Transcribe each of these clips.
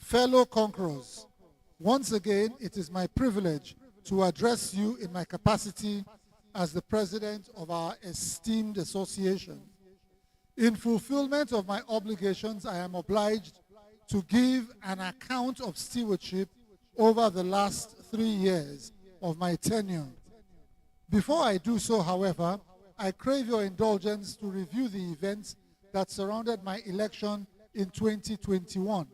Fellow conquerors, once again, it is my privilege to address you in my capacity as the president of our esteemed association. In fulfillment of my obligations, I am obliged to give an account of stewardship over the last 3 years of my tenure. Before I do so, however, I crave your indulgence to review the events that surrounded my election in 2021.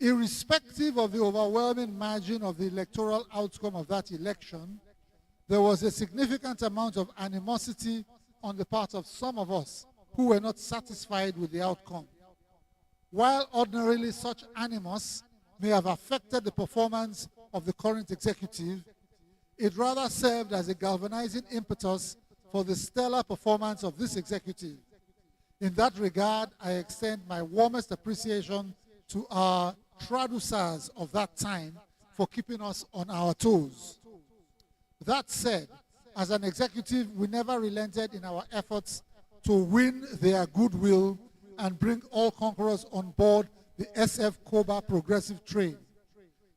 Irrespective of the overwhelming margin of the electoral outcome of that election, there was a significant amount of animosity on the part of some of us who were not satisfied with the outcome. While ordinarily such animus may have affected the performance of the current executive, it rather served as a galvanizing impetus for the stellar performance of this executive. In that regard, I extend my warmest appreciation to our traducers of that time for keeping us on our toes. That said, as an executive, we never relented in our efforts to win their goodwill and bring all conquerors on board the SFCOBA progressive train.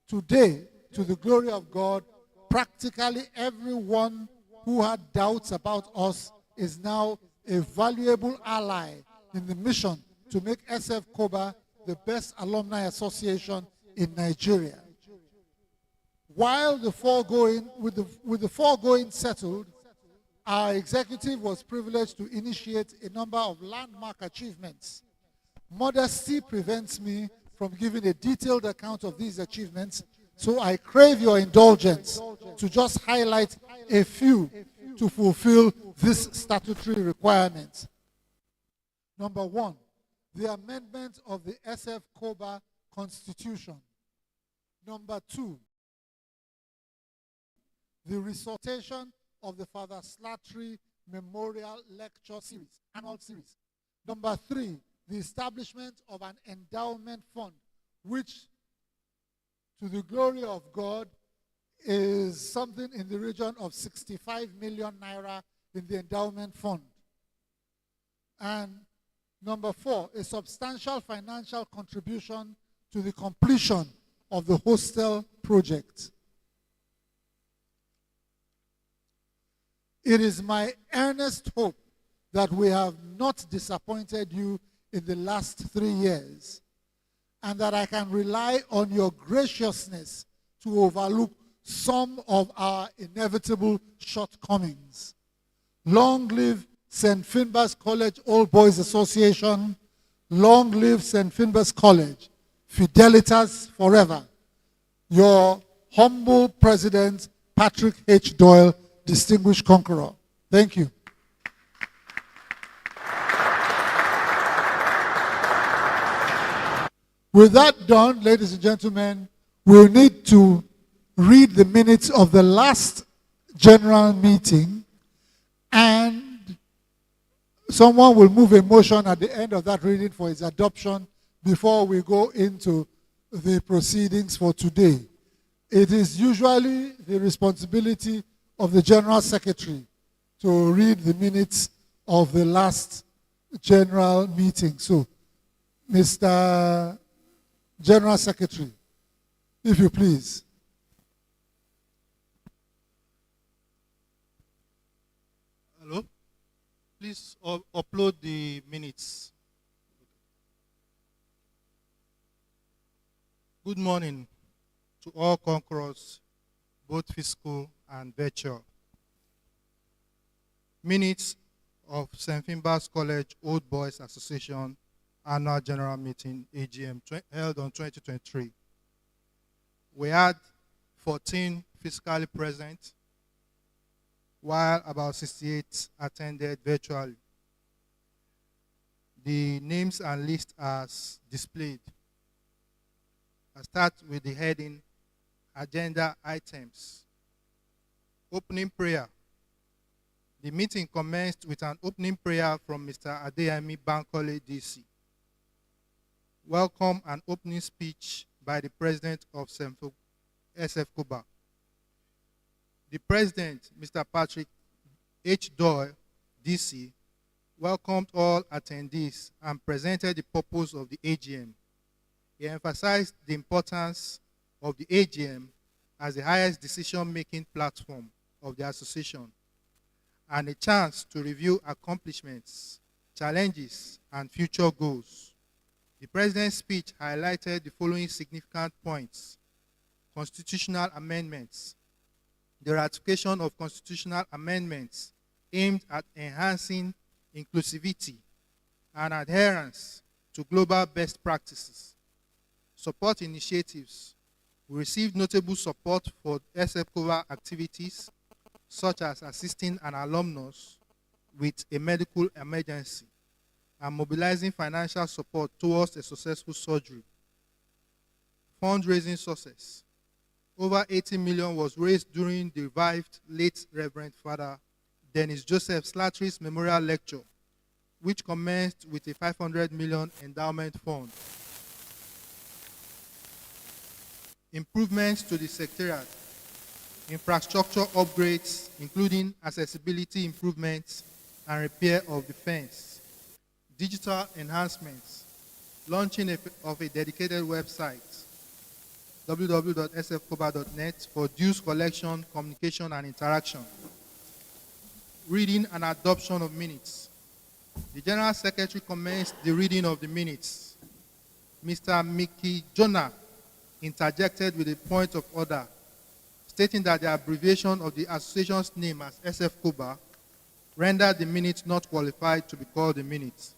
Today, to the glory of God, practically everyone who had doubts about us is now a valuable ally in the mission to make SFCOBA the best alumni association in Nigeria. While the foregoing, with the foregoing settled, our executive was privileged to initiate a number of landmark achievements. Modesty prevents me from giving a detailed account of these achievements, so I crave your indulgence to just highlight a few to fulfill this statutory requirement. Number one, the amendment of the SFCOBA Constitution. Number two, the resortation of the Father Slattery Memorial Lecture Series, annual series. Number three, the establishment of an endowment fund, which, to the glory of God, is something in the region of 65 million naira in the endowment fund. And number four, a substantial financial contribution to the completion of the hostel project. It is my earnest hope that we have not disappointed you in the last 3 years, and that I can rely on your graciousness to overlook some of our inevitable shortcomings. Long live St. Finbarr's College Old Boys Association. Long live St. Finbarr's College. Fidelitas forever. Your humble president, Patrick H. Doyle, Distinguished Conqueror. Thank you. With that done, ladies and gentlemen, we'll need to read the minutes of the last general meeting, and someone will move a motion at the end of that reading for its adoption before we go into the proceedings for today. It is usually the responsibility of the General Secretary to read the minutes of the last general meeting. So, Mr. General Secretary, if you please. Hello? Please upload the minutes. Good morning to all conquerors, both physical and virtual. Minutes of St. Finbarr's College Old Boys Association Annual General Meeting, AGM, held on 2023. We had 14 physically present, while about 68 attended virtually. The names and list are displayed. I start with the heading, Agenda Items. Opening prayer. The meeting commenced with an opening prayer from Mr. Adeyemi Bankole, DC. Welcome and opening speech by the President of SFCOBA. The President, Mr. Patrick H. Doyle, DC, welcomed all attendees and presented the purpose of the AGM. He emphasized the importance of the AGM as the highest decision-making platform of the association and a chance to review accomplishments, challenges, and future goals. The President's speech highlighted the following significant points: constitutional amendments, the ratification of constitutional amendments aimed at enhancing inclusivity and adherence to global best practices. Support initiatives. We received notable support for SFCOBA activities, such as assisting an alumnus with a medical emergency and mobilizing financial support towards a successful surgery. Fundraising success. Over 80 million was raised during the revived late Reverend Father Denis Joseph Slattery's memorial lecture, which commenced with a 500 million endowment fund. Improvements to the secretariat. Infrastructure upgrades, including accessibility improvements and repair of the fence. Digital enhancements. Launching of a dedicated website, www.sfcoba.net, for dues collection, communication, and interaction. Reading and adoption of minutes. The General Secretary commenced the reading of the minutes. Mr. Mickey Jonah interjected with a point of order, stating that the abbreviation of the association's name as SFCOBA rendered the minutes not qualified to be called the minutes.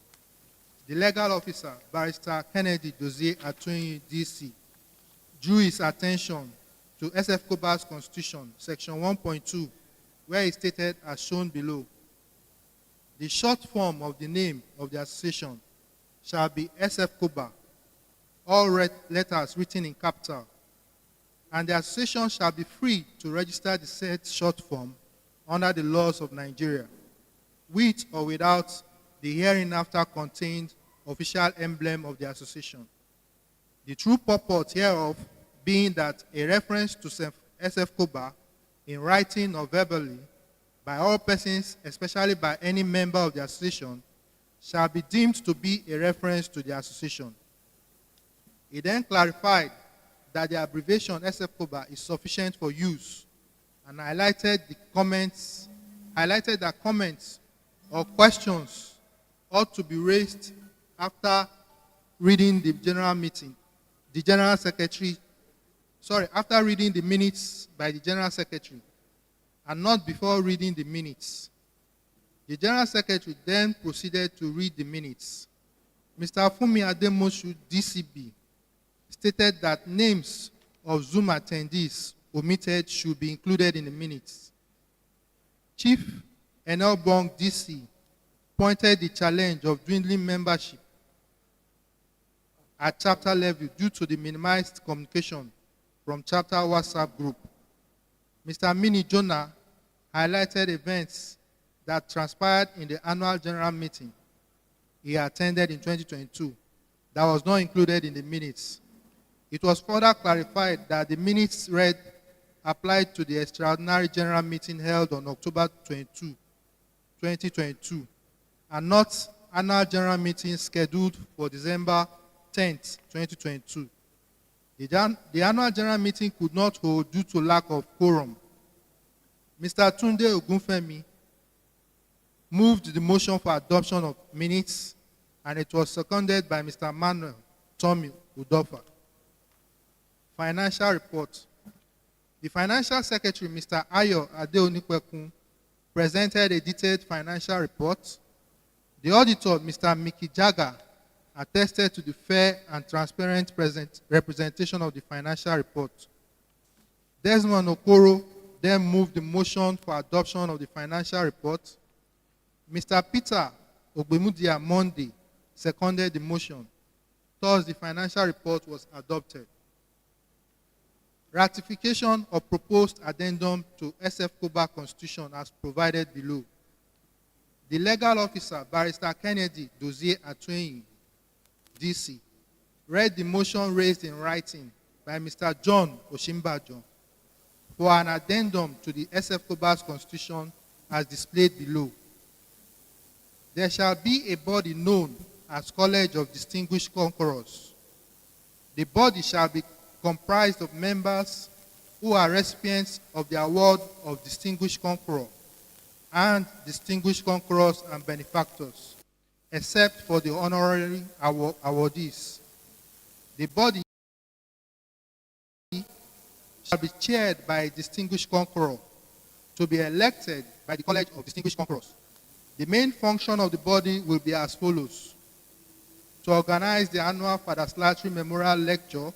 The legal officer, Barrister Kennedy Dozier Atoyin, DC, drew his attention to SFCOBA's Constitution, Section 1.2, where it stated as shown below: the short form of the name of the association shall be SFCOBA, all letters written in capital, and the association shall be free to register the said short form under the laws of Nigeria, with or without the hereinafter contained official emblem of the association. The true purport hereof being that a reference to SFCOBA in writing or verbally by all persons, especially by any member of the association, shall be deemed to be a reference to the association. He then clarified that the abbreviation SFCOBA is sufficient for use and highlighted that comments or questions ought to be raised after reading the after reading the minutes by the General Secretary, and not before reading the minutes. The General Secretary then proceeded to read the minutes. Mr. Fumi Ademoshu, DCB, stated that names of Zoom attendees omitted should be included in the minutes. Chief Enel Bong, DC, pointed the challenge of dwindling membership at chapter level due to the minimized communication from chapter WhatsApp group. Mr. Mini Jonah highlighted events that transpired in the annual general meeting he attended in 2022 that was not included in the minutes. It was further clarified that the minutes read applied to the extraordinary general meeting held on October 22, 2022, and not annual general meeting scheduled for December 10th, 2022. The annual general meeting could not hold due to lack of quorum. Mr. Tunde Ogunfemi moved the motion for adoption of minutes, and it was seconded by Mr. Manuel Tommy Udofa. Financial report. The Financial Secretary, Mr. Ayo Adeonikwekun, presented a detailed financial report. The auditor, Mr. Mickey Jaga, attested to the fair and transparent representation of the financial report. Desmond Okoro then moved the motion for adoption of the financial report. Mr. Peter Ogbemudia Monday seconded the motion. Thus, the financial report was adopted. Ratification of proposed addendum to SFCOBA Constitution as provided below. The legal officer, Barrister Kennedy Dozier Atoyin, DC, read the motion raised in writing by Mr. John Oshimbajo for an addendum to the SFCOBA's Constitution as displayed below. There shall be a body known as College of Distinguished Conquerors. The body shall be comprised of members who are recipients of the award of Distinguished Conqueror and Distinguished Conquerors and Benefactors, except for the honorary awardees. The body shall be chaired by a Distinguished Conqueror to be elected by the College of Distinguished Conquerors. The main function of the body will be as follows: to organize the annual Father Slattery Memorial Lecture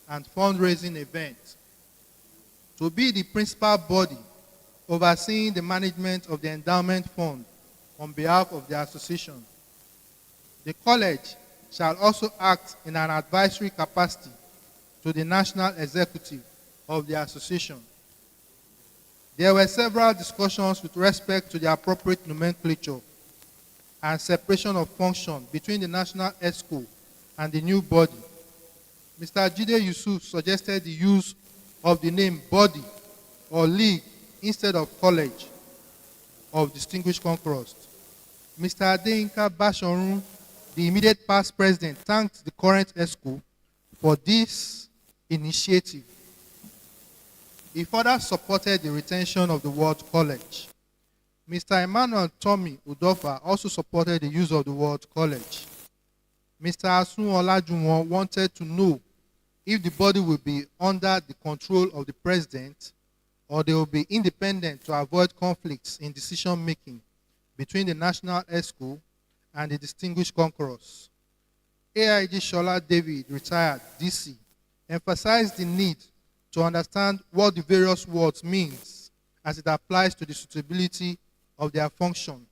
and fundraising event, to be the principal body overseeing the management of the endowment fund on behalf of the association. The college shall also act in an advisory capacity to the national executive of the association. There were several discussions with respect to the appropriate nomenclature and separation of function between the National ESCO and the new body. Mr. Jide Yusuf suggested the use of the name body or league instead of college of Distinguished Conquerors. Mr. Adeyinka Bashorun, the immediate past president, thanked the current ESCO for this initiative. He further supported the retention of the word college. Mr. Emmanuel Tommy Udofa also supported the use of the word college. Mr. Asun Olajuwon wanted to know if the body will be under the control of the president or they will be independent to avoid conflicts in decision-making between the National ESCO and the Distinguished Conquerors. AIG Shola David, retired, DC, emphasized the need to understand what the various words means as it applies to the suitability of their function.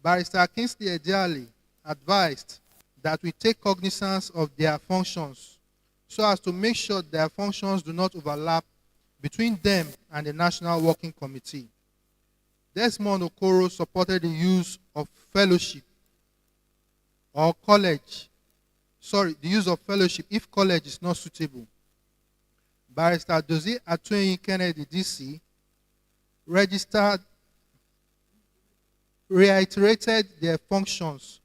Barrister Kingsley Edeali advised that we take cognizance of their functions so as to make sure their functions do not overlap between them and the National Working Committee. Desmond Okoro supported the use of fellowship or college. The use of fellowship if college is not suitable. Barrister Dozie Atuenyi Kennedy, DC, reiterated their functions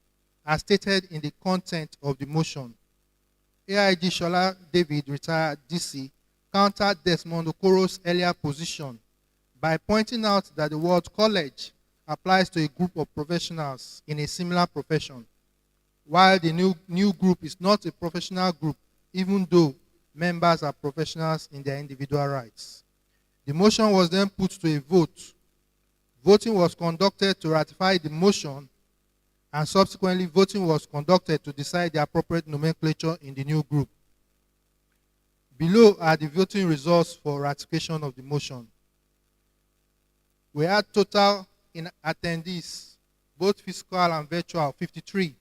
as stated in the content of the motion. AIG Shola David, retired, DC, countered Desmond Okoro's earlier position by pointing out that the word college applies to a group of professionals in a similar profession, while the new group is not a professional group, even though members are professionals in their individual rights. The motion was then put to a vote. Voting was conducted to ratify the motion, and subsequently voting was conducted to decide the appropriate nomenclature in the new group. Below are the voting results for ratification of the motion. We had total in attendees, both physical and virtual, 53.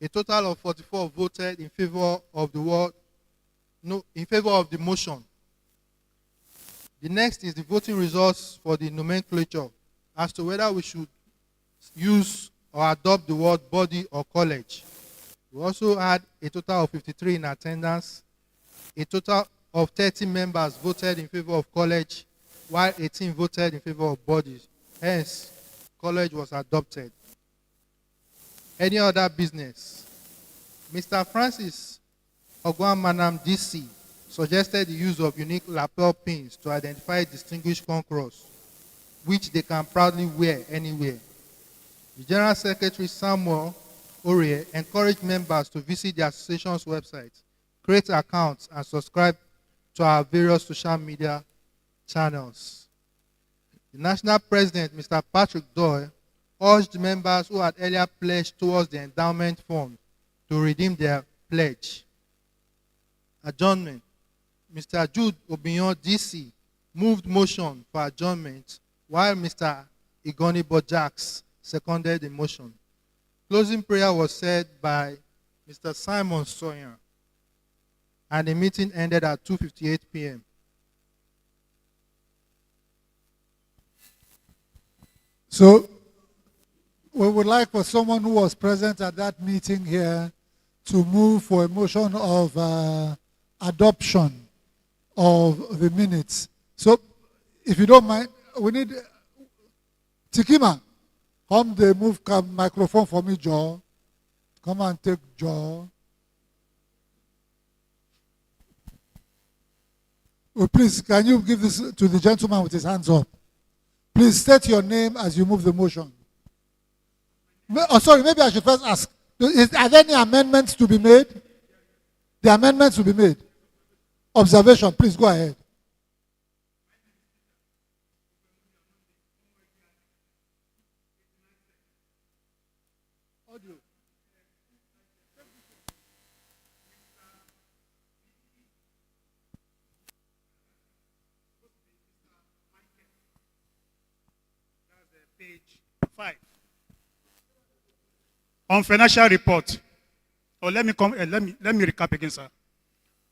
A total of 44 voted in favor of the motion. The next is the voting results for the nomenclature as to whether we should use or adopt the word body or college. We also had a total of 53 in attendance. A total of 30 members voted in favor of college, while 18 voted in favor of bodies. Hence, college was adopted. Any other business? Mr. Francis Ogwanmanam, DC, suggested the use of unique lapel pins to identify distinguished conquerors, which they can proudly wear anywhere. The General Secretary, Samuel Orie, encouraged members to visit the association's website, create accounts, and subscribe to our various social media channels. The National President, Mr. Patrick Doyle, urged members who had earlier pledged towards the endowment fund to redeem their pledge. Adjournment. Mr. Jude Obiyon, DC, moved motion for adjournment, while Mr. Igoni Bojaks seconded the motion. Closing prayer was said by Mr. Simon Sawyer, and the meeting ended at 2:58 p.m. So, we would like for someone who was present at that meeting here to move for a motion of adoption of the minutes. So, if you don't mind, we need Tikima. Come, they move microphone for me, Joe. Come and take Joe. Oh, please, can you give this to the gentleman with his hands up? Please state your name as you move the motion. Oh, sorry, maybe I should first ask. Are there any amendments to be made? The amendments will be made. Observation, please go ahead. Page 5. On financial report. Oh, let me recap again, sir.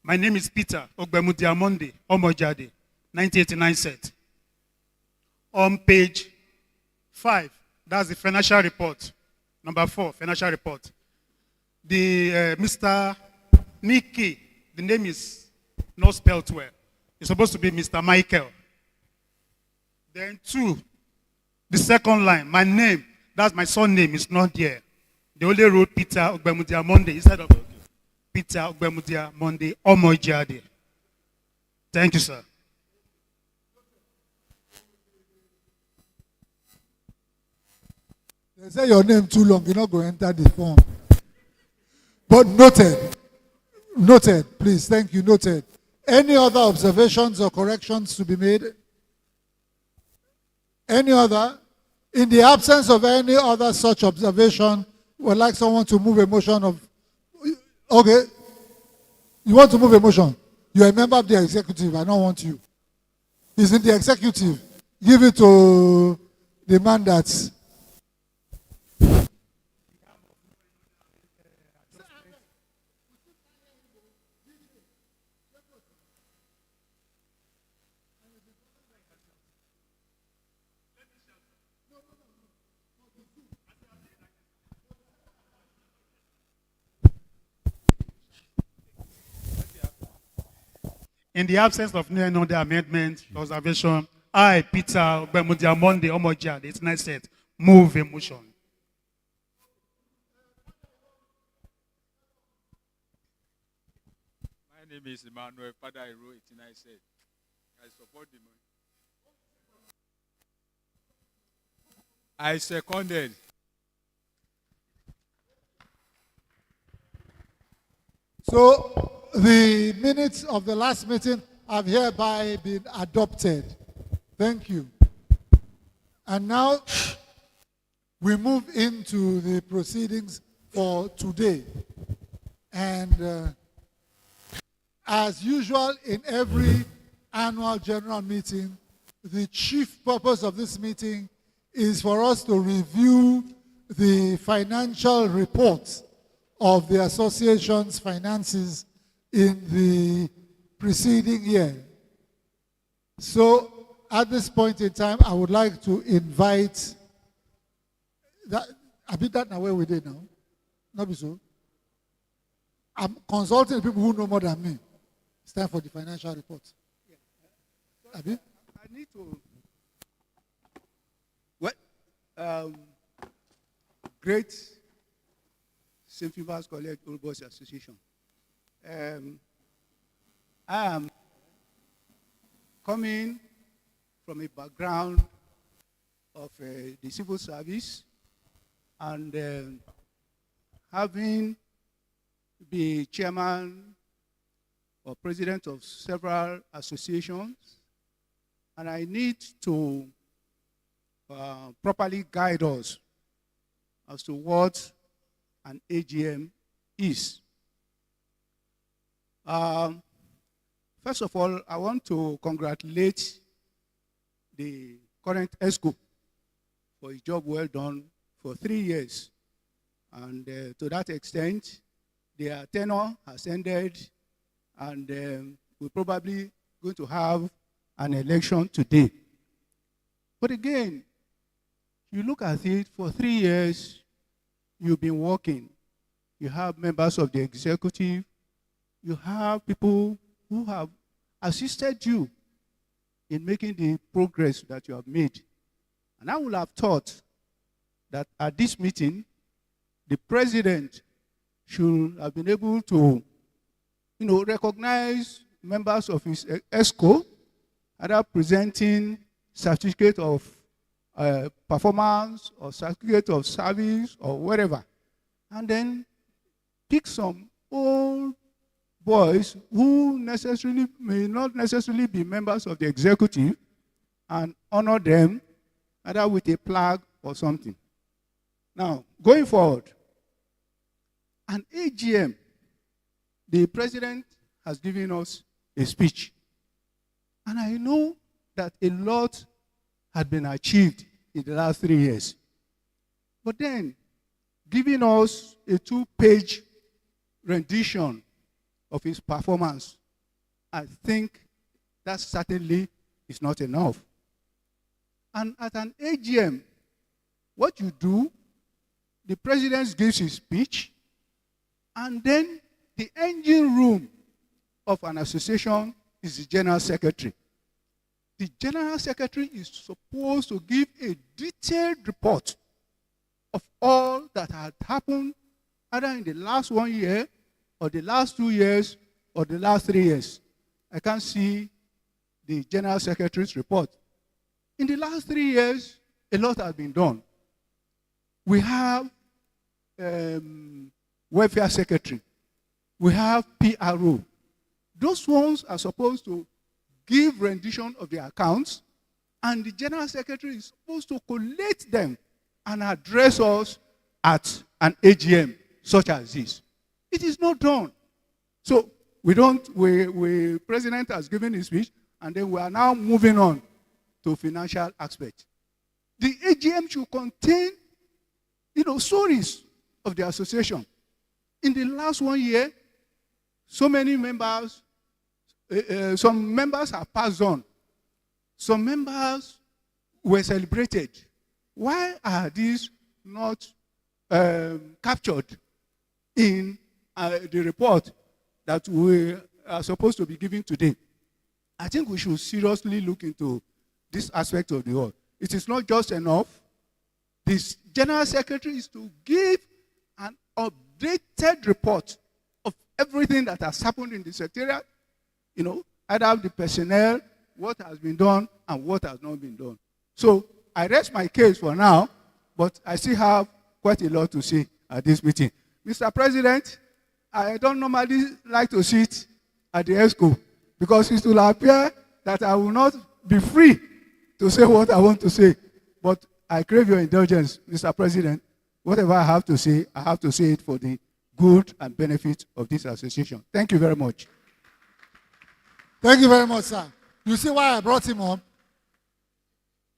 My name is Peter Ogbemudiamonde Omojade, 1989 set. On page 5, that's the financial report. Number 4, financial report. The Mr. Nicky, the name is not spelled well. It's supposed to be Mr. Michael. Then 2, the second line, my name, that's my son name, is not there. They only wrote Peter Ogbemudiamonde instead of Peter Ogbemudiamonde Omojade. Thank you, sir. They say your name too long, you're not going to enter the form. But noted. Noted, please. Thank you. Noted. Any other observations or corrections to be made? Any other? In the absence of any other such observation, would like someone to move a motion of... Okay. You want to move a motion? You're a member of the executive. I don't want you. He's in the executive. Give it to the man that's... In the absence of any other amendment, observation, I, Peter Ogbemudiamonde Omojade, it's nice set, move a motion. My name is Emmanuel Padairo, 89 said. I support the motion. I seconded. So the minutes of the last meeting have hereby been adopted. Thank you. And now we move into the proceedings for today. And as usual in every annual general meeting, the chief purpose of this meeting is for us to review the financial reports of the association's finances in the preceding year. So at this point in time, I would like to invite that. I did that now where we did now. Not be so. I'm consulting people who know more than me. It's time for the financial report. I need to. What? Great St. Philip's College Old Boys Association. I am coming from a background of the civil service and having been chairman or president of several associations, and I need to properly guide us as to what an AGM is. First of all, I want to congratulate the current ESCO for a job well done for 3 years. And to that extent, their tenure has ended, and we're probably going to have an election today. But again, you look at it, for 3 years, you've been working. You have members of the executive. You have people who have assisted you in making the progress that you have made. And I would have thought that at this meeting, the president should have been able to, recognize members of his ESCO, either presenting certificate of performance or certificate of service or whatever, and then pick some old boys who may not necessarily be members of the executive and honor them either with a plaque or something. Now, going forward, an AGM, the president has given us a speech. And I know that a lot had been achieved in the last 3 years. But then, giving us a 2-page rendition of his performance, I think that certainly is not enough. And at an AGM, what you do, the president gives his speech, and then the engine room of an association is the general secretary. The general secretary is supposed to give a detailed report of all that had happened either in the last 1 year or the last 2 years or the last 3 years. I can't see the general secretary's report. In the last 3 years, a lot has been done. We have welfare secretary. We have PRO. Those ones are supposed to give rendition of their accounts, and the general secretary is supposed to collate them and address us at an AGM such as this. It is not done. So president has given his speech, and then we are now moving on to financial aspect. The AGM should contain, stories of the association. In the last 1 year, so many members, some members have passed on. Some members were celebrated. Why are these not captured in the report that we are supposed to be giving today? I think we should seriously look into this aspect of the work. It is not just enough. This general secretary is to give an updated report of everything that has happened in the secretariat, either the personnel, what has been done, and what has not been done. So I rest my case for now, but I still have quite a lot to say at this meeting. Mr. President, I don't normally like to sit at the ESCO because it will appear that I will not be free to say what I want to say. But I crave your indulgence, Mr. President. Whatever I have to say it for the good and benefit of this association. Thank you very much. Thank you very much, sir. You see why I brought him up?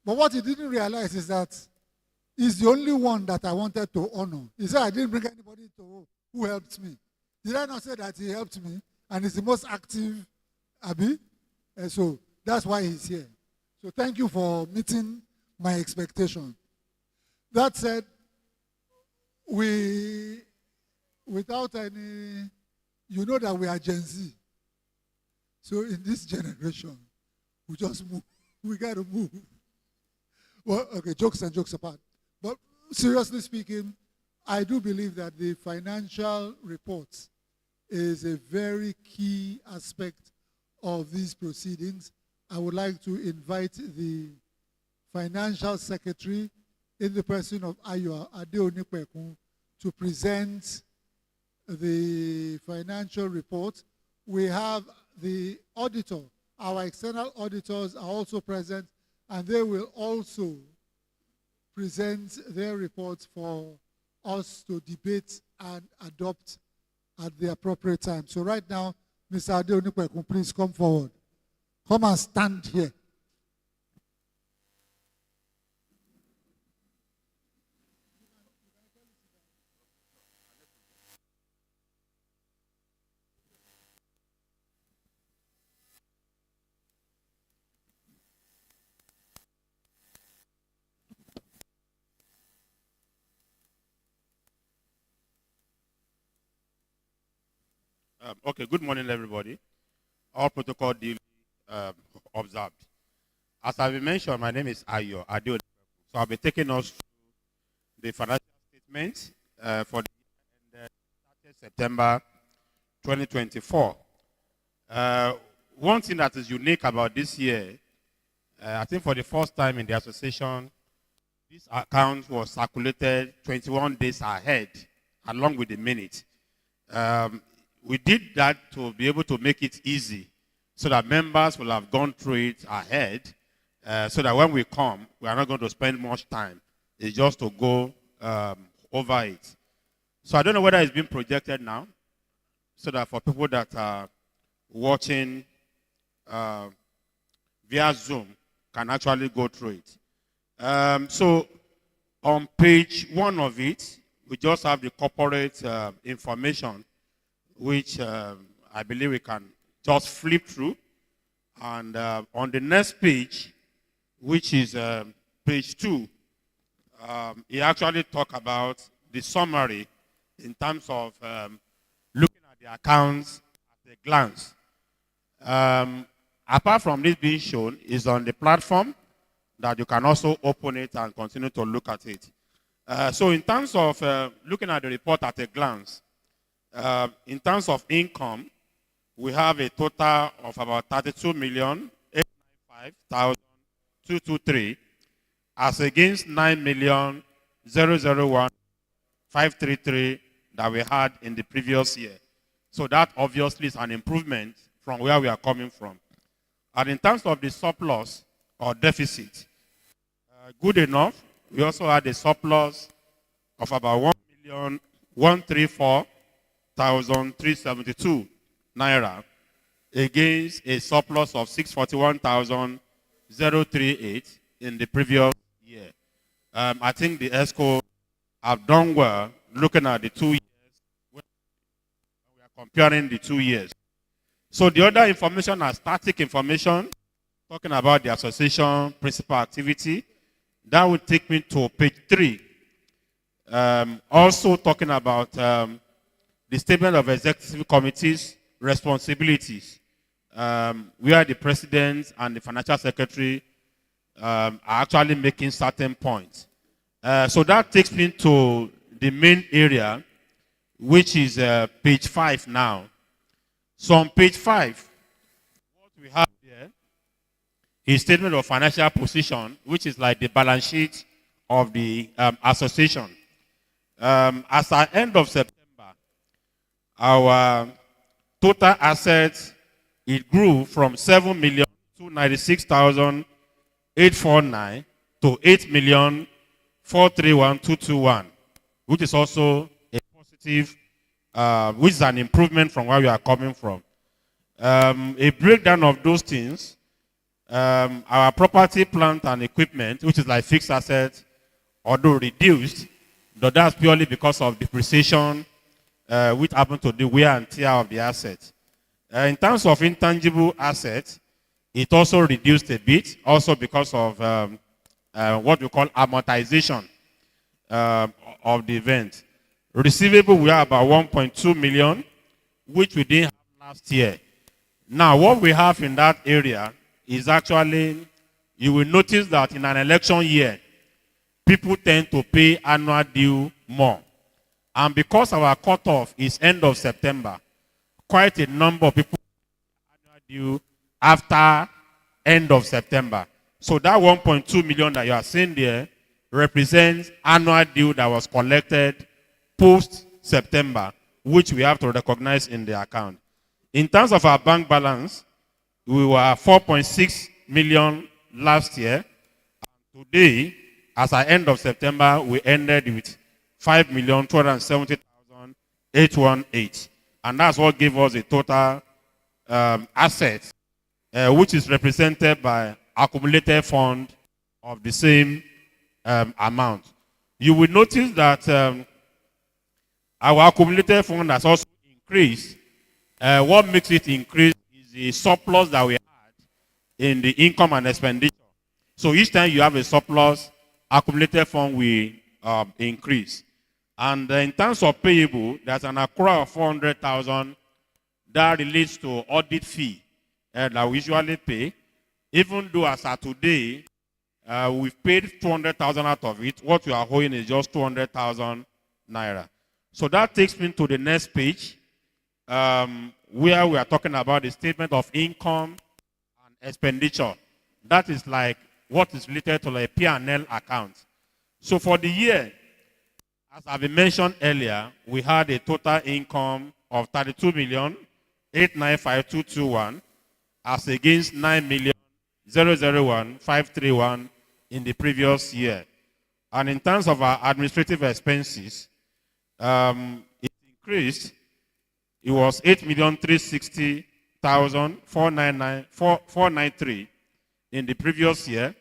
But what he didn't realize is that he's the only one that I wanted to honor. He said I didn't bring anybody who helped me. Did I not say that he helped me? And he's the most active, Abi? And so that's why he's here. So thank you for meeting my expectation. That said, without any, that we are Gen Z. So in this generation, we just move. We got to move. Well, okay, jokes and jokes apart. But seriously speaking, I do believe that the financial reports is a very key aspect of these proceedings. I would like to invite the financial secretary in the person of Ayo Adeonipekun to present the financial report. We have the auditor. Our external auditors are also present, and they will also present their reports for us to debate and adopt at the appropriate time. So right now, Mr. Adeonipekun, please come forward. Come and stand here. Okay, good morning, everybody. All protocol duly observed. As I've mentioned, my name is Ayo Adeonipekun. So I'll be taking us through the financial statement for the year ended 30th September 2024. one thing that is unique about this year, I think for the first time in the association, this account was circulated 21 days ahead, along with the minute. We did that to be able to make it easy, so that members will have gone through it ahead, so that when we come, we are not going to spend much time. It's just to go over it. So I don't know whether it's being projected now, so that for people that are watching via Zoom can actually go through it. So on page 1 of it, we just have the corporate information, which I believe we can just flip through. And on the next page, which is page 2, he actually talk about the summary in terms of looking at the accounts at a glance. Apart from this being shown, is on the platform that you can also open it and continue to look at it. So in terms of looking at the report at a glance, in terms of income, we have a total of about 32,895,223 as against 9,001,533 that we had in the previous year. So that obviously is an improvement from where we are coming from. And in terms of the surplus or deficit, good enough, we also had a surplus of about 1,134,372 naira against a surplus of 641,038 in the previous year. I think the ESCO have done well looking at the 2 years when we are comparing the 2 years. So the other information are static information, talking about the association principal activity. That would take me to page 3. Also talking about the statement of executive committee's responsibilities, where the president and the financial secretary are actually making certain points. So that takes me to the main area, which is page 5 now. So on page 5, what we have here is statement of financial position, which is like the balance sheet of the association. As at end of September, our total assets, it grew from 7,296,849 to 8,431,221, which is also a positive, which is an improvement from where we are coming from. A breakdown of those things, our property, plant, and equipment, which is like fixed assets, although reduced, but that's purely because of depreciation, which happened to the wear and tear of the assets. In terms of intangible assets, it also reduced a bit, also because of what we call amortization of the event. Receivable, we have about 1.2 million, which we didn't have last year. Now, what we have in that area is actually, you will notice that in an election year, people tend to pay annual due more. And because our cutoff is end of September, quite a number of people pay annual due after end of September. So that 1.2 million that you are seeing there represents annual due that was collected post-September, which we have to recognize in the account. In terms of our bank balance, we were 4.6 million last year. Today, as at end of September, we ended with 5,270,818. And that's what gave us a total asset, which is represented by accumulated fund of the same amount. You will notice that our accumulated fund has also increased. What makes it increase is the surplus that we had in the income and expenditure. So each time you have a surplus, accumulated fund will increase. And in terms of payable, there's an accrual of 400,000 that relates to audit fee that we usually pay. Even though as of today, we've paid 200,000 out of it, what we are owing is just 200,000 naira. So that takes me to the next page, where we are talking about the statement of income and expenditure. That is like what is related to a P&L account. So for the year, as I've mentioned earlier, we had a total income of 32,895,221 as against 9,001,531 in the previous year. And in terms of our administrative expenses, it increased. It was 8,360,493 in the previous year.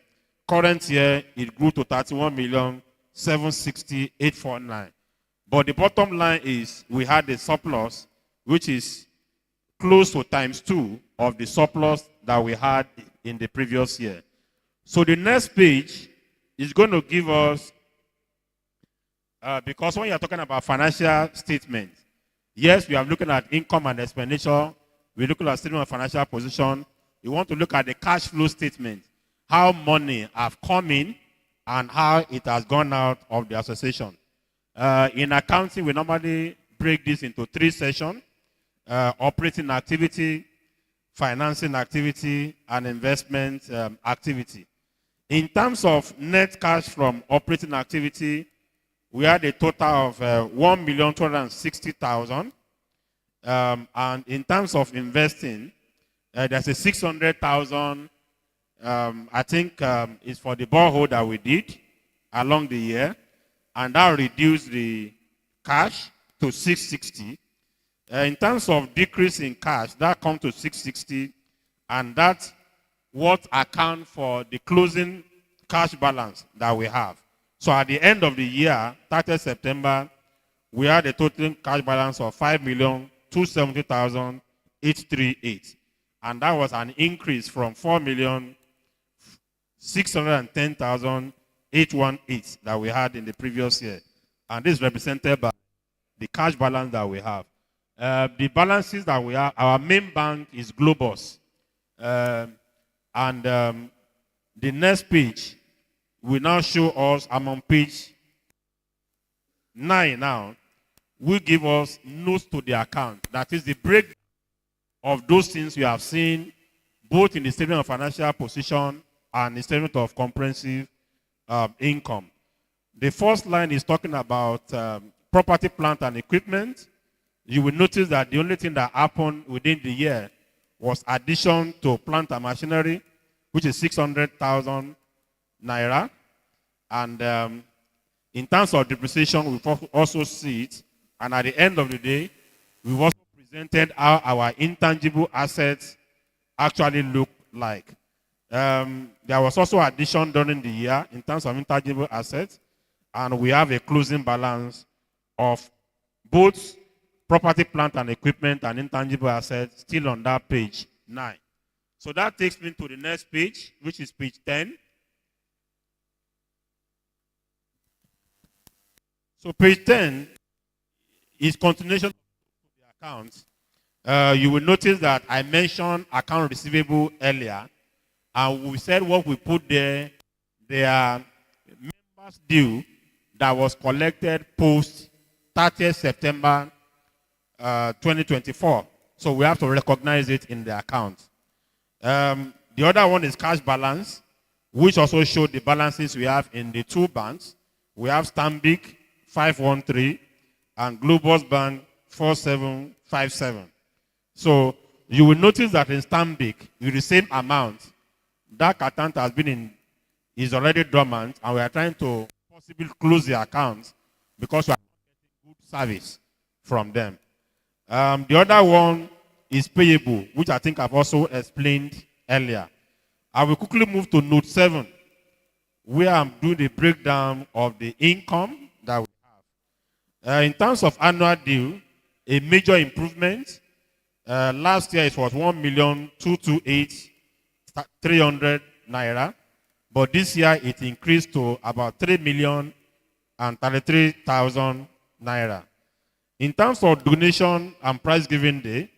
Current year, it grew to 31,760,849. But the bottom line is we had a surplus, which is close to ×2 of the surplus that we had in the previous year. So the next page is going to give us, because when you're talking about financial statement, yes, we are looking at income and expenditure. We're looking at statement of financial position. You want to look at the cash flow statement, how money have come in and how it has gone out of the association. In accounting, we normally break this into 3 sessions: operating activity, financing activity, and investment activity. In terms of net cash from operating activity, we had a total of 1,260,000. And in terms of investing, there's a 600,000, I think is for the borehole that we did along the year. And that reduced the cash to 660. In terms of decrease in cash, that comes to 660. And that's what account for the closing cash balance that we have. So at the end of the year, 30 September, we had a total cash balance of 5,270,838. And that was an increase from 4,610,818 that we had in the previous year. And this is represented by the cash balance that we have. The balances that we have, our main bank is Globus. The next page will now show us, I'm on page 9 now, will give us notes to the account. That is the break of those things we have seen both in the statement of financial position and the statement of comprehensive income. The first line is talking about property, plant, and equipment. You will notice that the only thing that happened within the year was addition to plant and machinery, which is 600,000 naira. And in terms of depreciation, we also see it. And at the end of the day, we've also presented how our intangible assets actually look like. There was also addition during the year in terms of intangible assets. And we have a closing balance of both property, plant, and equipment and intangible assets still on that page 9. So that takes me to the next page, which is page 10. So page 10 is continuation of the accounts. You will notice that I mentioned account receivable earlier, and we said what we put there, they are members due that was collected post 30th September 2024. So we have to recognize it in the account. The other one is cash balance, which also showed the balances we have in the 2 banks. We have Stanbic 513 and Globus Bank 4757. So you will notice that in Stanbic, with the same amount, that account has been is already dormant, and we are trying to possibly close the account because we are getting good service from them. The other one is payable, which I think I've also explained earlier. I will quickly move to note 7, where I'm doing the breakdown of the income that we have. In terms of annual due, a major improvement. Last year it was 1,228,300 naira, but this year it increased to about 3,033,000 naira. In terms of donation and prize giving day,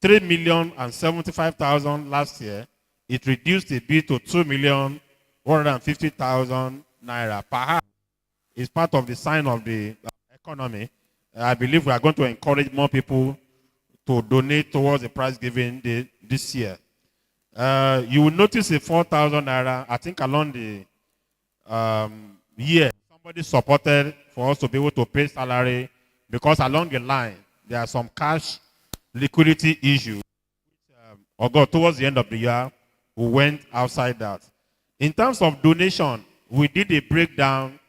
3,075,000 last year, it reduced a bit to 2,150,000 naira. Perhaps it's part of the sign of the economy. I believe we are going to encourage more people to donate towards the prize giving this year. You will notice a 4,000 naira, I think along the year, somebody supported for us to be able to pay salary, because along the line, there are some cash liquidity issues. Or towards the end of the year, we went outside that. In terms of donation, we did a breakdown.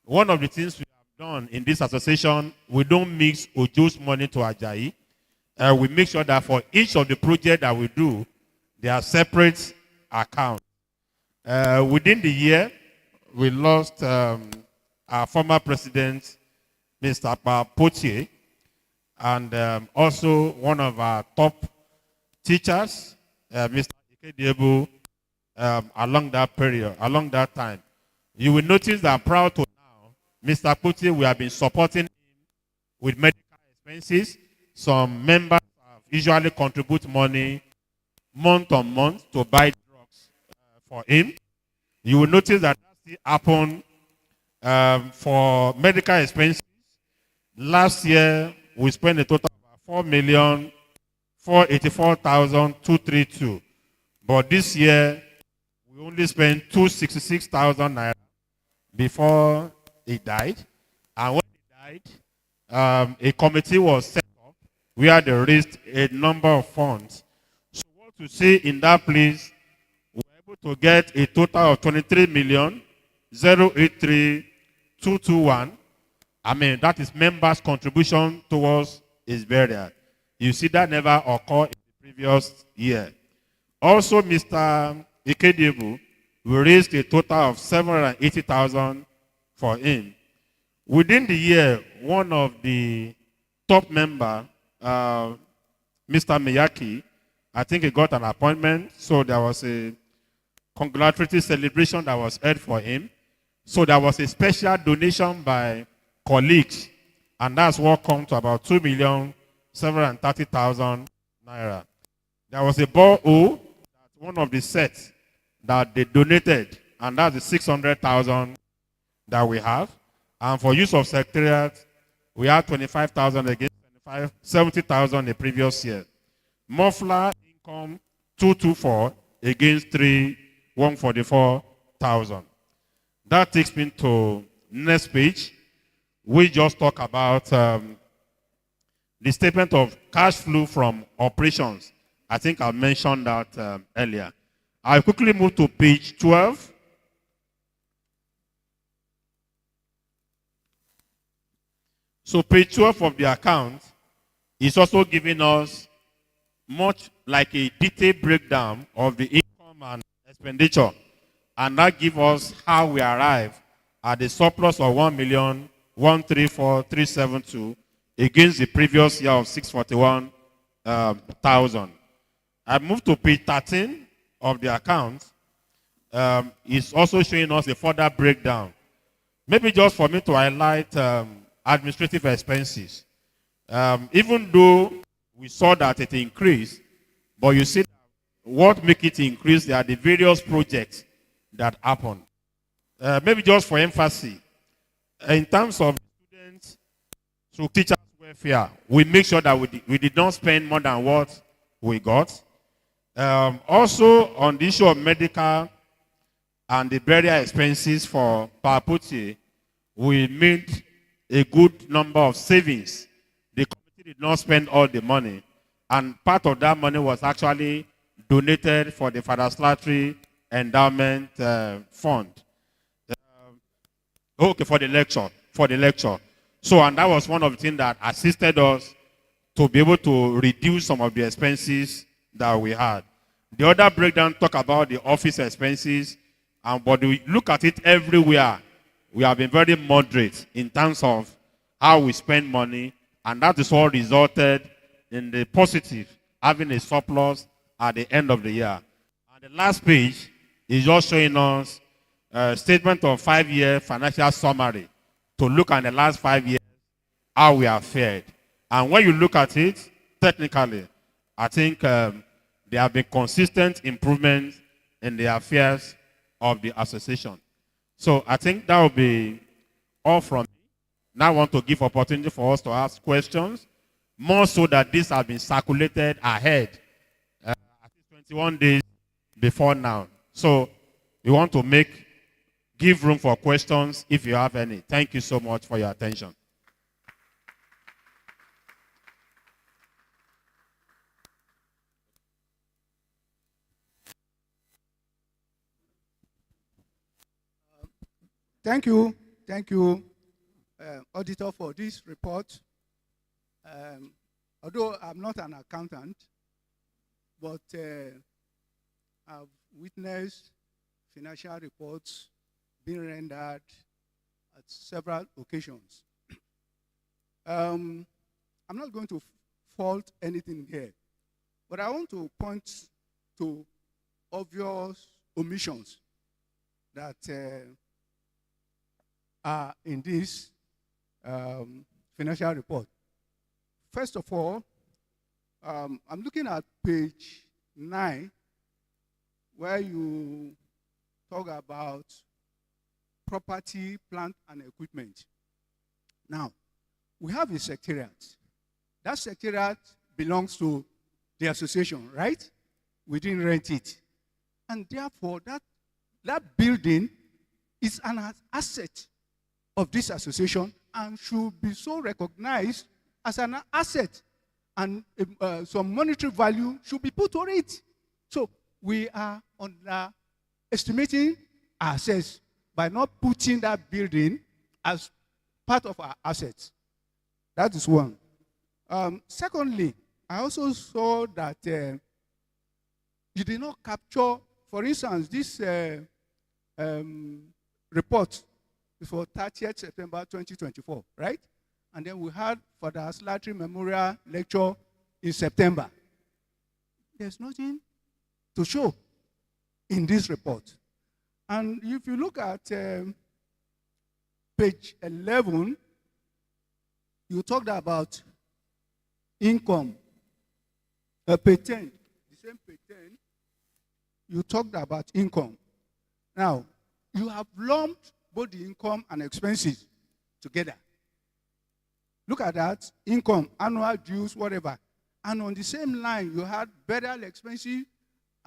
One of the things we have done in this association, we don't mix Ojo's money to Ajayi. We make sure that for each of the projects that we do, there are separate accounts. Within the year, we lost our former president, Mr. Potier, and also one of our top teachers, Mr. Ikediebu, along that period, along that time. You will notice that prior to now, Mr. Potier, we have been supporting him with medical expenses. Some members have usually contribute money month on month to buy drugs for him. You will notice that still happened for medical expenses. Last year, we spent a total of 4,484,232. But this year, we only spent 266,000 naira before he died. And when he died, a committee was set up where they raised a number of funds. So what you see in that place, we were able to get a total of 23,083,221. I mean, that is members' contribution towards his burial. You see, that never occurred in the previous year. Also, Mr. Ikediebu, we raised a total of 780,000 for him. Within the year, one of the top members, Mr. Miyaki, I think he got an appointment, so there was a congratulatory celebration that was held for him. So there was a special donation by colleagues, and that's what comes to about 2,730,000 naira. There was a borehole, one of the sets that they donated, and that's the 600,000 that we have. And for use of secretariat, we had 25,000 against 70,000 the previous year. Muffler income 224 against 144,000. That takes me to next page. We just talk about the statement of cash flow from operations. I think I mentioned that earlier. I'll quickly move to page 12. So page 12 of the account is also giving us much like a detailed breakdown of the income and expenditure. And that gives us how we arrive at the surplus of 1,134,372 against the previous year of 641,000. I move to page 13 of the account. It's also showing us a further breakdown. Maybe just for me to highlight administrative expenses. Even though we saw that it increased, but you see what make it increase, there are the various projects that happen. Maybe just for emphasis, in terms of students to teachers' welfare, we make sure that we did not spend more than what we got. Also, on the issue of medical and the burial expenses for Paputi, we made a good number of savings. The committee did not spend all the money, and part of that money was actually donated for the Father Slattery Endowment Fund. Okay, for the lecture. So, and that was one of the things that assisted us to be able to reduce some of the expenses that we had. The other breakdown talk about the office expenses, but we look at it everywhere. We have been very moderate in terms of how we spend money, and that is all resulted in the positive, having a surplus at the end of the year. And the last page is just showing us a statement of 5-year financial summary to look at the last 5 years, how we have fared. And when you look at it, technically, I think there have been consistent improvements in the affairs of the association. So I think that will be all from me. Now I want to give opportunity for us to ask questions. More so that this has been circulated ahead, at least 21 days before now. So we want to give room for questions if you have any. Thank you so much for your attention. Thank you, Auditor, for this report. Although I'm not an accountant, but I've witnessed financial reports being rendered at several occasions. I'm not going to fault anything here, but I want to point to obvious omissions that are in this financial report. First of all, I'm looking at page 9, where you talk about property, plant, and equipment. Now, we have a secretariat. That secretariat belongs to the association, right? We didn't rent it. And therefore, that building is an asset of this association and should be so recognized as an asset, and some monetary value should be put on it. So we are underestimating ourselves by not putting that building as part of our assets. That is one. Secondly, I also saw that you did not capture, for instance, this report is for 30th September 2024, right? And then we had for the Slattery Memorial Lecture in September. There's nothing to show in this report. And if you look at page 11, you talked about income. Page 10, the same page 10, you talked about income. Now, you have lumped both the income and expenses together. Look at that, income, annual dues, whatever. And on the same line, you had burial expenses,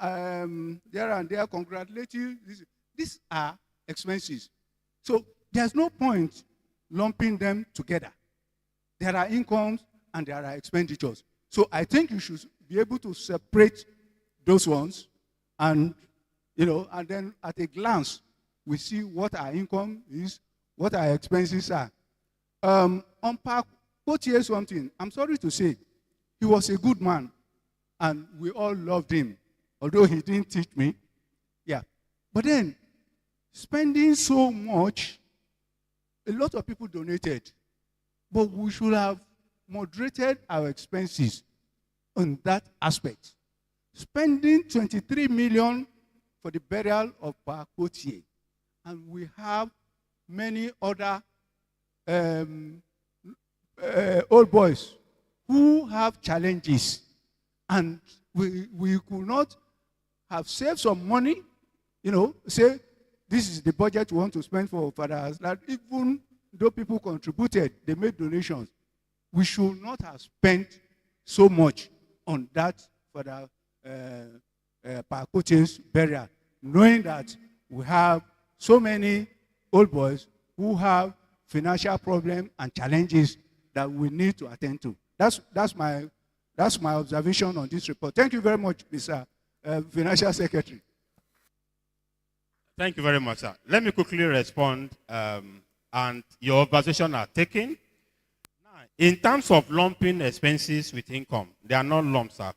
there and there, congratulatory. These are expenses. So there's no point lumping them together. There are incomes and there are expenditures. So I think you should be able to separate those ones, and and then at a glance, we see what our income is, what our expenses are. On Park Potier something, I'm sorry to say, he was a good man, and we all loved him, although he didn't teach me. Yeah. But then, spending so much, a lot of people donated, but we should have moderated our expenses on that aspect. Spending 23 million for the burial of Park Potier, and we have many other old boys who have challenges, and we could not have saved some money, say this is the budget we want to spend for fathers. That even though people contributed, they made donations, we should not have spent so much on that for the Park Potier's burial, knowing that we have so many old boys who have financial problems and challenges that we need to attend to. That's my observation on this report. Thank you very much, Mr. Financial Secretary. Thank you very much, sir. Let me quickly respond, and your observations are taken. Now, in terms of lumping expenses with income, they are not lumps, sir.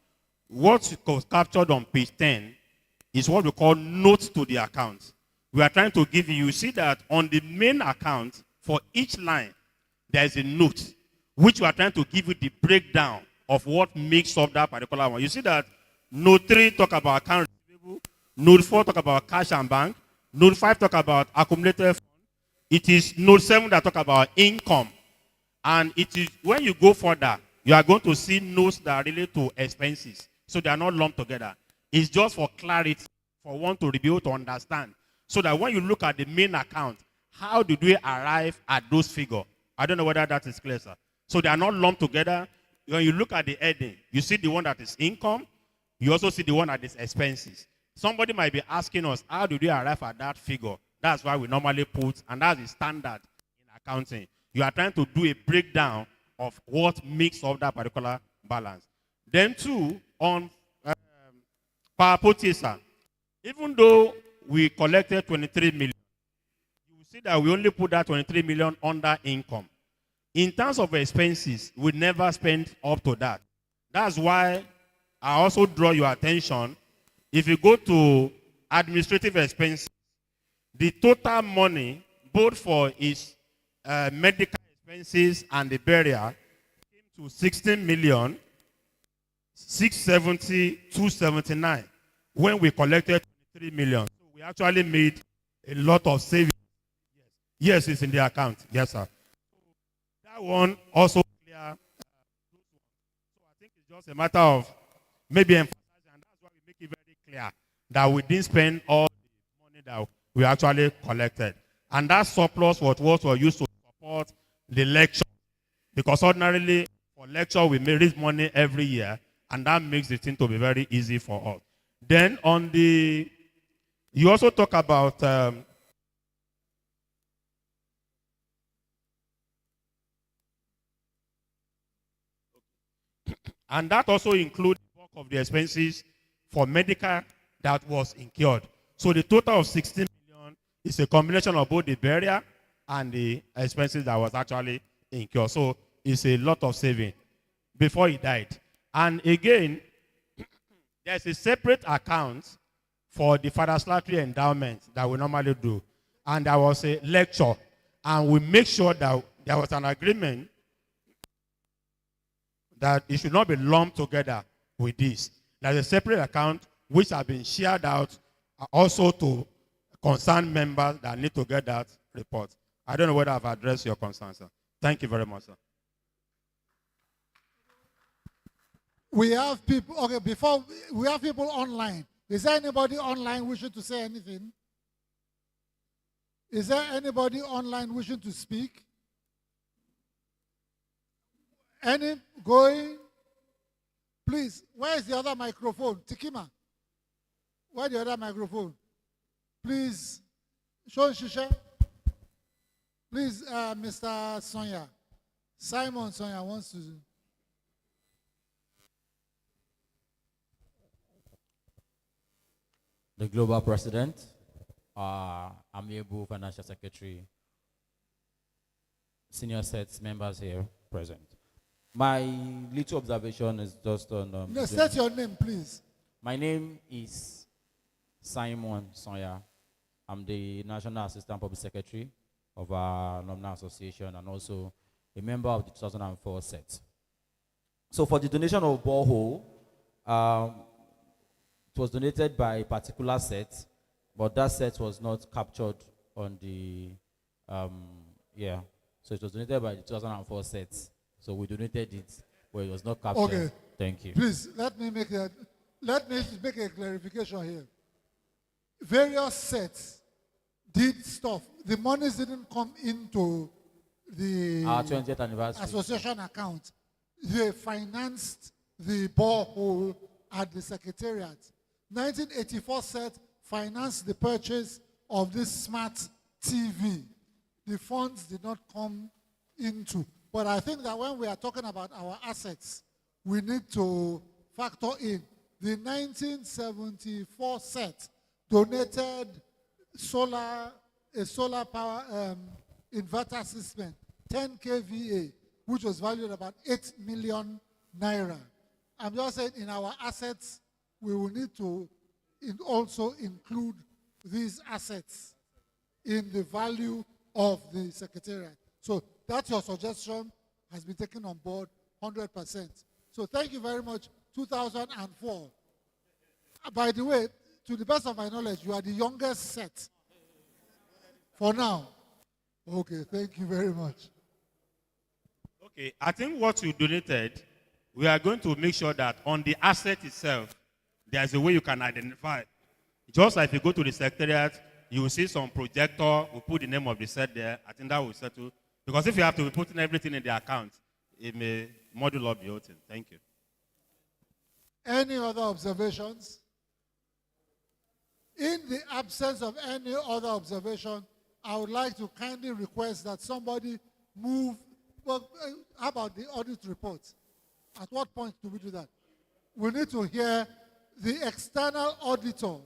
What was captured on page 10 is what we call notes to the account. We are trying to give you see that on the main account, for each line, there is a note, which we are trying to give you the breakdown of what makes up that particular one. You see that note 3 talk about account receivable, note 4 talk about cash and bank, note 5 talk about accumulated fund. It is note 7 that talk about income. And it is when you go further, you are going to see notes that are related to expenses. So they are not lumped together. It's just for clarity, for one to be able to understand. So that when you look at the main account, how did we arrive at those figures? I don't know whether that is clear, sir. So they are not lumped together. when you look at the heading, you see the one that is income, you also see the one that is expenses. Somebody might be asking us, how do we arrive at that figure? That's why we normally put, and that's the standard in accounting. You are trying to do a breakdown of what makes up that particular balance. Then two, on power purchaser, even though we collected 23 million, you will see that we only put that 23 million under income. In terms of expenses, we never spend up to that. That's why I also draw your attention. If you go to administrative expenses, the total money, both for its medical expenses and the burial, came to 16 million 670 279 when we collected 23 million. So we actually made a lot of savings. Yes, it's in the account. Yes, sir. That one also clear. So I think it's just a matter of maybe emphasizing, and that's why we make it very clear that we didn't spend all the money that we actually collected. And that surplus was what was used to support the lecture. Because ordinarily, for lecture, we may raise money every year, and that makes the thing to be very easy for us. Then on the, you also talk about and that also includes the bulk of the expenses for medical that was incurred. So the total of 16 million is a combination of both the burial and the expenses that was actually incurred. So it's a lot of saving before he died. And again, there's a separate account for the Father Slattery endowment that we normally do. And there was a lecture. And we make sure that there was an agreement that it should not be lumped together with this. There's a separate account which has been shared out also to concerned members that need to get that report. I don't know whether I've addressed your concern, sir. Thank you very much, sir. We have people, okay, before, we have people online. Is there anybody online wishing to say anything? Is there anybody online wishing to speak? Any going? Please, where is the other microphone? Tikima, where's the other microphone? Please, Sean Shisha. Please, Mr. Sonia. Simon Sonia wants to. The Global President, Amiable Financial Secretary, senior sets members here present. My little observation is just on... no, state your name, please. My name is Simon Sonya. I'm the National Assistant Public Secretary of our Alumni Association and also a member of the 2004 set. So for the donation of borehole, it was donated by a particular set, but that set was not captured on the, so it was donated by the 2004 set. So we donated it, but it was not captured. Okay. Thank you. Please, let me make a clarification here. Various sets did stuff. The monies didn't come into the our 20th anniversary association account. They financed the borehole at the secretariat. 1984 set financed the purchase of this smart TV. The funds did not come into. But I think that when we are talking about our assets, we need to factor in the 1974 set donated a solar power inverter system, 10 kVA, which was valued about 8 million naira. I'm just saying in our assets, we will need to also include these assets in the value of the secretariat. So that's your suggestion has been taken on board 100%. So thank you very much. 2004. By the way, to the best of my knowledge, you are the youngest set for now. Okay, thank you very much. Okay, I think what you donated, we are going to make sure that on the asset itself, there's a way you can identify. Just like if you go to the secretariat, you will see some projector, we'll put the name of the set there. I think that will settle. Because if you have to be putting everything in the account, it may model up the whole thing. Thank you. Any other observations? In the absence of any other observation, I would like to kindly request that somebody move. Well, how about the audit report? At what point do we do that? We need to hear the external auditor.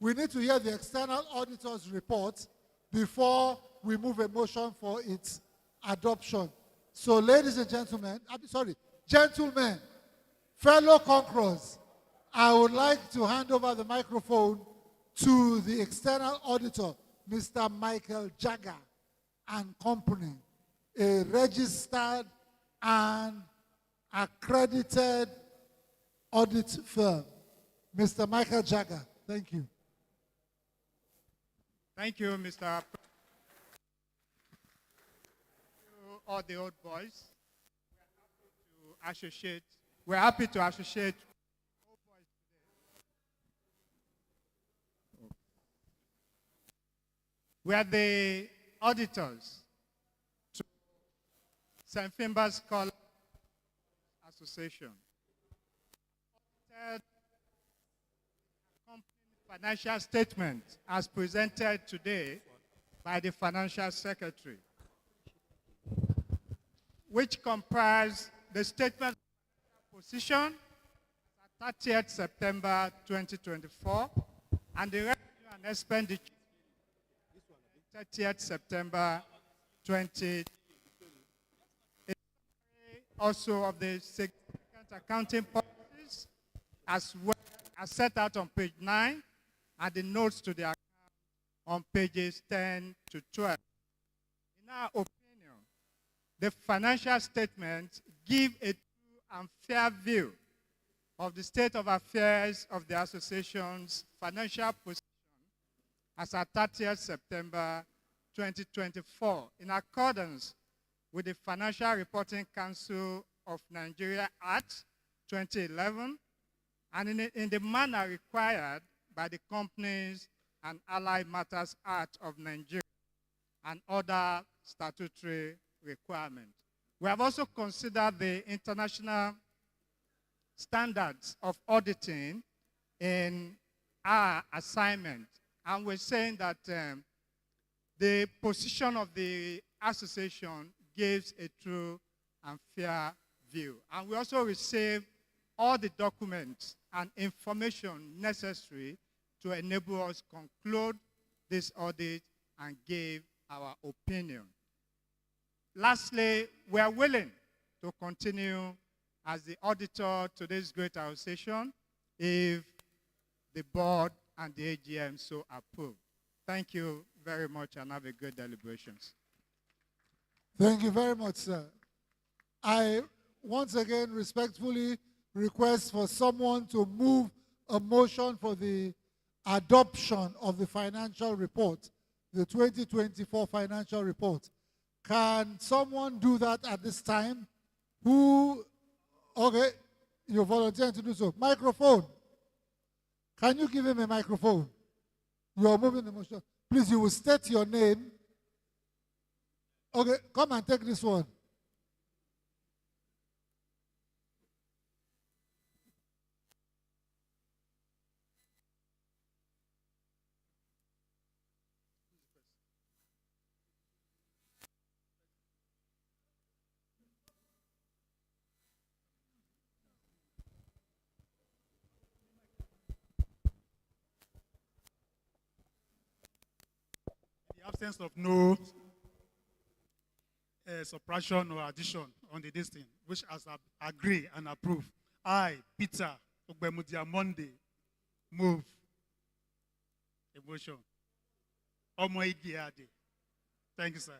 We need to hear the external auditor's report before we move a motion for its adoption. So, ladies and gentlemen, gentlemen, fellow conquerors, I would like to hand over the microphone to the external auditor, Mr. Michael Jagger and Company, a registered and accredited audit firm. Mr. Michael Jagger, thank you. Thank you, Mr. All the old boys. We're happy to associate old boys today. We are the auditors to St. Finbar's College Association. Audited financial statement as presented today by the Financial Secretary, which comprise the statement of position at 30th September 2024 and the revenue and expenditure 30th September 2020. Also of the significant accounting policies as well as set out on page 9 and the notes to the account on pages 10 to 12. In our opinion, the financial statements give a true and fair view of the state of affairs of the association's financial position as at 30th September 2024, in accordance with the Financial Reporting Council of Nigeria Act 2011, and in the manner required by the Companies and Allied Matters Act of Nigeria and other statutory requirements. We have also considered the international standards of auditing in our assignment, and we're saying that the position of the association gives a true and fair view. And we also received all the documents and information necessary to enable us conclude this audit and give our opinion. Lastly, we are willing to continue as the auditor to this great association if the board and the AGM so approve. Thank you very much and have a good deliberations. Thank you very much, sir. I once again respectfully request for someone to move a motion for the adoption of the financial report, the 2024 financial report. Can someone do that at this time? Okay, you're volunteering to do so. Microphone. Can you give him a microphone? You are moving the motion. Please, you will state your name. Okay, come and take this one. In the absence of no suppression or addition on the listing, which has agreed and approved, I, Peter Ogbemudiamonde, move a motion. Omoigiade. Thank you, sir.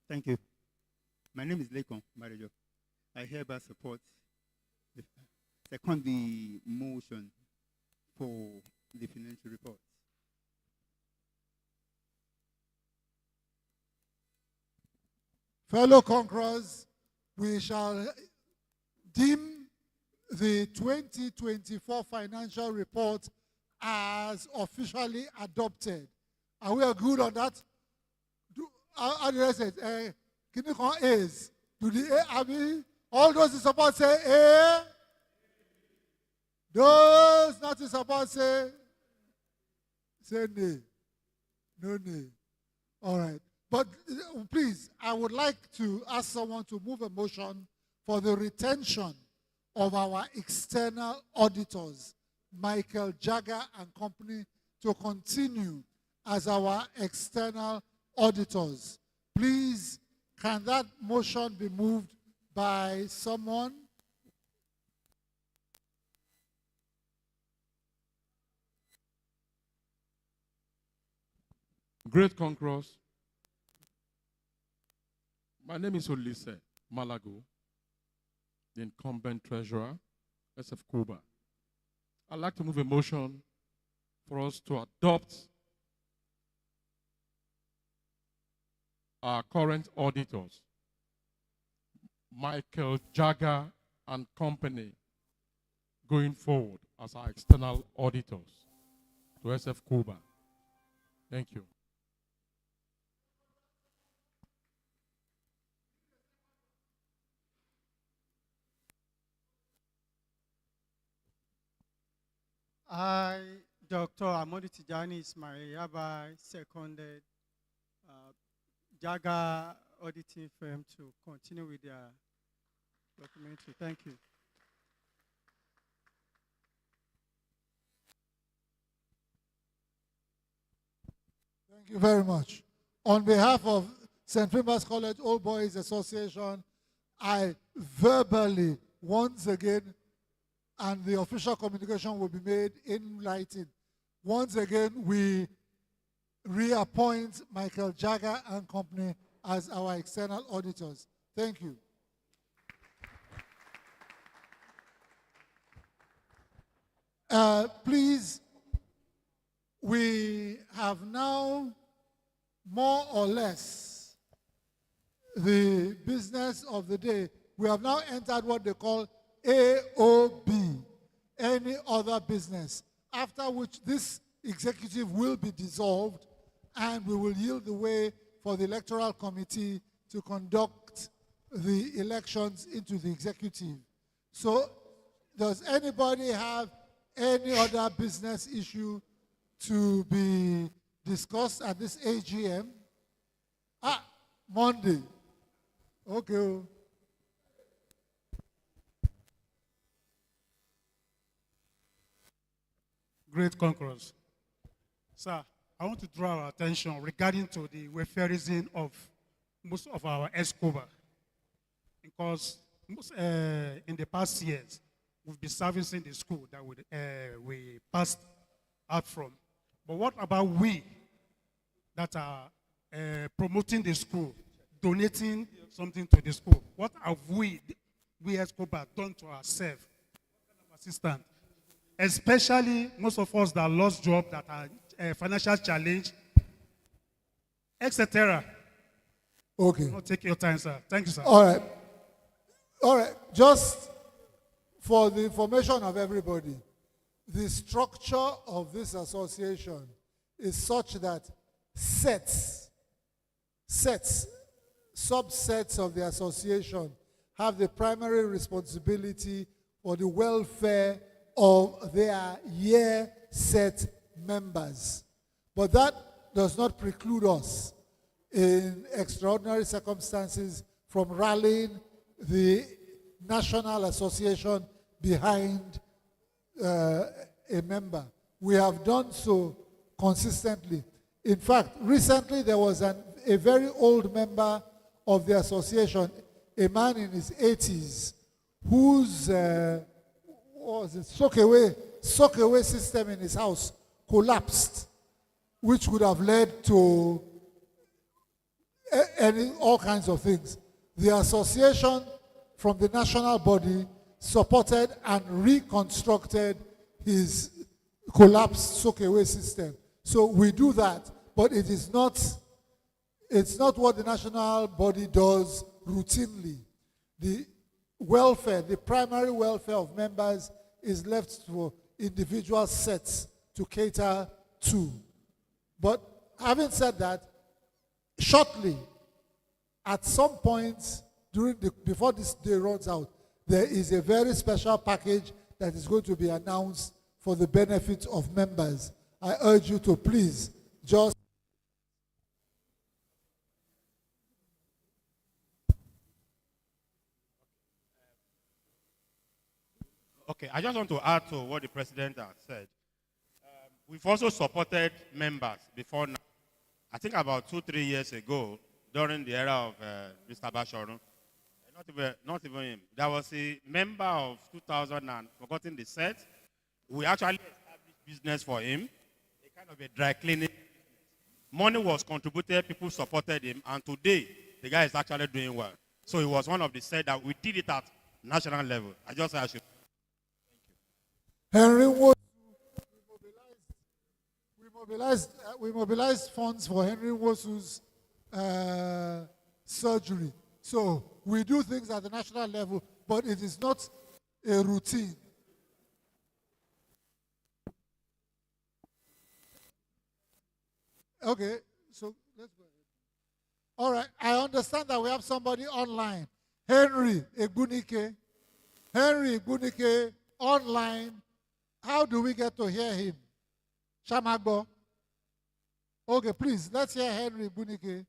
Thank you. My name is Lekon Marijo. I hereby support the motion for the financial report. Fellow conquerors, we shall deem the 2024 financial report as officially adopted. Are we good on that? How do I say it? Can you call A's? Do the A, I mean, all those in support say A. Those not in support say nay. No nay. All right. But please, I would like to ask someone to move a motion for the retention of our external auditors, Michael Jagger and Company, to continue as our external auditors. Please, can that motion be moved by someone? Great conquerors. My name is Olise Malago, the incumbent treasurer, SFCOBA. I'd like to move a motion for us to adopt our current auditors, Michael Jagger and Company, going forward as our external auditors to SFCOBA. Thank you. I, Dr. Amodi Tijani Ismail, hereby seconded Jaga auditing firm to continue with their documentary. Thank you. Thank you very much. On behalf of St. Finbar's College Old Boys Association, I verbally, once again, and the official communication will be made in writing. Once again, we reappoint Michael Jagger and Company as our external auditors. Thank you. Please, we have now more or less the business of the day. We have now entered what they call AOB, any other business, after which this executive will be dissolved and we will yield the way for the electoral committee to conduct the elections into the executive. So, does anybody have any other business issue to be discussed at this AGM? Monday. Okay. Great conquerors. Sir, I want to draw our attention regarding to the welfareism of most of our SFCOBA. Because in the past years, we've been servicing the school that we passed out from. But what about we that are promoting the school, donating something to the school? What have we SFCOBA, done to ourselves? Assistant. Especially most of us that lost jobs, that are financial challenge, etc. Okay. I'll take your time, sir. Thank you, sir. All right. All right. Just for the information of everybody, the structure of this association is such that subsets of the association have the primary responsibility for the welfare of their year-set members. But that does not preclude us in extraordinary circumstances from rallying the national association behind a member. We have done so consistently. In fact, recently there was a very old member of the association, a man in his 80s, whose sock away system in his house collapsed, which would have led to all kinds of things. The association from the national body supported and reconstructed his collapsed soak-away system. So we do that, but it's not what the national body does routinely. The welfare, the primary welfare of members is left to individual sets to cater to. But having said that, shortly, at some point before this day runs out, there is a very special package that is going to be announced for the benefit of members. I urge you to please just Okay, I just want to add to what the president has said. We've also supported members before now. I think about 2-3 years ago, during the era of Mr. Basharon, not even him. There was a member of 2000 and forgotten the set. We actually established business for him, a kind of a dry cleaning. Money was contributed, people supported him, and today the guy is actually doing well. So he was one of the set that we did it at national level. I just say I should. Henry Wosu, we mobilized funds for Henry Wosu's surgery. So we do things at the national level, but it is not a routine. Okay, so let's go ahead. All right, I understand that we have somebody online. Henry Egbunike. Henry Egbunike online. How do we get to hear him? Shamagbo. Okay, please, let's hear Henry Egbunike.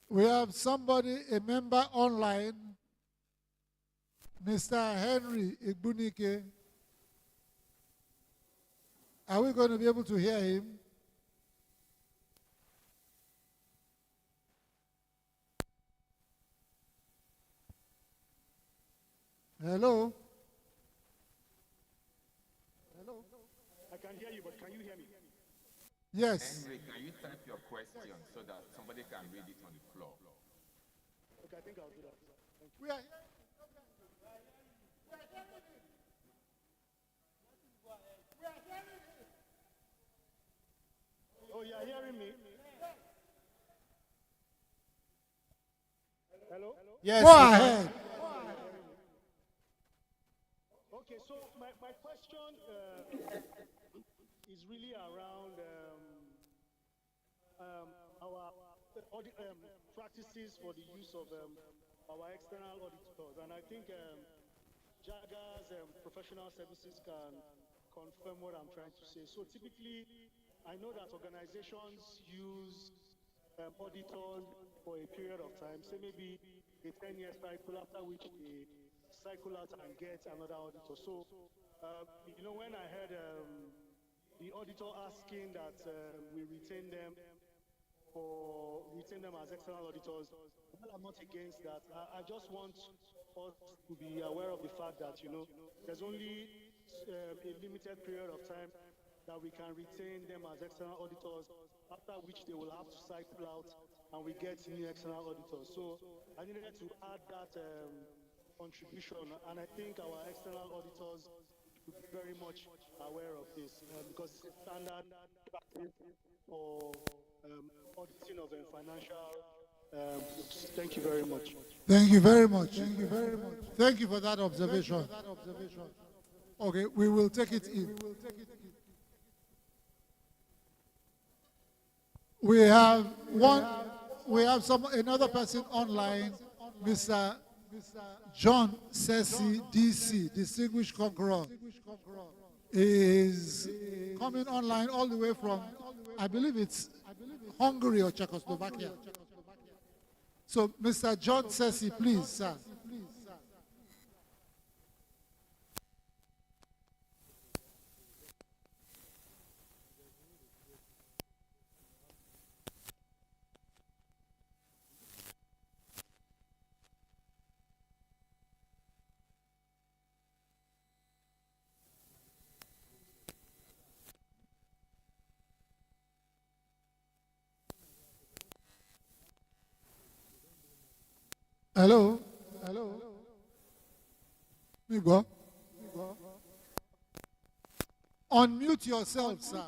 We have somebody, a member online, Mr. Henry Egbunike. Are we going to be able to hear him? Hello? Hello? I can hear you, but can you hear me? Yes. Henry, can you type your question so that somebody can read it on the floor? Okay, I think I'll do that. Thank you. We are Oh, you are hearing me? Hello? Yes. Go ahead. Okay, so my question is really around our practices for the use of our external auditors. And I think Jaga's professional services can confirm what I'm trying to say. So typically, I know that organizations use auditors for a period of time, say maybe a 10-year cycle, after which they cycle out and get another auditor. So, when I heard the auditor asking that we retain them as external auditors, well, I'm not against that. I just want us to be aware of the fact that, there's only a limited period of time that we can retain them as external auditors, after which they will have to cycle out and we get new external auditors. So I needed to add that contribution, and I think our external auditors should be very much aware of this because it's a standard practice for auditing of financial. Thank you very much. Thank you very much. Thank you very much. Thank you for that observation. Okay, we will take it in. We have another person online, Mr. John Sessi, DC, Distinguished Conqueror, is coming online all the way from, I believe it's Hungary or Czechoslovakia. So, Mr. John Sessi, please, sir. Hello? Hello? Unmute yourself, sir.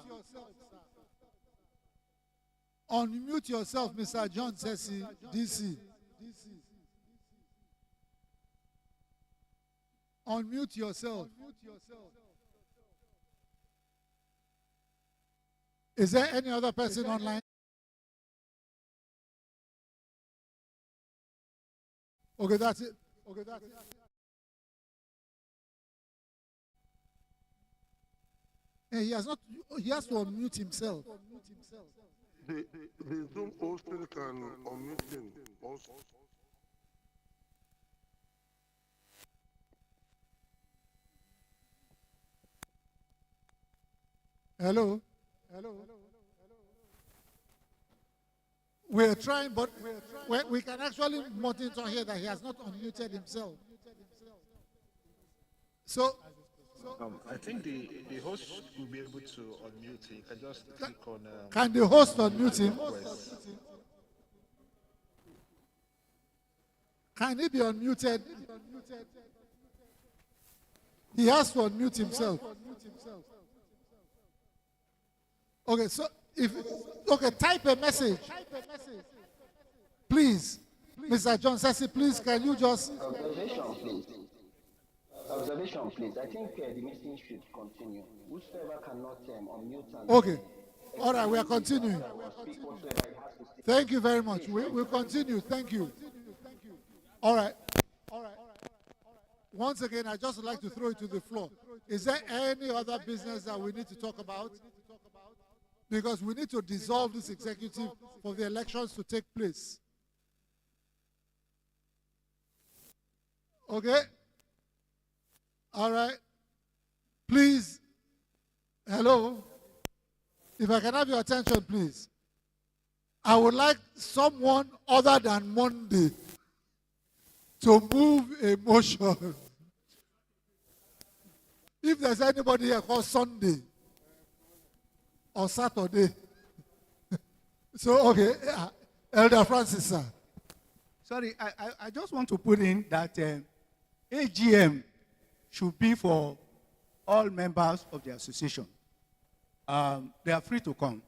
Unmute yourself, Mr. John Sessi, DC. Unmute yourself. Is there any other person online? Okay, that's it. Hey, he has to unmute himself. The Zoom hosting can unmute him also. Hello? We're trying, but we can actually monitor here that he has not unmuted himself. So, I think the host will be able to unmute. You can just click on. Can the host unmute him? Can he be unmuted? He has to unmute himself. Okay, so type a message. Please, Mr. John Sessi, please, can you just... Observation, please. I think the meeting should continue. Whosoever cannot unmute and... Okay. All right, we are continuing. Thank you very much. We'll continue. Thank you. All right. Once again, I'd just like to throw it to the floor. Is there any other business that we need to talk about? Because we need to dissolve this executive for the elections to take place. Okay? All right. Please. Hello. If I can have your attention, please. I would like someone other than Monday to move a motion. If there's anybody here called Sunday or Saturday. So, okay. Elder Francis, sir. Sorry, I just want to put in that AGM should be for all members of the association. They are free to come.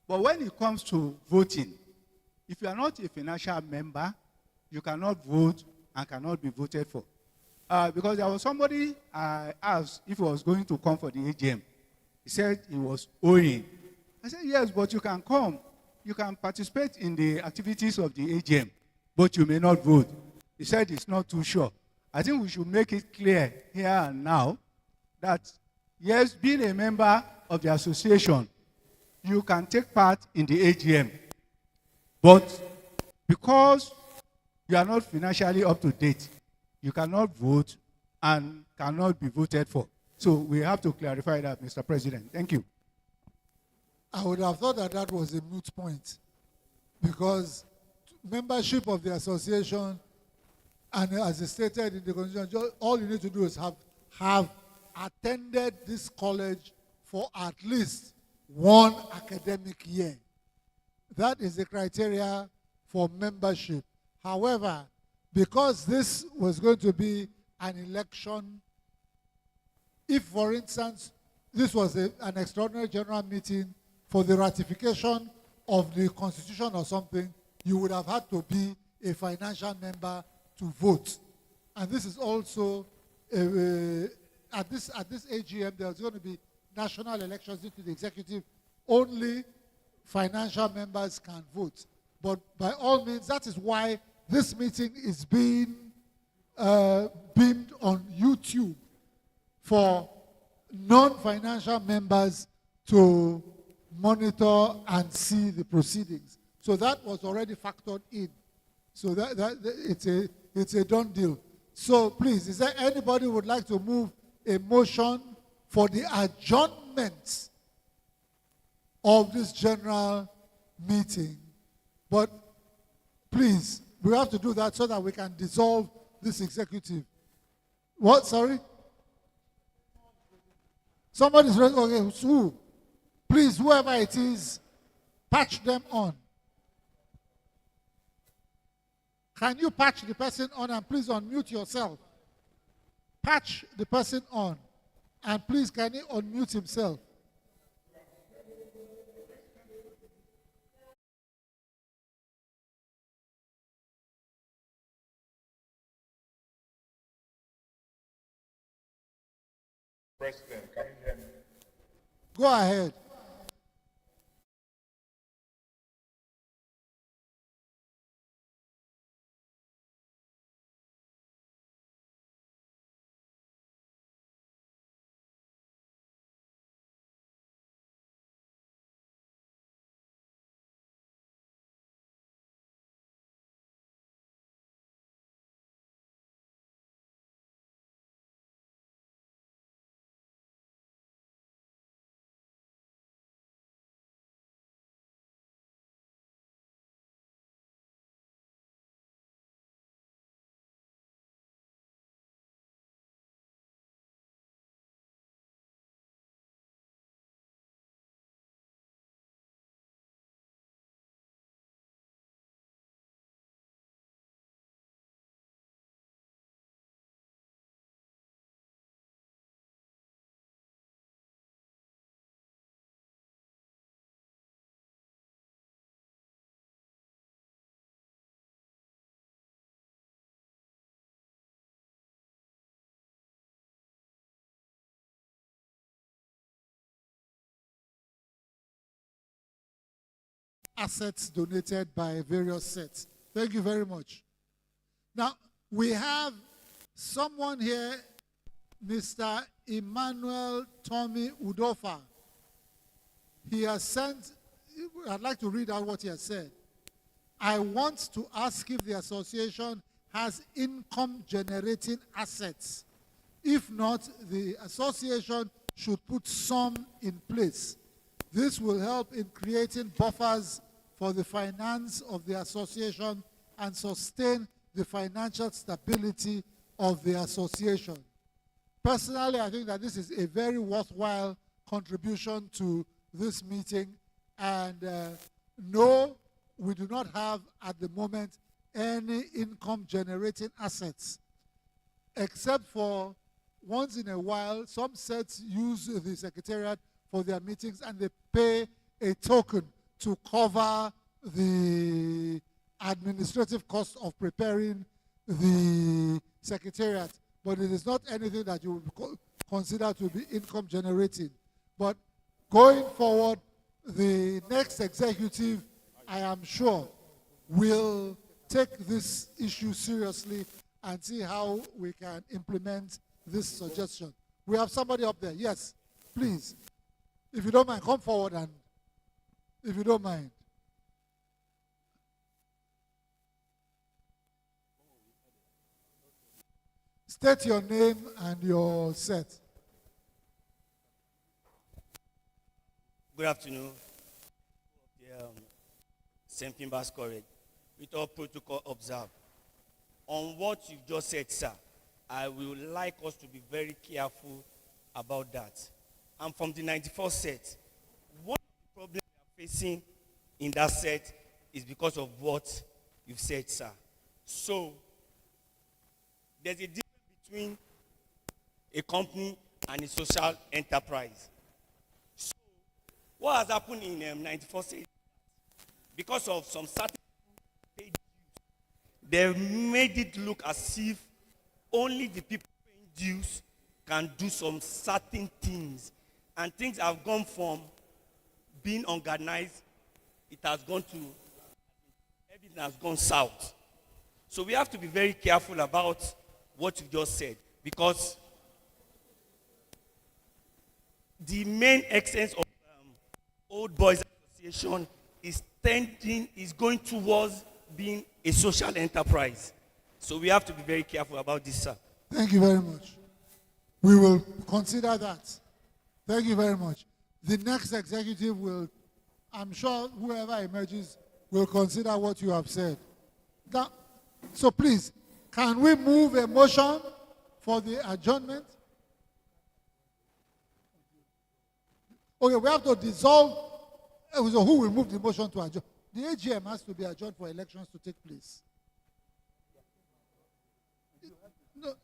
But when it comes to voting, if you are not a financial member, you cannot vote and cannot be voted for. Because there was somebody I asked if he was going to come for the AGM. He said he was owing. I said, yes, but you can come. You can participate in the activities of the AGM, but you may not vote. He said it's not too sure. I think we should make it clear here and now that, yes, being a member of the association, you can take part in the AGM. But because you are not financially up to date, you cannot vote and cannot be voted for. So we have to clarify that, Mr. President. Thank you. I would have thought that was a moot point, because membership of the association, and as stated in the constitution, all you need to do is have attended this college for at least one academic year. That is the criteria for membership. However, because this was going to be an election, if, for instance, this was an extraordinary general meeting for the ratification of the constitution or something, you would have had to be a financial member to vote. And this is also, at this AGM, there's going to be national elections into the executive. Only financial members can vote. But by all means, that is why this meeting is being beamed on YouTube for non-financial members to monitor and see the proceedings. So that was already factored in. So it's a done deal. So please, is there anybody who would like to move a motion for the adjournment of this general meeting? But please, we have to do that so that we can dissolve this executive. What, sorry? Somebody's ready. Okay, who? Please, whoever it is, patch them on. Can you patch the person on, and please unmute yourself? Patch the person on. And please, can he unmute himself? President, can you hear me? Go ahead. Assets donated by various sets. Thank you very much. Now, we have someone here, Mr. Emmanuel Tommy Udofa. He has sent, I'd like to read out what he has said. I want to ask if the association has income-generating assets. If not, the association should put some in place. This will help in creating buffers for the finance of the association and sustain the financial stability of the association. Personally, I think that this is a very worthwhile contribution to this meeting. And no, we do not have at the moment any income-generating assets, except for once in a while, some sets use the secretariat for their meetings and they pay a token to cover the administrative cost of preparing the secretariat. But it is not anything that you would consider to be income generating. But going forward, the next executive, I am sure, will take this issue seriously and see how we can implement this suggestion. We have somebody up there. Yes, please. If you don't mind, come forward, and if you don't mind. State your name and your set. Good afternoon. St. Pimbas College. With all protocol observed. On what you just said, sir, I would like us to be very careful about that. And from the 94 set, one of the problems we are facing in that set is because of what you've said, sir. So, there's a difference between a company and a social enterprise. So, what has happened in 94 set? Because of some certain paid dues, they made it look as if only the people paying dues can do some certain things. And things have gone from being organized, it has gone to, everything has gone south. So we have to be very careful about what you just said, because the main essence of Old Boys Association is going towards being a social enterprise. So we have to be very careful about this, sir. Thank you very much. We will consider that. Thank you very much. The next executive will, I'm sure whoever emerges will consider what you have said. Now, so please, can we move a motion for the adjournment? Okay, we have to dissolve. So who will move the motion to adjourn? The AGM has to be adjourned for elections to take place. No,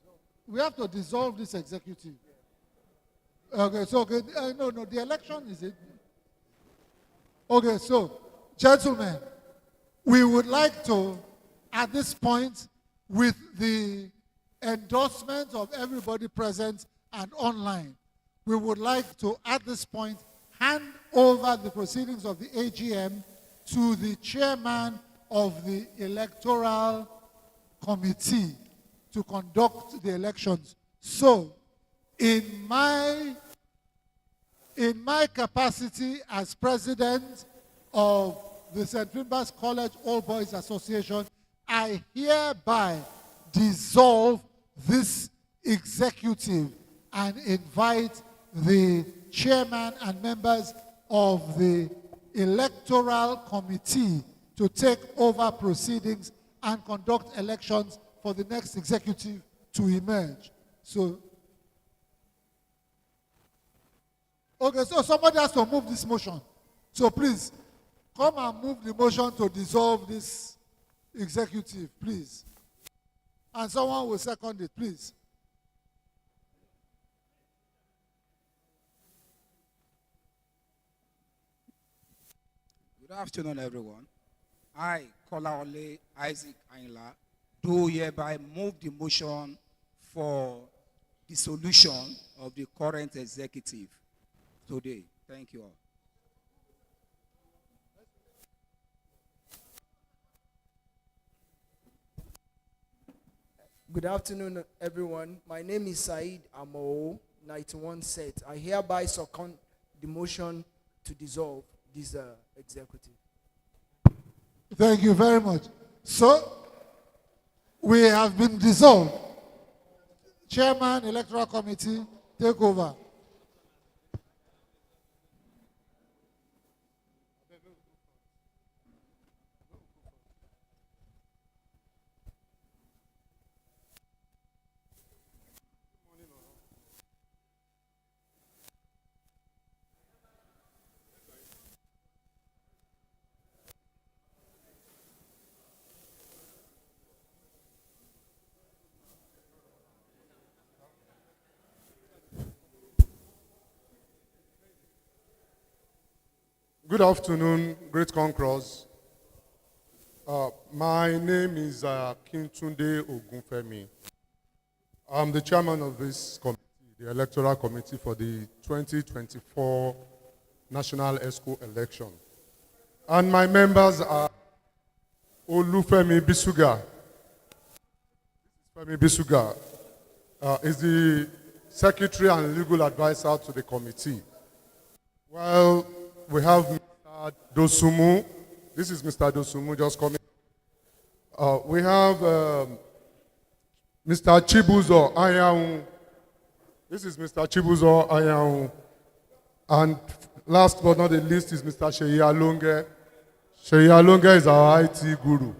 we have to dissolve this executive. Okay, so okay, no, the election is it. Okay, so gentlemen, we would like to, at this point, with the endorsement of everybody present and online, we would like to, at this point, hand over the proceedings of the AGM to the chairman of the electoral committee to conduct the elections. So, in my capacity as president of the St. Finbar's College All Boys Association, I hereby dissolve this executive and invite the chairman and members of the electoral committee to take over proceedings and conduct elections for the next executive to emerge. So, okay, so somebody has to move this motion. So please, come and move the motion to dissolve this executive, please. And someone will second it, please. Good afternoon, everyone. I, Kolaole Isaac Ainla, do hereby move the motion for dissolution of the current executive today. Thank you all. Good afternoon, everyone. My name is Said Amo, 91 set. I hereby second the motion to dissolve this executive. Thank you very much. So, we have been dissolved. Chairman, Electoral Committee, take over. Good afternoon, great conquerors. My name is Kintunde Ogunfemi. I'm the chairman of this committee, the electoral committee for the 2024 National ESCO election. And my members are Olufemi Bisuga. Femi Bisuga is the secretary and legal advisor to the committee. Well, we have Mr. Dosumu. This is Mr. Dosumu just coming. We have Mr. Chibuzo Ayaun. This is Mr. Chibuzo Ayaun. And last but not the least is Mr. Sheyi Alonge. Sheyi Alonge is our IT guru.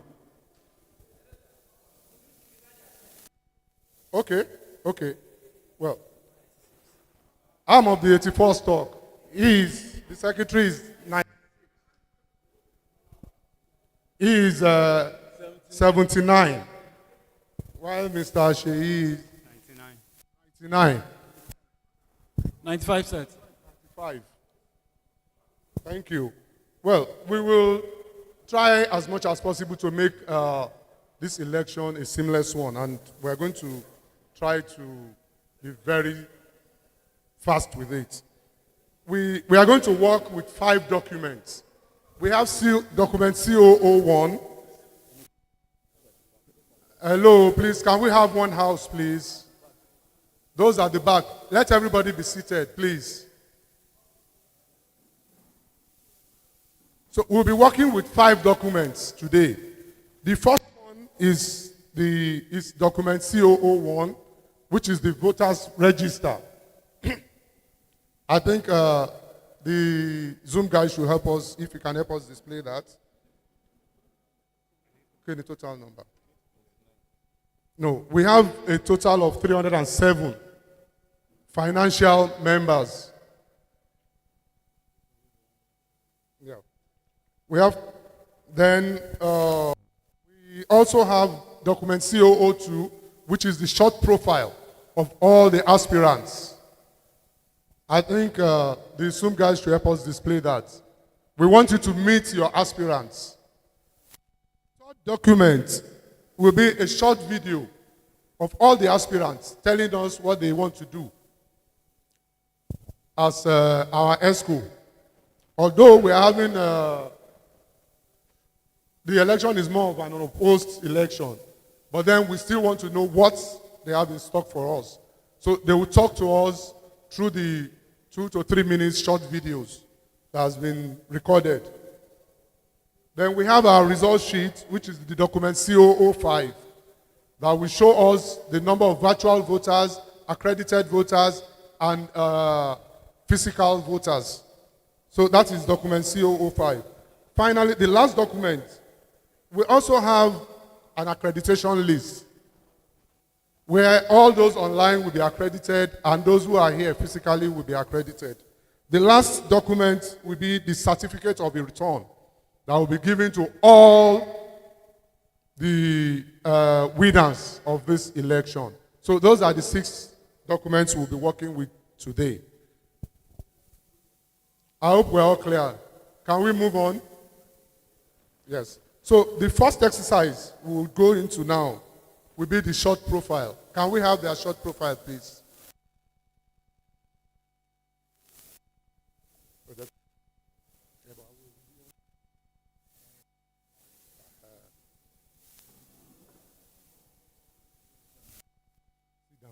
Okay. Well, I'm of the 84 stock. The secretary is 9. He is 79. While Mr. Sheyi is 99. 95 sets. 95. Thank you. Well, we will try as much as possible to make this election a seamless one, and we're going to try to be very fast with it. We are going to work with 5 documents. We have document C001. Hello, please, can we have one house, please? Those at the back, let everybody be seated, please. So we'll be working with 5 documents today. The first one is document C001, which is the voters register. I think the Zoom guys should help us, if you can help us display that. Okay, the total number. No, we have a total of 307 financial members. Yeah. We have, then we also have document C002, which is the short profile of all the aspirants. I think the Zoom guys should help us display that. We want you to meet your aspirants. Third document will be a short video of all the aspirants telling us what they want to do as our ESCO. Although we are having, the election is more of an unopposed election, but then we still want to know what they have in stock for us. So they will talk to us through the 2 to 3 minutes short videos that has been recorded. Then we have our result sheet, which is the document C005, that will show us the number of virtual voters, accredited voters, and physical voters. So that is document C005. Finally, the last document, we also have an accreditation list where all those online will be accredited and those who are here physically will be accredited. The last document will be the certificate of a return that will be given to all the winners of this election. So those are the 6 documents we'll be working with today. I hope we're all clear. Can we move on? Yes. So the first exercise we'll go into now will be the short profile. Can we have their short profile, please?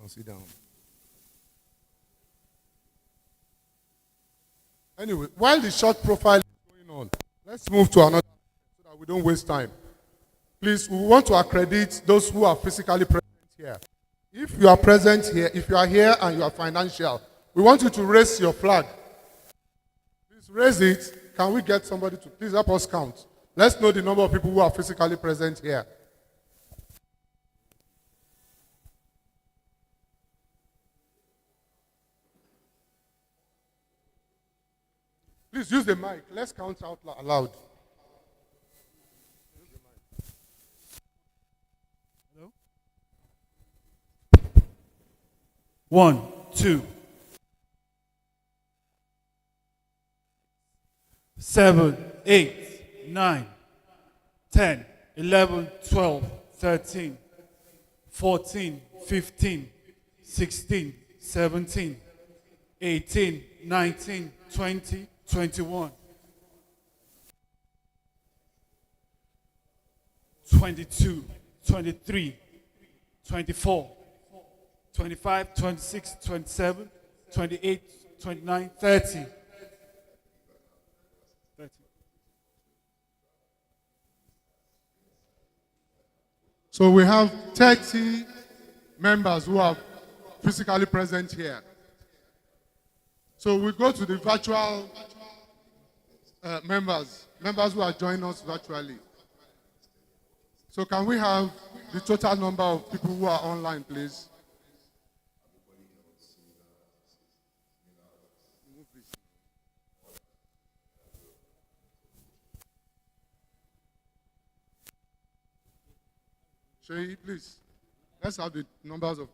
Sit down. Anyway, while the short profile is going on, let's move to another so that we don't waste time. Please, we want to accredit those who are physically present here. If you are present here, if you are here and you are financial, we want you to raise your flag. Please raise it. Can we get somebody to please help us count? Let's know the number of people who are physically present here. Please use the mic. Let's count out loud. Hello? 1, 2, 7, 8, 9, 10, 11, 12, 13, 14, 15, 16, 17, 18, 19, 20, 21, 22, 23, 24, 25, 26, 27, 28, 29, 30. So we have 30 members who are physically present here. So we go to the virtual members who are joining us virtually. So can we have the total number of people who are online, please? Shay, please. Let's have the numbers of.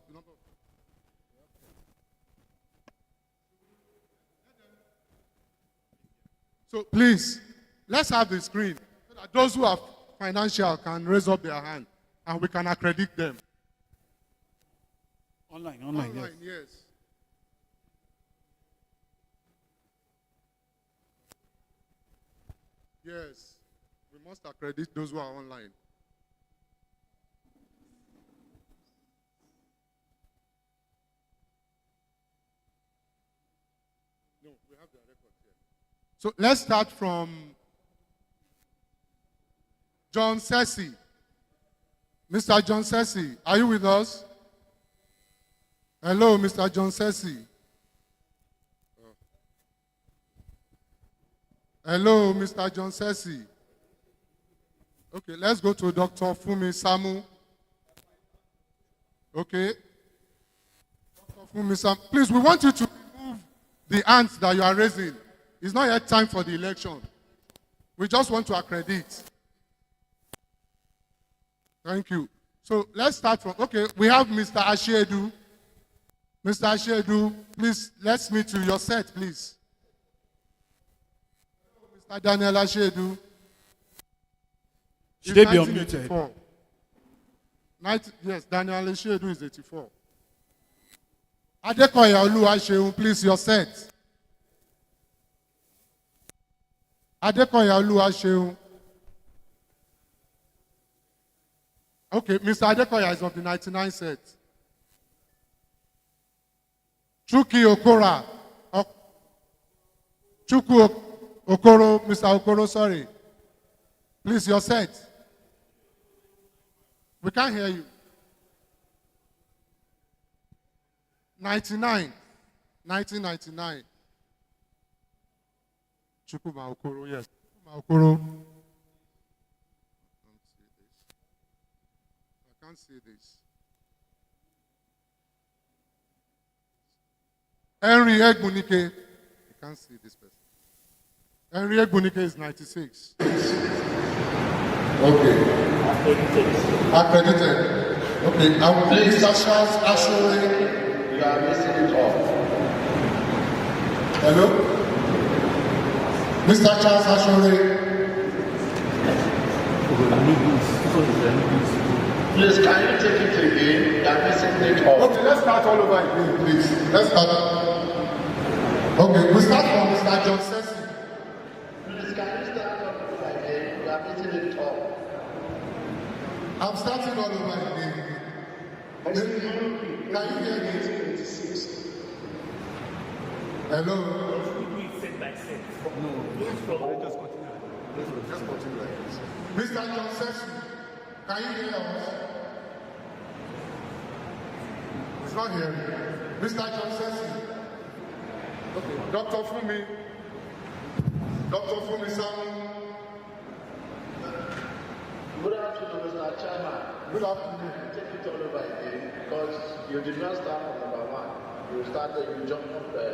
So please, let's have the screen so that those who are financial can raise up their hand and we can accredit them. Online, yes. Yes, we must accredit those who are online. No, we have the record here. So let's start from John Sessi. Mr. John Sessi, are you with us? Hello, Mr. John Sessi. Hello, Mr. John Sessi. Okay, let's go to Dr. Fumi Samu. Okay. Dr. Fumi Samu. Please, we want you to remove the hands that you are raising. It's not yet time for the election. We just want to accredit. Thank you. So let's start from, okay, we have Mr. Ashiedu. Mr. Ashedu, please, let's meet you. Your set, please. Mr. Daniel Ashedu. Should they be unmuted? Yes, Daniel Ashedu is 84. Adekoya Oluwaseun, please, your set. Adekoya Oluwaseun. Okay, Mr. Adekoya is of the 99 set. Chuki Okora. Chuku Okoro, Mr. Okoro, sorry. Please, your set. We can't hear you. 99. 1999. Chukuma Okoro, yes. Chukuma Okoro. I can't see this. Henry Egbunike. I can't see this person. Henry Egbunike is 96. Okay. Accredited. Okay. Now, please, Charles Ashore. You are missing it all. Hello? Mr. Charles Ashore. Please, can you take it again? You are missing it all. Okay, let's start all over again, please. Let's start. Okay, we start from Mr. John Sessi. Please, can you start all over again? You are missing it all. I'm starting all over again. Can you hear me? Hello? Just continue like this. Mr. John Sessi, can you hear us? He's not hearing. Mr. John Sessi. Okay. Dr. Fumi. Dr. Fumi Sami. Good afternoon, Mr. Chairman. Good afternoon. Take it all over again because you did not start from number one. You started, you jumped up the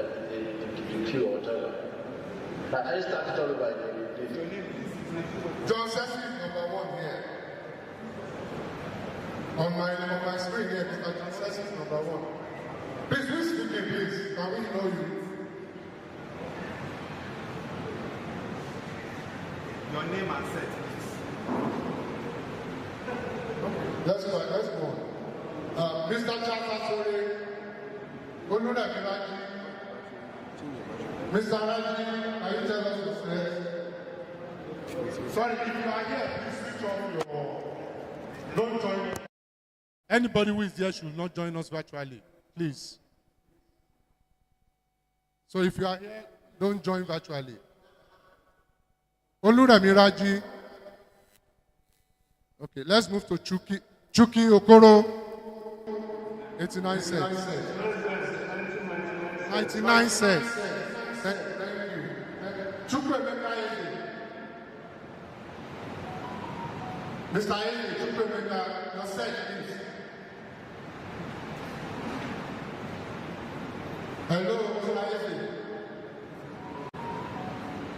queue or whatever. But I started all over again. John Sessi is number one here. On my screen here, Mr. John Sessi is number one. Please, who is speaking, please? Can we know you? Your name and set, please. Let's go on. Mr. Chakasore, Olura Kiraji, Mr. Raji, can you tell us your set? Sorry, if you are here, please switch off your... Don't join. Anybody who is there should not join us virtually, please. So if you are here, don't join virtually. Olura Miraji. Okay, let's move to Chuki Okoro. 89 cents. 99 cents. Thank you. Chukwu Emeka Eze. Mr. Eze, Chukwu Emeka, your set, please. Hello, Mr. Eze.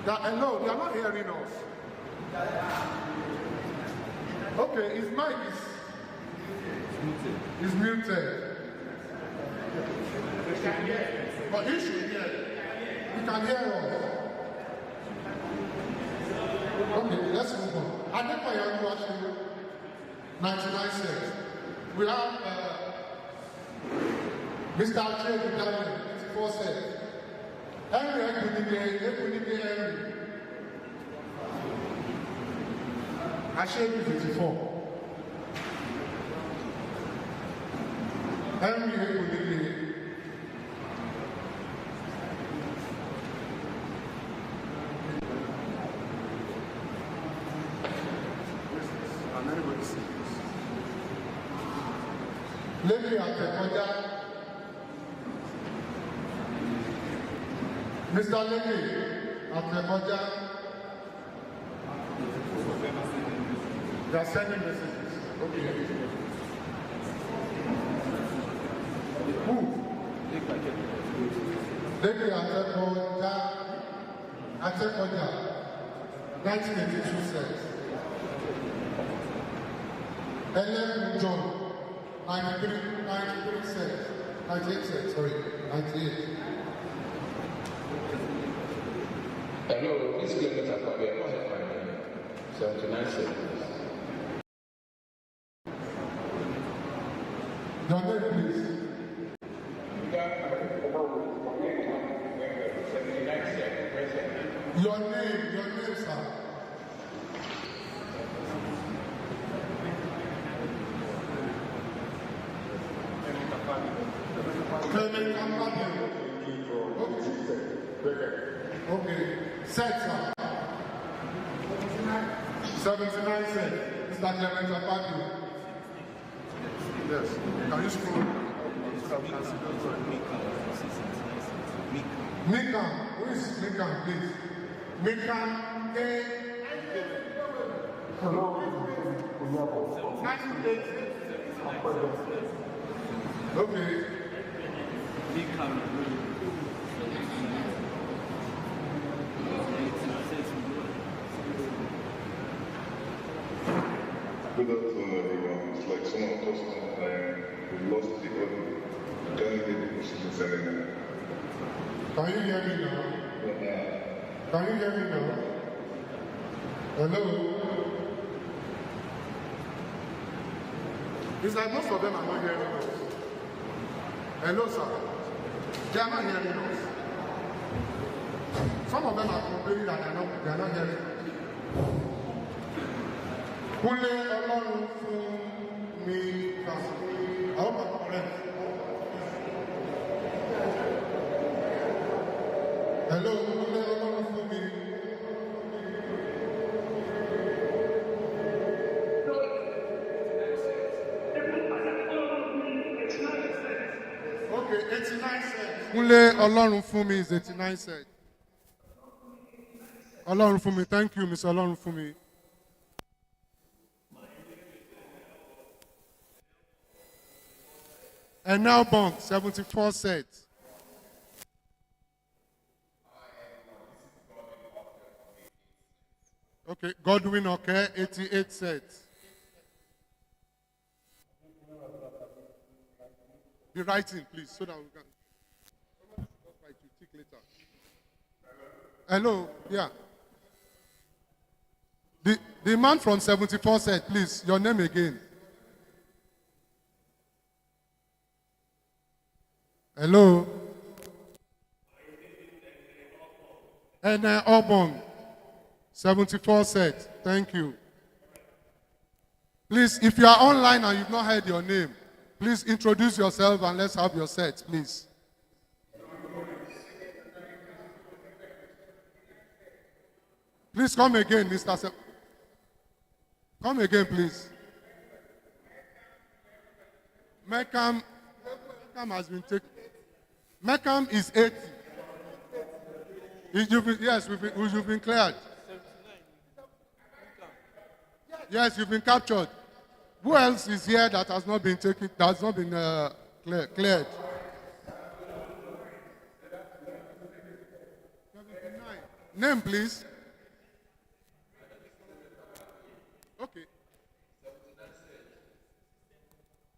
Hello, they are not hearing us. Okay, his mic is muted. But he should hear. He can hear us. Okay, let's move on. Adekoya Oluwaseun, 99 cents. We have Mr. Achebe Daniel, 84 cents. Henry Ekunike Henry. Achebe is 84. Henry Ekunike. Lady Atekoja. Mr. Lady Atekoja. They are sending messages. Okay. Who? Lady Atekoja. 1982 cents. Ellen John. 93 cents. 98 set, sorry. 98. Hello, this claimant has got their 79 seconds. Your name, please. Your name, sir. Clement Campbell. Okay. Set, sir. 79 cents. Mr. Clement Campbell. Yes. Can you scroll? Mika. Who is Mika, please? Mika A. Okay. Good afternoon, everyone. It's like someone touched on we lost the audio. We can't hear the proceedings anymore. Can you hear me now? Can you hear me now? Hello? It's like most of them are not hearing us. Hello, sir. They are not hearing us. Some of them are complaining that they are not hearing us. Kúnlé Ọlọ́run fún mi kà. I hope I'm correct. Hello, Kúnlé Ọlọ́run fún mi. Okay, 89 cents. Kúnlé Ọlọ́run fún mi is 89 cents. Ọlọ́run fún mi, thank you, Mr. Ọlọ́run fún mi. And now Bunk, 74 cents. Okay, Godwin okay, 88 cents. Be writing, please, so that we can. Write, you tick later. Hello, yeah. The man from 74 cents, please, your name again. Hello? And Obong, 74 cents. Thank you. Please, if you are online and you've not heard your name, please introduce yourself and let's have your set, please. Please come again, Mr. Come again, please. Meckham has been taken. Meckham is 80. Yes, you've been cleared. Yes, you've been captured. Who else is here that has not been taken, that has not been cleared? 79. Name, please. Okay.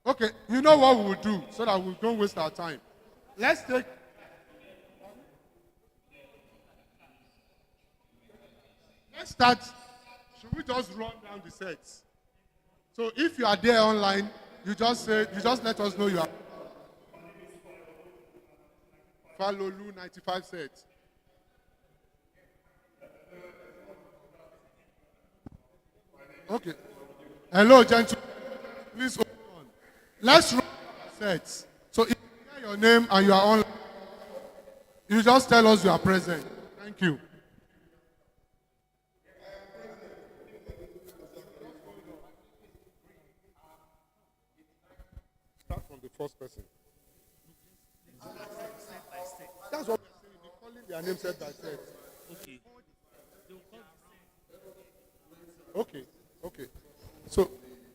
Okay, you know what we will do so that we don't waste our time. Let's start. Should we just run down the sets? So if you are there online, you just let us know you are. Falolu 95 sets. Okay. Hello, gentlemen. Please hold on. Let's run sets. So if you hear your name and you are online, you just tell us you are present. Thank you. Start from the first person. That's what we're saying. They're calling their name set by set. Okay. Okay. Okay. So,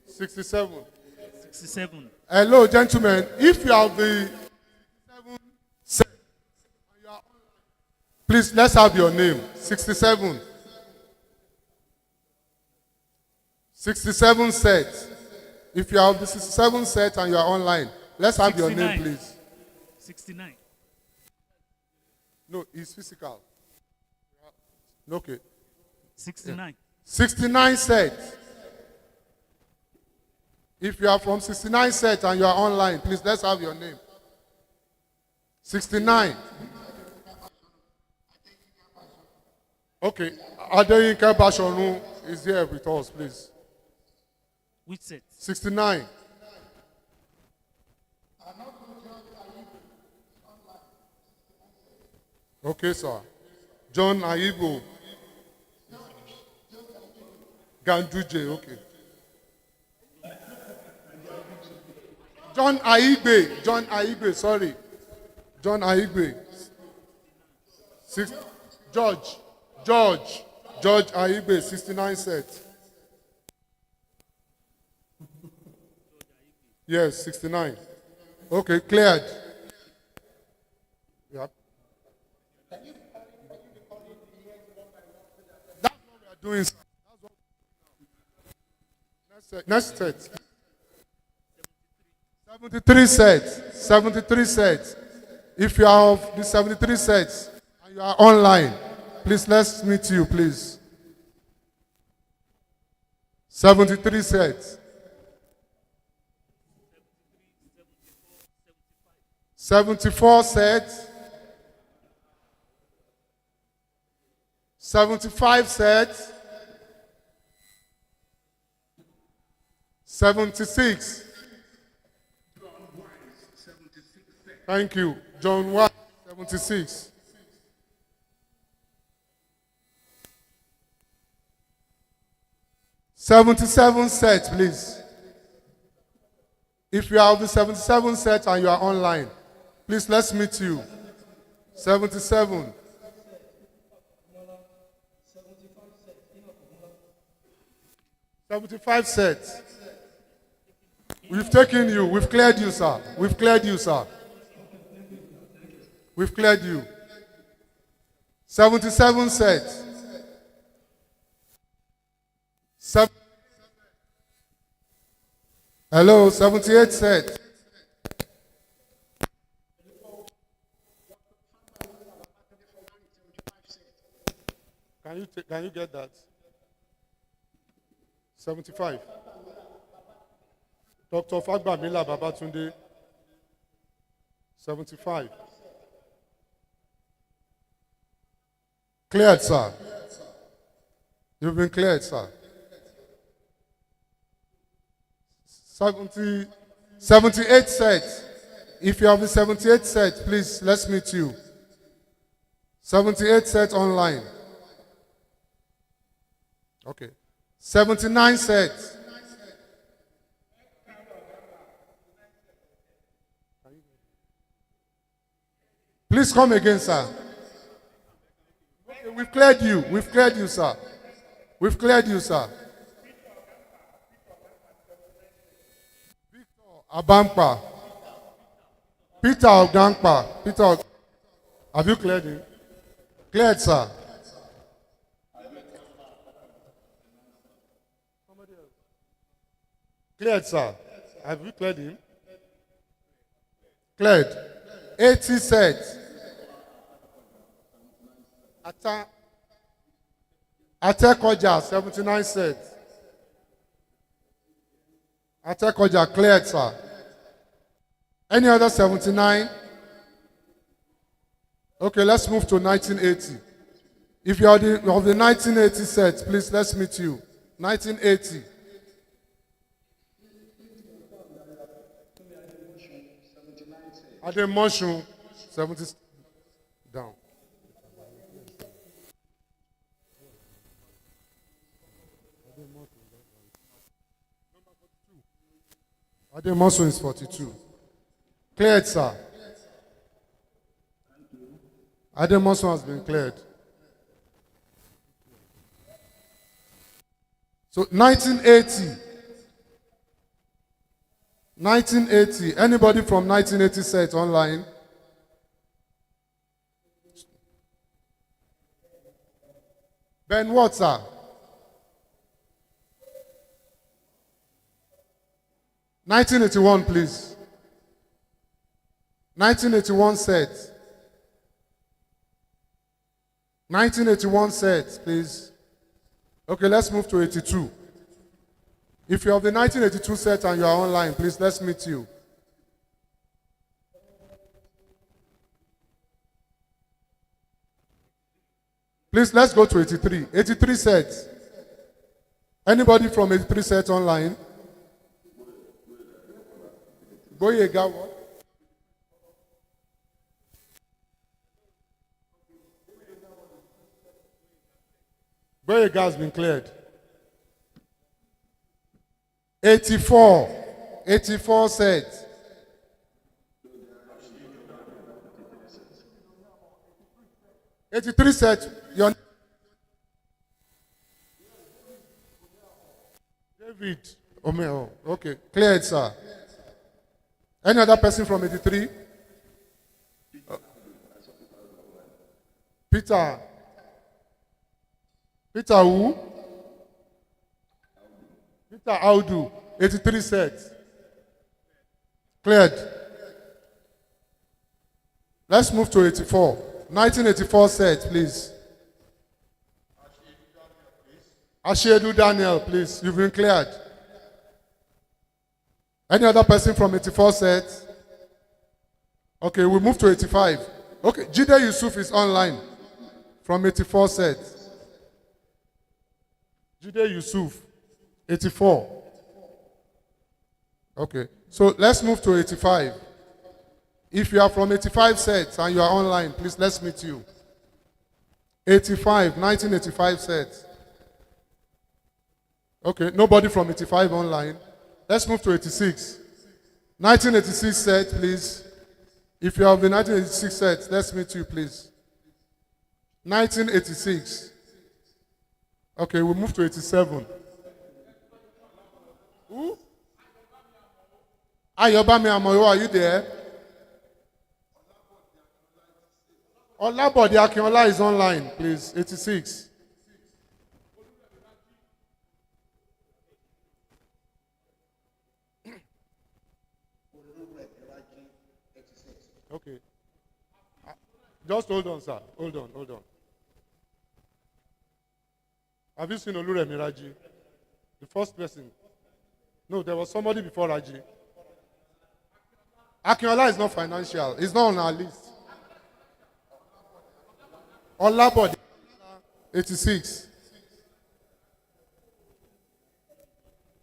67. 67. Hello, gentlemen. If you have the 67 set, and you are online, please, let's have your name. 67. 67 set. If you have the 67 set and you are online, let's have 69. Your name, please. 69. No, it's physical. Okay. 69. 69 sets. If you are from 69 sets and you are online, please let's have your name. 69. Okay. Adeyinka Bashorun is here with us, please. Which set? 69. Okay, sir. John Aibo. Ganduje, okay. John Aigbe, sorry. John Aigbe. George Aigbe, 69 sets. Yes, 69. Okay, cleared. Yep. That's what we are doing. Next set. 73 sets. 73 sets. If you have the 73 sets and you are online, please let's meet you, please. 73 sets. 74 sets. 75 sets. 76. Thank you. John White, 76. $77 sets, please. If you have the 77 sets and you are online, please let's meet you. 77. $75 sets. We've taken you. We've cleared you, sir. We've cleared you, sir. We've cleared you. 77 sets. Hello, 78 sets. Can you get that? 75. Dr. Fagbamila Babatunde. 75. Cleared, sir. You've been cleared, sir. 78 sets. If you have the 78 sets, please, let's meet you. 78 sets online. Okay. 79 sets. Please come again, sir. Okay, we've cleared you. We've cleared you, sir. We've cleared you, sir. Abampa. Peter Ogangpa. Peter, have you cleared him? Cleared, sir. Cleared, sir. Have you cleared him? Cleared. 80 sets. Atekoja, 79 sets. Atekoja, cleared, sir. Any other 79? Okay, let's move to 1980. If you are of the 1980 sets, please, let's meet you. 1980. Ademosun, 70 down. Ademosun is 42. Cleared, sir. Ademosun has been cleared. So 1980. 1980. Anybody from 1980 set online? Ben what, sir? 1981, please. 1981 set. 1981 set, please. Okay, let's move to 82. If you have the 1982 set and you are online, please, let's meet you. Please, let's go to 83. 83 sets. Anybody from 83 sets online? Boyega, what? Boyega has been cleared. 84. 84 sets. $83 sets. Your David Omeo. Okay, cleared, sir. Any other person from 83? Peter. Peter who? Peter Audu. 83 sets. Cleared. Let's move to 84. 1984 set, please. Ashedu Daniel, please. You've been cleared. Any other person from 84 set? Okay, we move to 85. Okay, Jide Yusuf is online from 84 set. Jide Yusuf, 84. Okay, so let's move to 85. If you are from 85 sets and you are online, please, let's meet you. 85, 1985 sets. Okay, nobody from 85 online. Let's move to 86. 1986 set, please. If you have the 1986 set, let's meet you, please. 1986. Okay, we'll move to 87. Who? Ayobami Amoyo, are you there? Olabode Akinola is online, please. 86. Okay. Just hold on, sir. Hold on, hold on. Have you seen Oluremi Raji? The first person. No, there was somebody before Raji. Akinola is not financial. He's not on our list. Olabode, 86.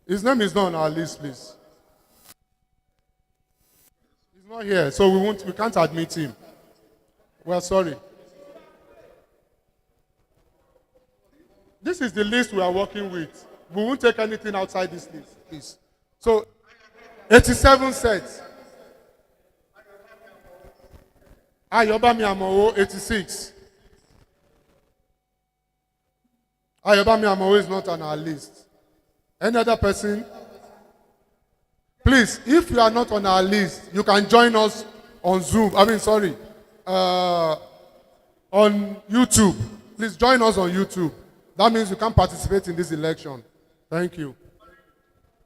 His name is not on our list, please. He's not here, so we can't admit him. Well, sorry. This is the list we are working with. We won't take anything outside this list, please. So, 87 sets. Ayobami Amowo, 86. Ayobami Amowo is not on our list. Any other person? Please, if you are not on our list, you can join us on Zoom. On YouTube. Please join us on YouTube. That means you can participate in this election. Thank you.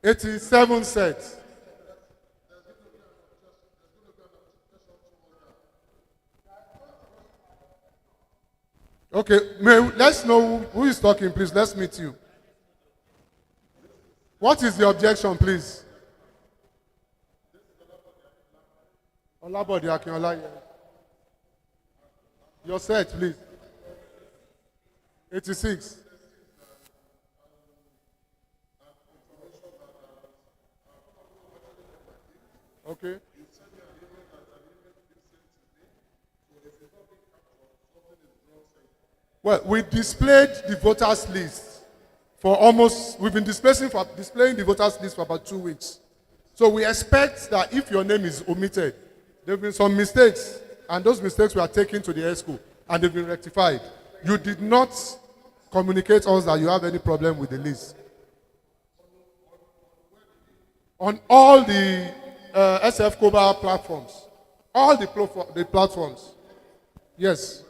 87 sets. Okay, let's know who is talking, please. Let's meet you. What is the objection, please? Olabode Akinola. Your set, please. 86. Okay. Well, we displayed the voters list we've been displaying the voters list for about 2 weeks. So we expect that if your name is omitted, there have been some mistakes, and those mistakes were taken to the ESCO, and they've been rectified. You did not communicate us that you have any problem with the list. On all the SFCOBA platforms, all the platforms, yes.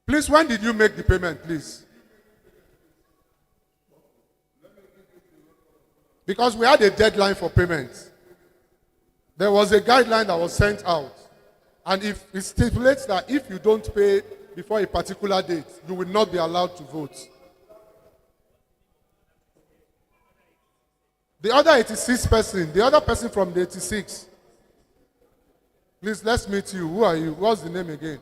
Please, when did you make the payment, please? Because we had a deadline for payment. There was a guideline that was sent out. And if it stipulates that if you don't pay before a particular date, you will not be allowed to vote. The other 86 person, the other person from the 86, please, let's meet you. Who are you? What's the name again?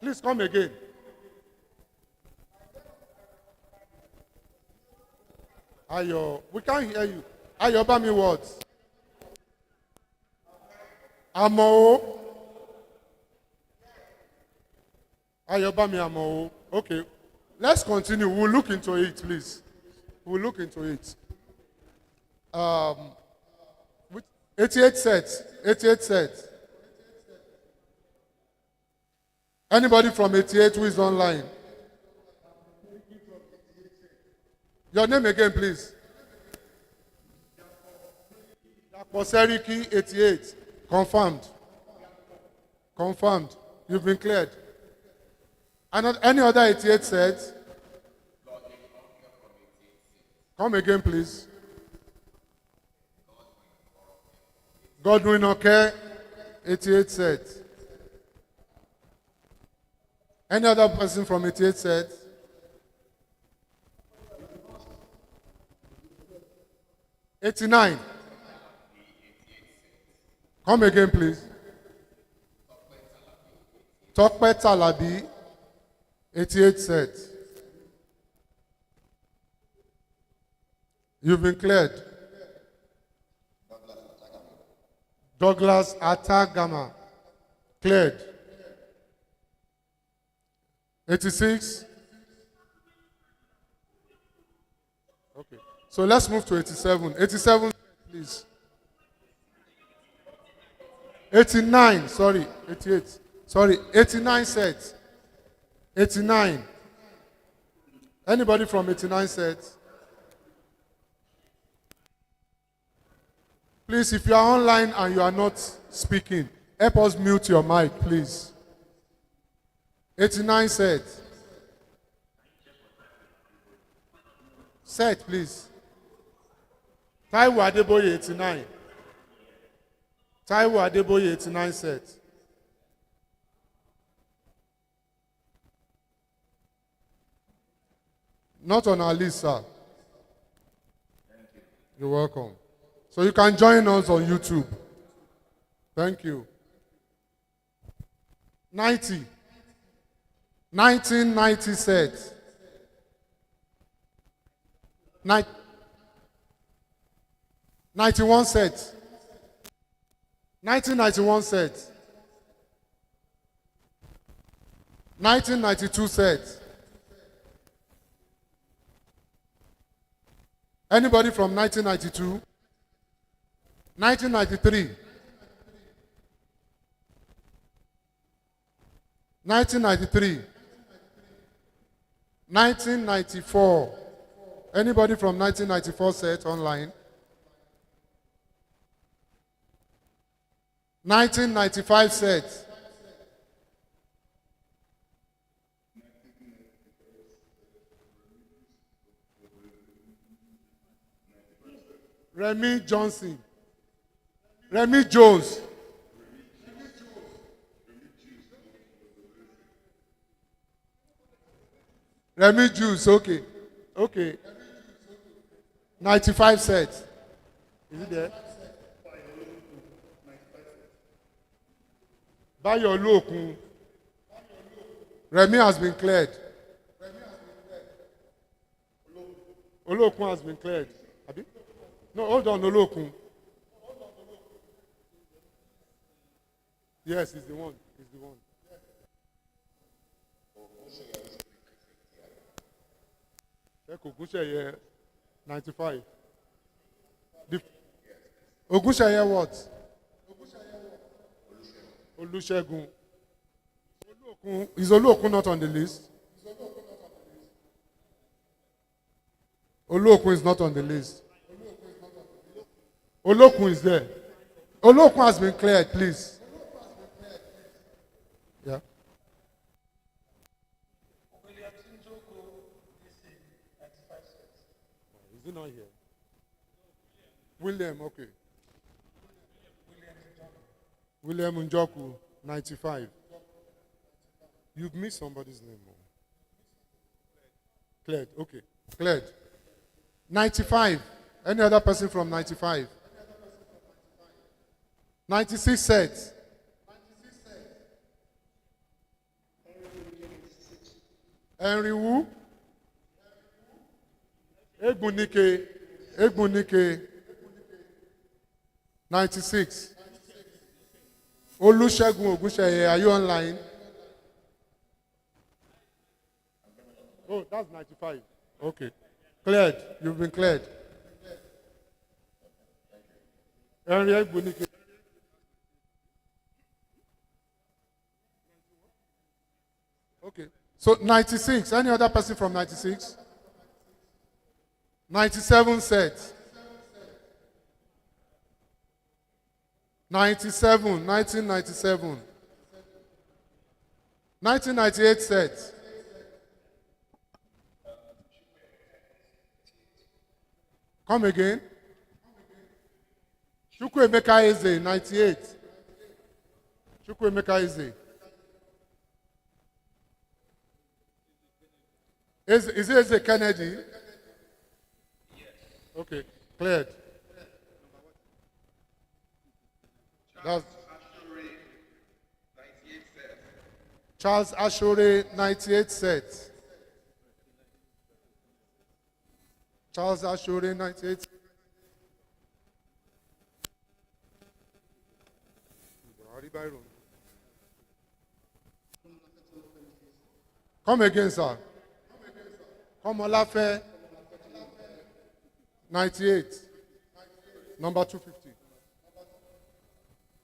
Please come again. Ayo, we can't hear you. Ayo, Bami words. Amo. Ayo, Bami Amo. Okay. Let's continue. We'll look into it, please. We'll look into it. 88 sets. 88 sets. Anybody from 88 who is online? Your name again, please. Seriki 88. Confirmed. Confirmed. You've been cleared. Any other 88 sets? Come again, please. Godwin okay. 88 sets. Any other person from 88 sets? '89. Come again, please. Tokpe Talabi, 88 sets. You've been cleared. Douglas Atagama, cleared. 86. Okay. So let's move to 87. 87, please. 89, sorry, 88. Sorry, 89 sets. 89. Anybody from 89 sets? Please, if you are online and you are not speaking, help us mute your mic, please. 89 sets. Set, please. Taiwo Adeboye, 89. Taiwo Adeboye, 89 sets. Not on our list, sir. You're welcome. So you can join us on YouTube. Thank you. 90. 1990 sets. 91 sets. 1991 sets. 1992 sets. Anybody from 1992? 1993. 1993. 1994. Anybody from 1994 set online? 1995 set. Remy Johnson. Remy Jones. Remy Juice, okay. Okay. 95 sets. Is it there? Bayo Olokun. Remy has been cleared. Olokun has been cleared. Abi? No, hold on, Olokun. Yes, he's the one. He's the one. Check Ogunṣeye, 95. Ogunṣeye what? Olusegun. Is Olokun not on the list? Olokun is not on the list. Olokun is there. Olokun has been cleared, please. Yeah. he not here? William, okay. William Njoku, 95. You've missed somebody's name. Cleared, okay. Cleared. 95. Any other person from 95? 96 sets. Henry Wu. Egbunike. 96. Olusegun Ogunṣeye, are you online? Oh, that's 95. Okay. Cleared. You've been cleared. Henry Egbunike. Okay. So 96. Any other person from 96? 97 sets. 97, 1997. 1998 sets. Come again. Chukwuemeka Eze, 98. Chukwuemeka Eze. Is it Eze Kennedy? Yes. Okay, cleared. That's Charles Ashore, 98 sets. Charles Ashore, 98. Come again, sir. Come Olafe, 98. Number 250.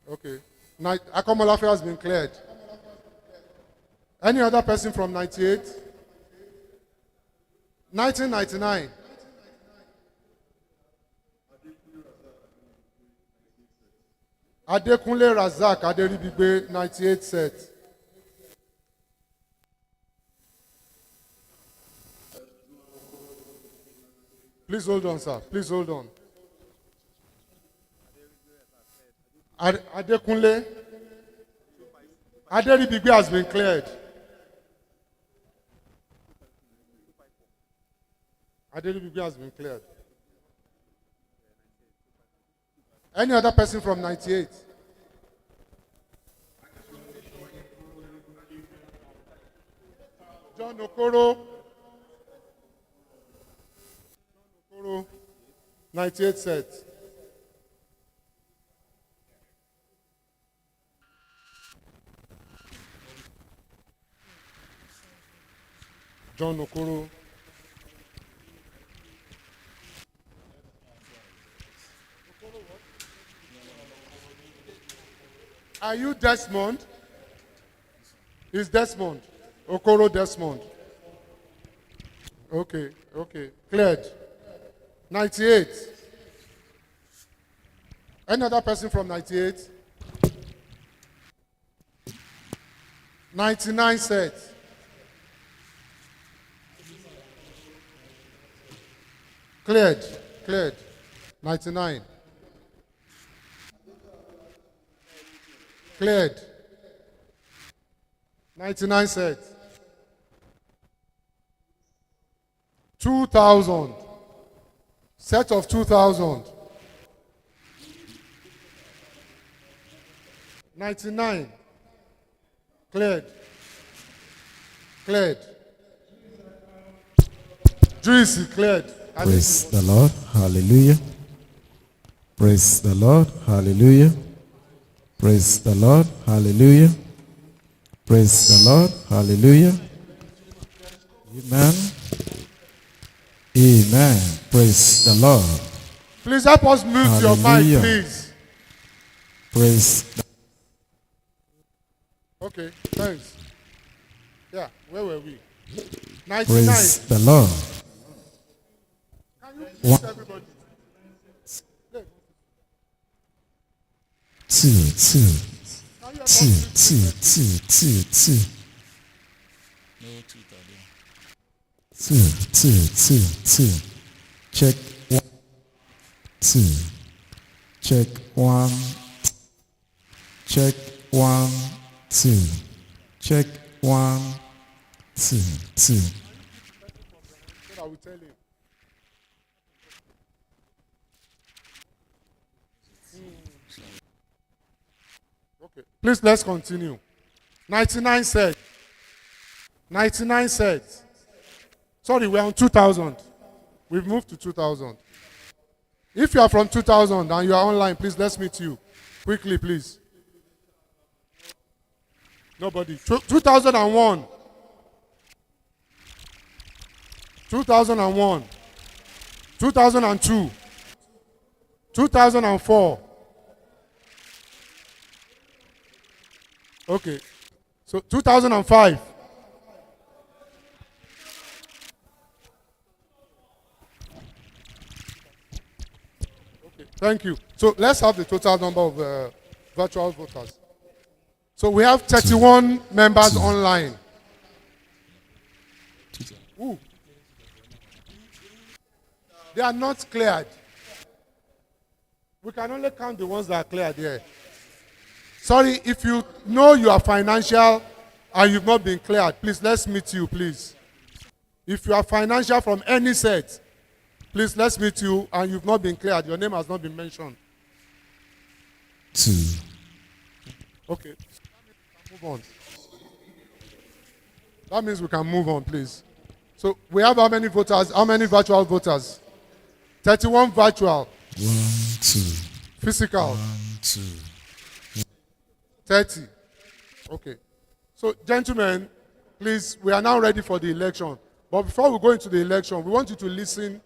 Okay. Akomolafe has been cleared. Any other person from 98? 1999. Adekunle Razak Aderibigbe, 98 sets. Please hold on, sir. Please hold on. Adekunle Aderibigbe has been cleared. Aderibigbe has been cleared. Any other person from 98? John Okoro. 98 sets. John Okoro. Are you Desmond? Is Desmond? Okoro Desmond. Okay, okay. Cleared. 98. Any other person from 98? 99 sets. Cleared. Cleared. 99. Cleared. 99 sets. 2,000. Set of 2,000. 99. Cleared. Cleared. Juicy, cleared. Praise the Lord. Hallelujah. Praise the Lord. Hallelujah. Praise the Lord. Hallelujah. Praise the Lord. Hallelujah. Amen. Amen. Praise the Lord. Please help us mute your Hallelujah. mic, please. Praise the Okay, thanks. Yeah, where were we? 99. Praise the Lord. Can you please, everybody? Two. No tweet again. Two. Check two. Check one. Check one, two. Check one, two, two. I will tell him. Okay. Please, let's continue. 99 sets. 99 sets. Sorry, we're on 2000. We've moved to 2000. If you are from 2000 and you are online, please, let's meet you. Quickly, please. Nobody. 2001. 2001. 2002. 2004. Okay. So 2005. Okay. Thank you. So let's have the total number of virtual voters. So we have 31 members online. Ooh. They are not cleared. We can only count the ones that are cleared here. Sorry, if you know you are financial and you've not been cleared, please, let's meet you, please. If you are financial from any set, please, let's meet you and you've not been cleared. Your name has not been mentioned. Two. Okay. Move on. That means we can move on, please. So we have how many voters? How many virtual voters? 31 virtual. 1, 2. Physical. 1, 2. 30. Okay. So, gentlemen, please, we are now ready for the election. But before we go into the election, we want you to listen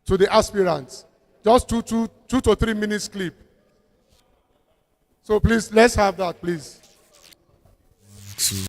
to the aspirants. Just two to 3 minutes clip. So please, let's have that, please. 2.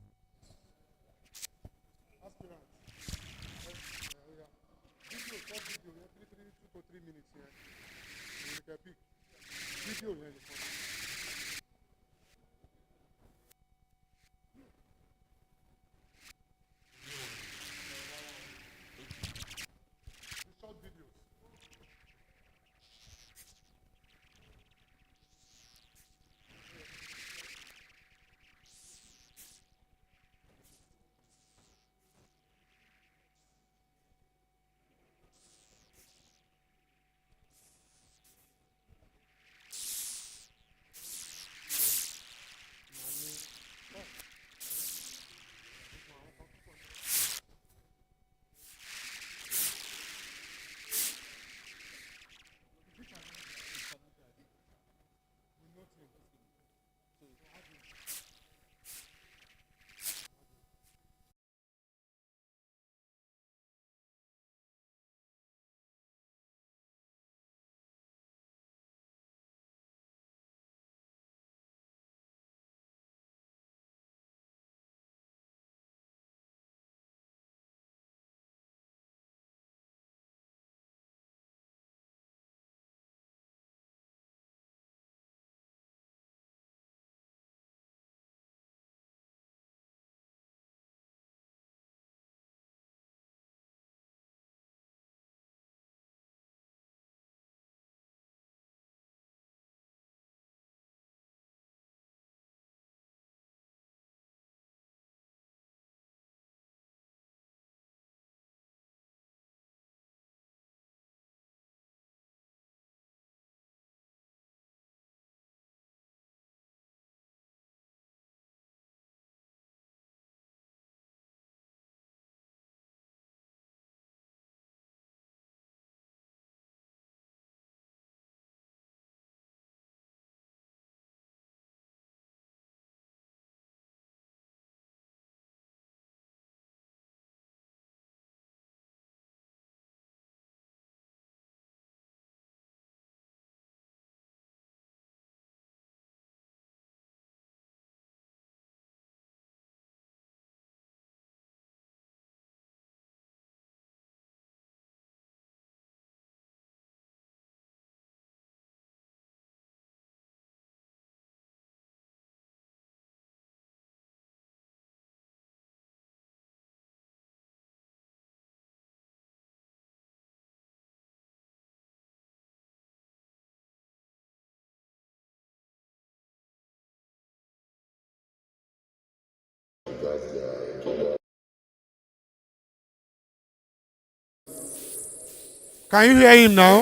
Can you hear him now?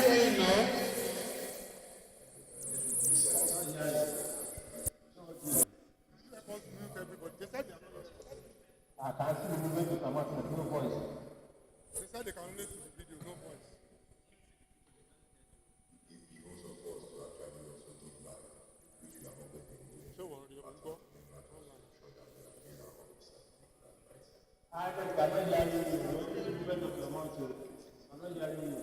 I can see the movement to come out with no voice. They said they can only see the video, no voice. I cannot hear you. Only the movement of your mouth. I'm not hearing you.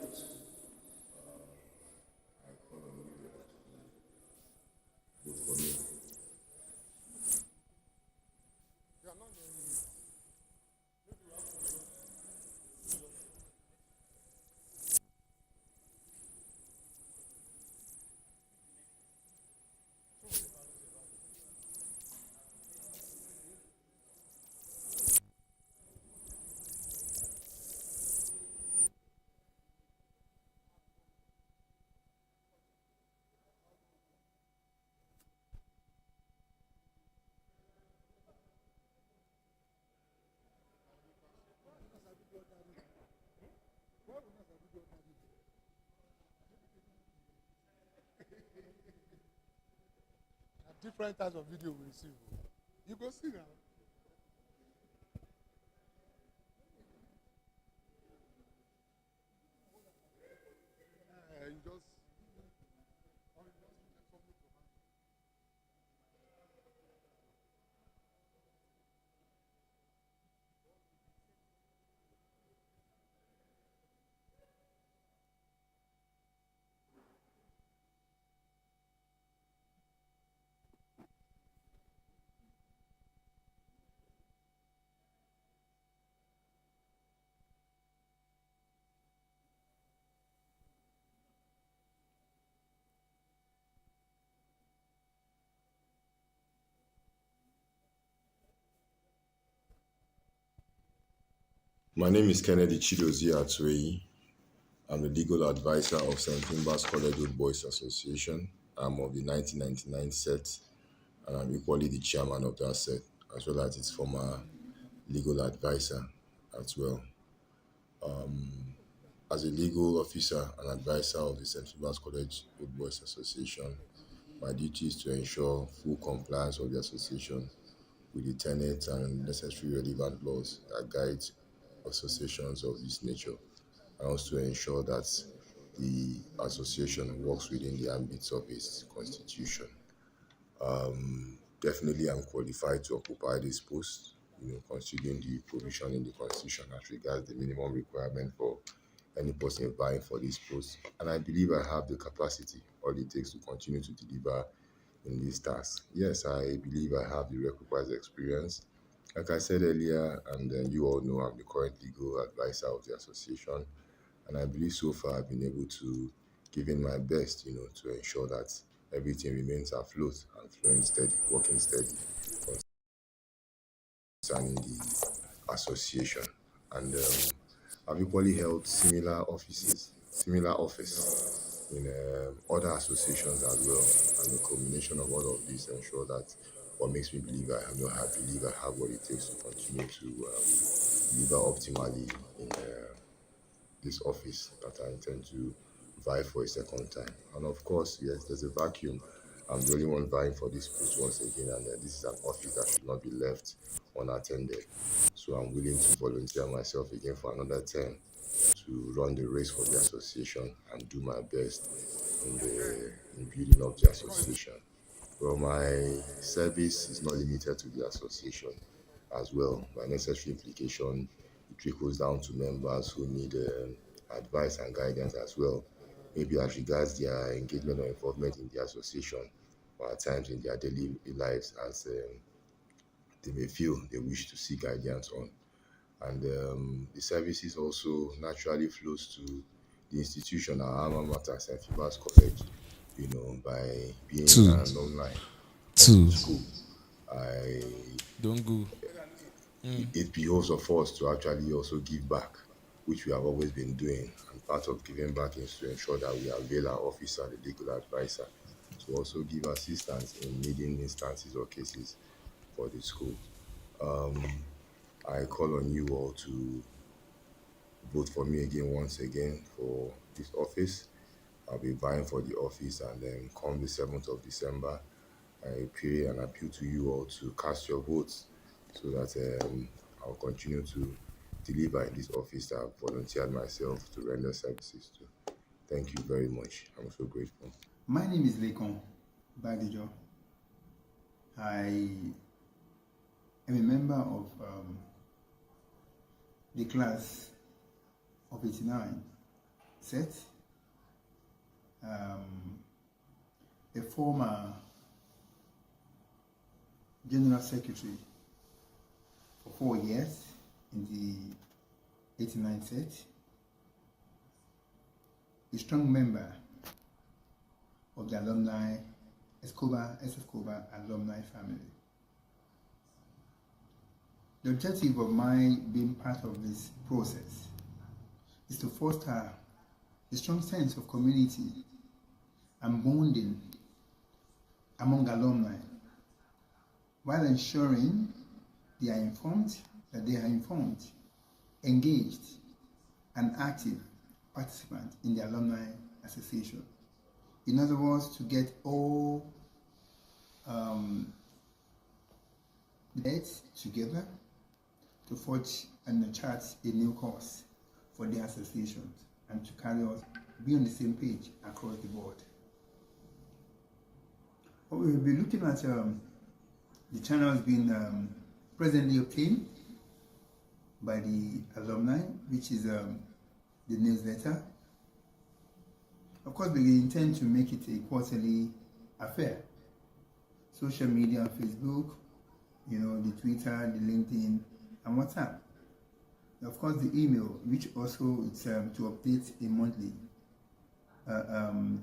Different types of video we receive. You go see now. You just My name is Kennedy Chidozie Atwei. I'm the legal advisor of St. Finbar's College Old Boys Association. I'm of the 1999 set, and I'm equally the chairman of that set, as well as its former legal advisor as well. As a legal officer and advisor of the St. Finbar's College Old Boys Association, my duty is to ensure full compliance of the association with the tenets and necessary relevant laws that guide associations of this nature, and also ensure that the association works within the ambits of its constitution. Definitely, I'm qualified to occupy this post, considering the provision in the constitution as regards the minimum requirement for any person vying for this post. And I believe I have the capacity, all it takes to continue to deliver in this task. Yes, I believe I have the requisite experience. Like I said earlier, and you all know, I'm the current legal advisor of the association, and I believe so far I've been able to give in my best, to ensure that everything remains afloat and flowing steady, working steady concerning the association. And I've equally held similar office in other associations as well. And the combination of all of this ensure that what makes me believe I believe I have what it takes to continue to deliver optimally in this office that I intend to vie for a second time. And of course, yes, there's a vacuum. I'm the only one vying for this post once again, and this is an office that should not be left unattended. So I'm willing to volunteer myself again for another term to run the race for the association and do my best in building up the association. Well, my service is not limited to the association as well. By necessary implication, it trickles down to members who need advice and guidance as well. Maybe as regards their engagement or involvement in the association, or at times in their daily lives, as they may feel they wish to seek guidance on. And the services also naturally flows to the institution, our alma mater, St. Finbar's College, by being Two. an alumni of Two. the school. Don't go. It behoves of us to actually also give back, which we have always been doing. And part of giving back is to ensure that we avail our officer, the legal advisor, to also give assistance in needing instances or cases for the school. I call on you all to vote for me again once again for this office. I'll be vying for the office, and then come the 7th of December, I pray and appeal to you all to cast your votes so that I'll continue to deliver in this office that I've volunteered myself to render services to. Thank you very much. I'm so grateful. My name is Lekon Badejo. I am a member of the class of 89 set, a former General Secretary for 4 years in the 89 set, a strong member of the alumni SFCOBA alumni family. The objective of my being part of this process is to foster a strong sense of community and bonding among alumni, while ensuring they are informed, engaged, and active participants in the alumni association. In other words, to get all heads together to forge and chart a new course for the association and to carry us, be on the same page across the board. What we will be looking at the channels being presently obtained by the alumni, which is the newsletter. Of course, we intend to make it a quarterly affair. Social media, Facebook, the Twitter, the LinkedIn, and WhatsApp. Of course, the email, which also it's to update a monthly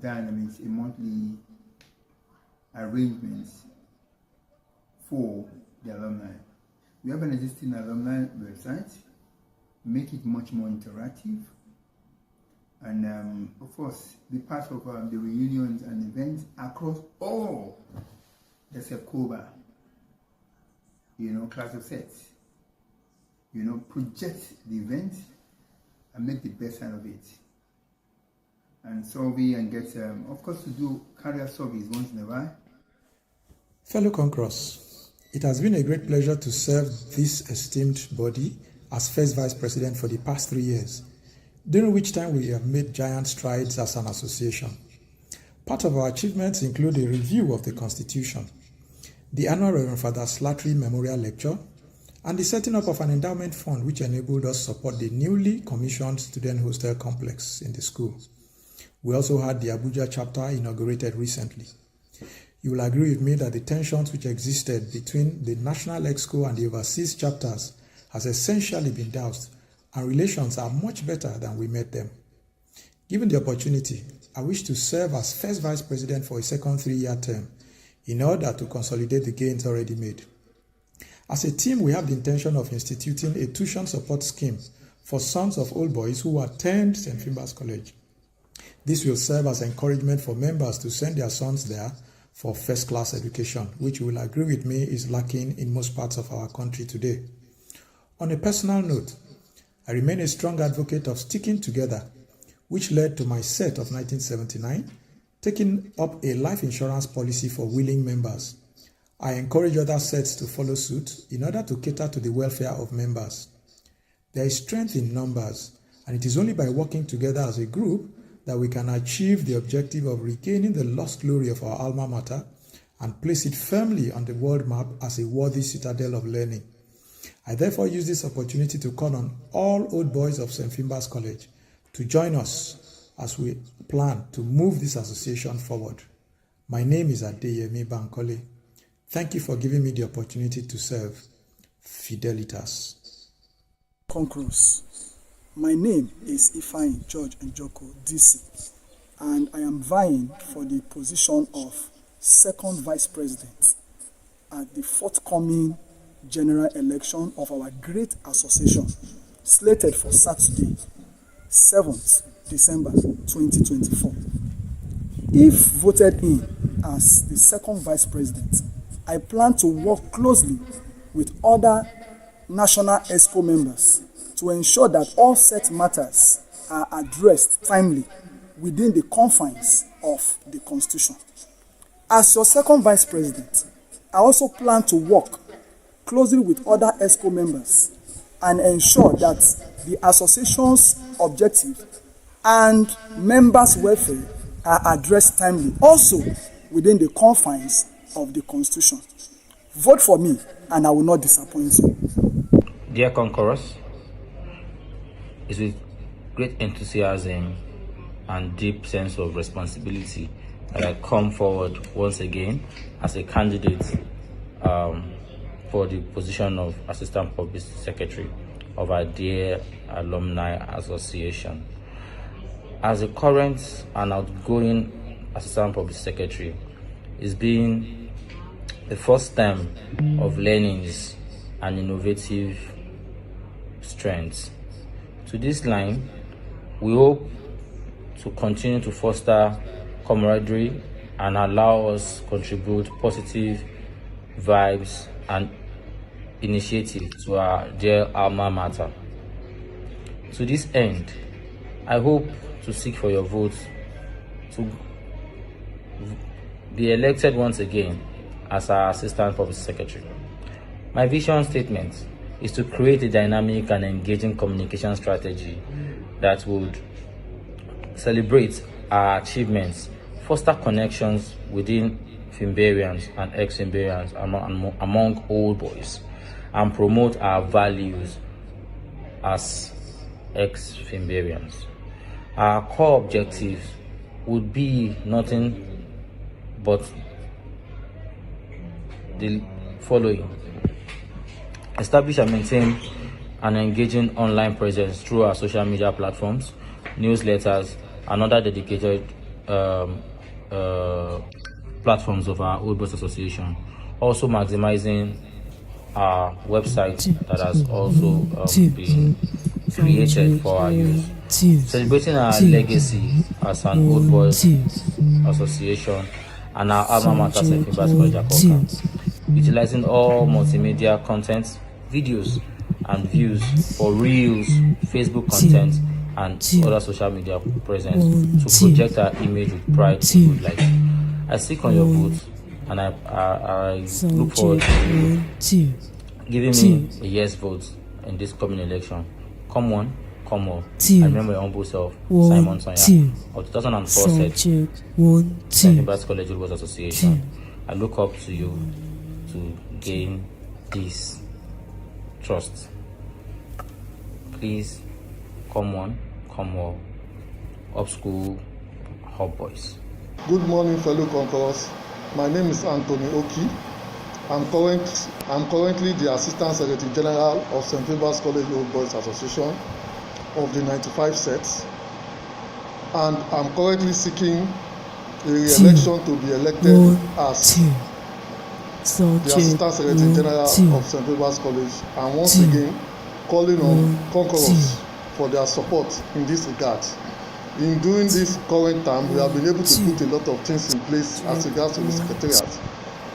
dynamics, a monthly arrangements for the alumni. We have an existing alumni website, make it much more interactive, and of course, be part of the reunions and events across all the SFCOBA, class of sets. Project the event and make the best out of it. And survey and get, of course, to do career surveys once in a while. Fellow Conquerors, it has been a great pleasure to serve this esteemed body as first vice president for the past 3 years, during which time we have made giant strides as an association. Part of our achievements include a review of the Constitution, the annual Reverend Father Slattery Memorial Lecture, and the setting up of an endowment fund which enabled us to support the newly commissioned student hostel complex in the school. We also had the Abuja chapter inaugurated recently. You will agree with me that the tensions which existed between the National Exco and the overseas chapters has essentially been doused, and relations are much better than we met them. Given the opportunity, I wish to serve as first vice president for a second 3-year term in order to consolidate the gains already made. As a team, we have the intention of instituting a tuition support scheme for sons of old boys who attend St. Finbar's College. This will serve as encouragement for members to send their sons there for first-class education, which you will agree with me is lacking in most parts of our country today. On a personal note, I remain a strong advocate of sticking together, which led to my set of 1979, taking up a life insurance policy for willing members. I encourage other sets to follow suit in order to cater to the welfare of members. There is strength in numbers, and it is only by working together as a group that we can achieve the objective of regaining the lost glory of our alma mater and place it firmly on the world map as a worthy citadel of learning. I therefore use this opportunity to call on all old boys of St. Finbar's College to join us as we plan to move this association forward. My name is Adeyemi Bankole. Thank you for giving me the opportunity to serve. Fidelitas. Conquerors. My name is Ifeanyi George Njoko, DC, and I am vying for the position of second vice president at the forthcoming general election of our great association, slated for Saturday, 7th December 2024. If voted in as the second vice president, I plan to work closely with other national ESCO members to ensure that all set matters are addressed timely within the confines of the Constitution. As your second Vice President, I also plan to work closely with other ESCO members and ensure that the association's objective and members' welfare are addressed timely, also within the confines of the Constitution. Vote for me, and I will not disappoint you. Dear conquerors, it's with great enthusiasm and deep sense of responsibility that I come forward once again as a candidate for the position of Assistant Public Secretary of our dear Alumni Association. As a current and outgoing Assistant Public Secretary, it's been the first time of learnings and innovative strengths. To this line, we hope to continue to foster camaraderie and allow us contribute positive vibes and initiative to our dear alma mater. To this end, I hope to seek for your vote to be elected once again as our Assistant Public Secretary. My vision statement is to create a dynamic and engaging communication strategy that would celebrate our achievements, foster connections within Fimbarians and ex-Fimbarians among old boys, and promote our values as ex-Fimbarians. Our core objectives would be nothing but the following: establish and maintain an engaging online presence through our social media platforms, newsletters, and other dedicated platforms of our Old Boys Association. Also maximizing our website that has also been created for our use. Celebrating our legacy as an Old Boys Association and our alma mater St. Finbar's College Akoka. Utilizing all multimedia content, videos, and views for reels, Facebook content, and other social media presence to project our image with pride and good light. I seek on your vote, and I look forward to you giving me a yes vote in this coming election. Come one, come all. I remember your humble self, Simon Sonya, of 2004 set, St. Finbar's College Old Boys Association. I look up to you to gain this trust. Please, come one, come all. Up school, hot boys. Good morning, fellow conquerors. My name is Anthony Oki. I'm currently the Assistant Secretary General of St. Finbar's College Old Boys Association of the 95 sets, and I'm currently seeking a re-election to be elected as the Assistant Secretary General of St. Finbar's College, and once again calling on conquerors for their support in this regard. In doing this current term, we have been able to put a lot of things in place as regards to the Secretariat,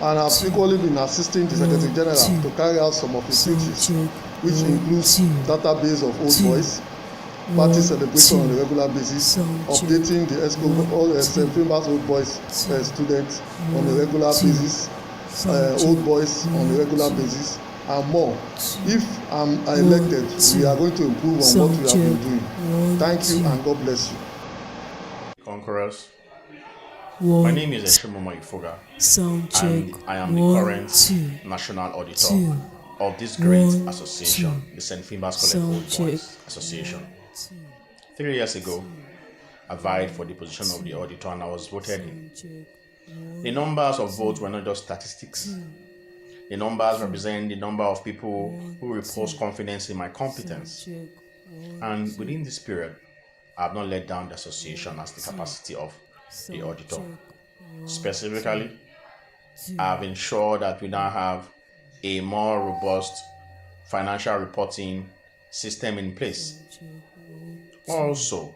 and have equally been assisting the Secretary General to carry out some of his duties, which includes database of old boys, party celebration on a regular basis, updating the St. Finbar's Old Boys students on a regular basis, old boys on a regular basis, and more. If I'm elected, we are going to improve on what we have been doing. Thank you, and God bless you. Conquerors. My name is Eshimomo Ifoga, and I am the current national auditor of this great association, the St. Finbar's College Old Boys Association. 3 years ago, I vied for the position of the auditor and I was voted in. The numbers of votes were not just statistics. The numbers represent the number of people who repose confidence in my competence. And within this period, I have not let down the association as the capacity of the auditor. Specifically, I have ensured that we now have a more robust financial reporting system in place. Also,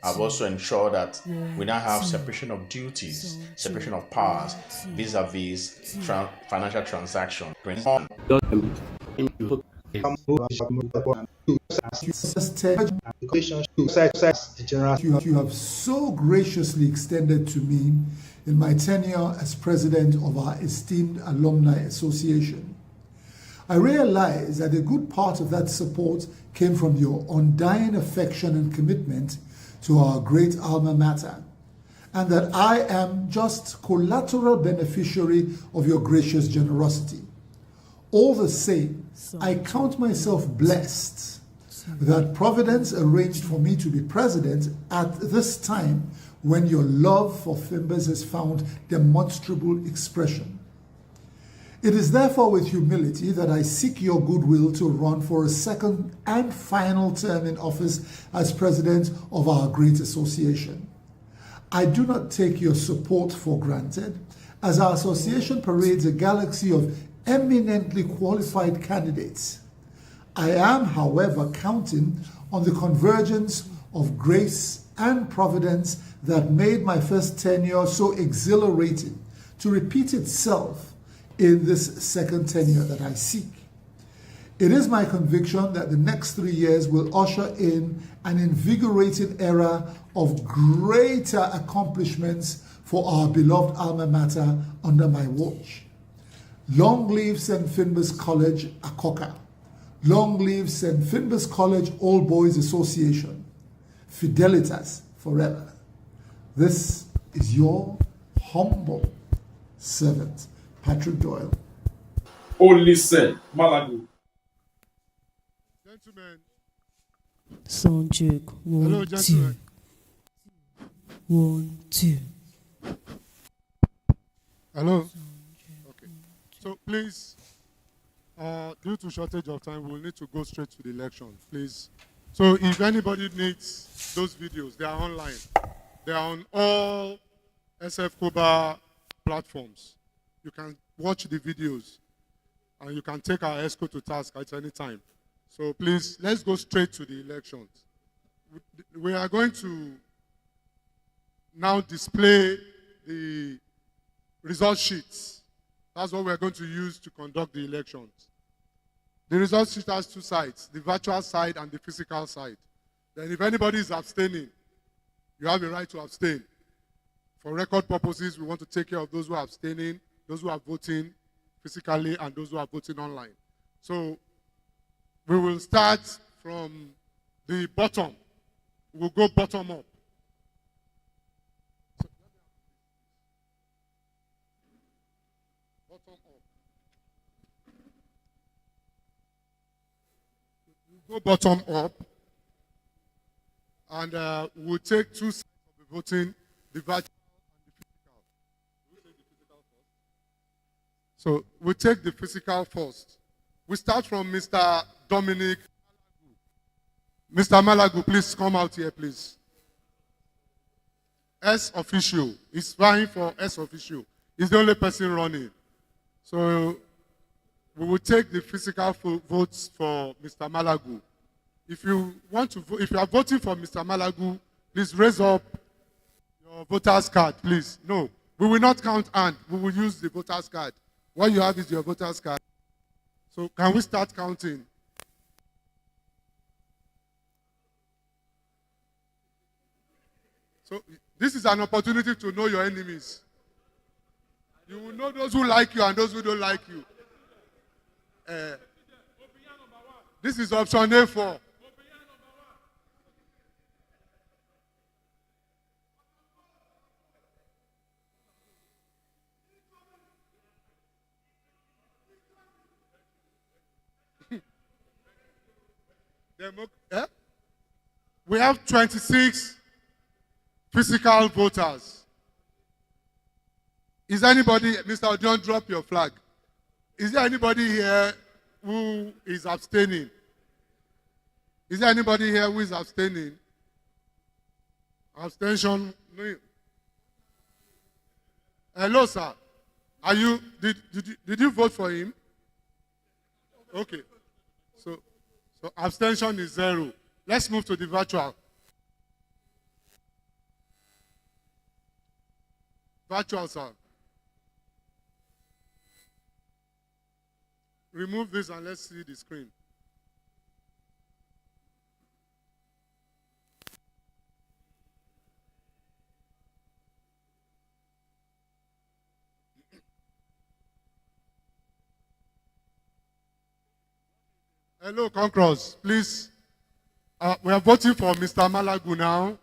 I've also ensured that we now have separation of duties, separation of powers vis-a-vis financial transactions. You have so graciously extended to me in my tenure as president of our esteemed Alumni Association. I realize that a good part of that support came from your undying affection and commitment to our great alma mater, and that I am just collateral beneficiary of your gracious generosity. All the same, I count myself blessed that Providence arranged for me to be president at this time when your love for Fimbers has found demonstrable expression. It is therefore with humility that I seek your goodwill to run for a second and final term in office as president of our great association. I do not take your support for granted, as our association parades a galaxy of eminently qualified candidates. I am, however, counting on the convergence of grace and providence that made my first tenure so exhilarating to repeat itself in this second tenure that I seek. It is my conviction that the next 3 years will usher in an invigorating era of greater accomplishments for our beloved alma mater under my watch. Long live St. Finbarr's College, Akoka. Long live St. Finbarr's College All Boys Association. Fidelitas forever. This is your humble servant, Patrick Doyle. Only said, Malagu. Gentlemen. Sound check. Hello, gentlemen. 1, 2. Hello. Okay. So please, due to shortage of time, we'll need to go straight to the election, please. So if anybody needs those videos, they are online. They are on all SFCOBA platforms. You can watch the videos, and you can take our ESCO to task at any time. So please, let's go straight to the elections. We are going to now display the result sheets. That's what we're going to use to conduct the elections. The result sheet has two sides, the virtual side and the physical side. Then if anybody is abstaining, you have a right to abstain. For record purposes, we want to take care of those who are abstaining, those who are voting physically, and those who are voting online. So we will start from the bottom. We'll go bottom up. Bottom up. We'll go bottom up. And we'll take two sides of the voting, the virtual and the physical. We'll take the physical first. So we'll take the physical first. We start from Mr. Dominic Malagu. Mr. Malagu, please come out here, please. S official. He's vying for S official. He's the only person running. So we will take the physical votes for Mr. Malagu. If you want to vote, if you are voting for Mr. Malagu, please raise up your voter's card, please. No, we will not count hand. We will use the voter's card. What you have is your voter's card. So can we start counting? So this is an opportunity to know your enemies. You will know those who like you and those who don't like you. This is option A4. We have 26 physical voters. Is anybody, Mr. Odion, drop your flag. Is there anybody here who is abstaining? Is there anybody here who is abstaining? Abstention? No. Hello, sir. Are you, did you vote for him? Okay. So abstention is 0. Let's move to the virtual. Virtual, sir. Remove this and let's see the screen. Hello, Concourse. Please, we are voting for Mr. Malagu now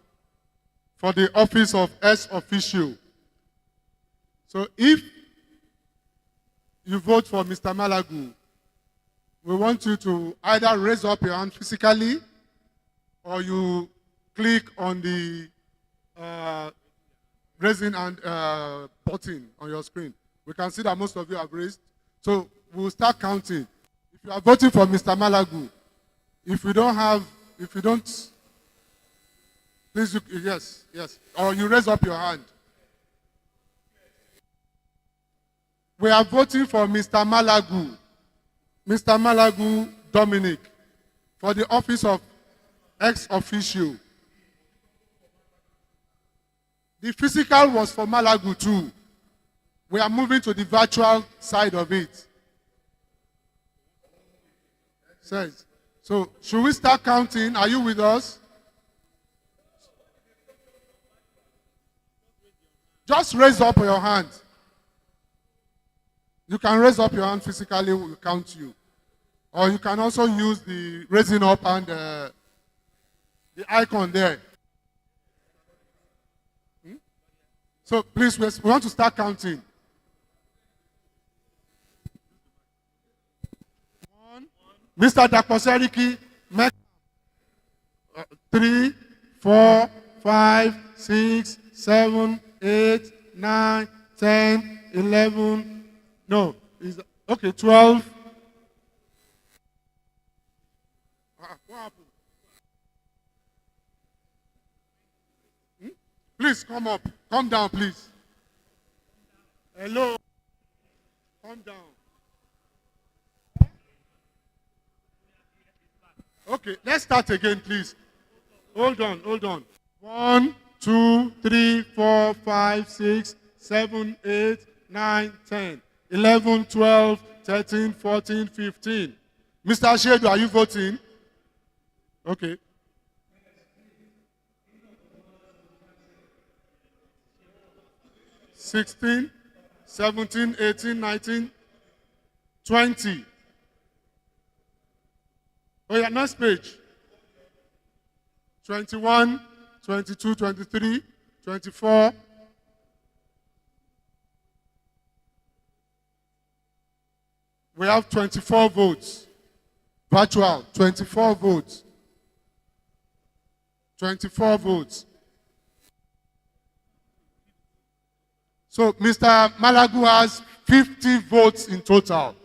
for the office of S official. So if you vote for Mr. Malagu, we want you to either raise up your hand physically or you click on the raising hand button on your screen. We can see that most of you have raised. So we'll start counting. If you are voting for Mr. Malagu, if you don't, please, yes, or you raise up your hand. We are voting for Mr. Malagu. Mr. Malagu Dominic for the office of ex-officio. The physical was for Malagu too. We are moving to the virtual side of it. So, should we start counting? Are you with us? Just raise up your hand. You can raise up your hand physically, we'll count you. Or you can also use the raising up and the icon there. So please, we want to start counting. 1, Mr. Dakoseriki, 3, 4, 5, 6, 7, 8, 9, 10, 11. No, okay, 12. What happened? Please come up. Come down, please. Hello. Come down. Okay, let's start again, please. Hold on. 1, 2, 3, 4, 5, 6, 7, 8, 9, 10, 11, 12, 13, 14, 15. Mr. Shedu, are you voting? Okay. $16, 17, 18, 19, 20. Oh yeah, next page. 21, 22, 23, 24. We have 24 votes. Virtual, 24 votes. 24 votes. So Mr. Malagu has 50 votes in total.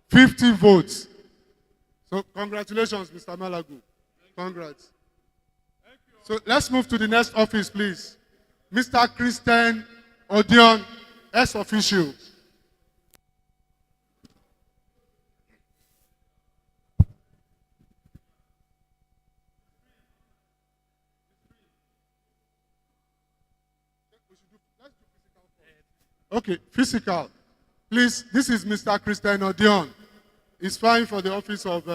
50 votes. So congratulations, Mr. Malagu. Congrats. So let's move to the next office, please. Mr. Christian Odion, S official. Okay, physical. Please, this is Mr. Christian Odion. It's fine for the office of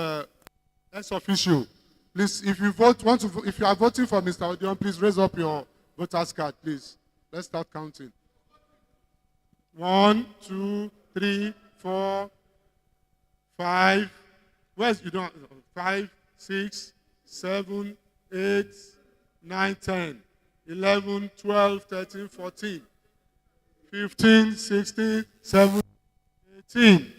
ex-official. Please, if you if you are voting for Mr. Odion, please raise up your voter's card, please. Let's start counting. 1, 2, 3, 4, 5. Where's you don't 5, 6, 7, 8, 9, 10, 11, 12, 13, 14. 15, 16, 17, 18,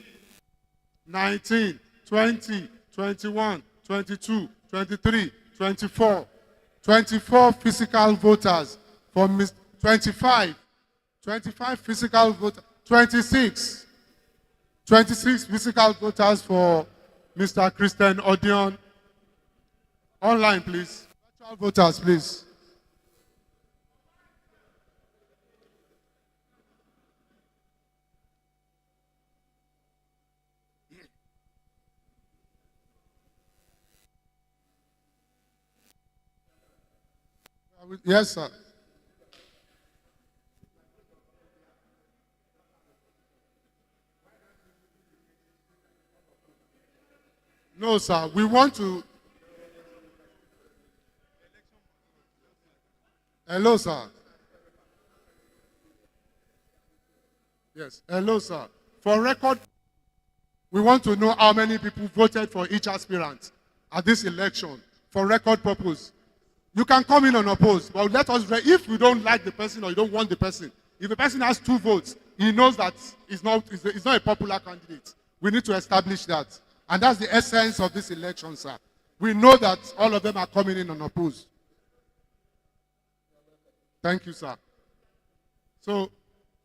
19, 20, 21, 22, 23, 24. 24 physical voters for Ms. 25. 25 physical voters. 26. 26 physical voters for Mr. Christian Odion. Online, please. Virtual voters, please. Yes, sir. No, sir. We want to. Hello, sir. Yes. Hello, sir. For record, we want to know how many people voted for each aspirant at this election. For record purpose. You can come in unopposed, but let us, if you don't like the person or you don't want the person, if the person has 2 votes, he knows that he's not a popular candidate. We need to establish that. And that's the essence of this election, sir. We know that all of them are coming in unopposed. Thank you, sir. So,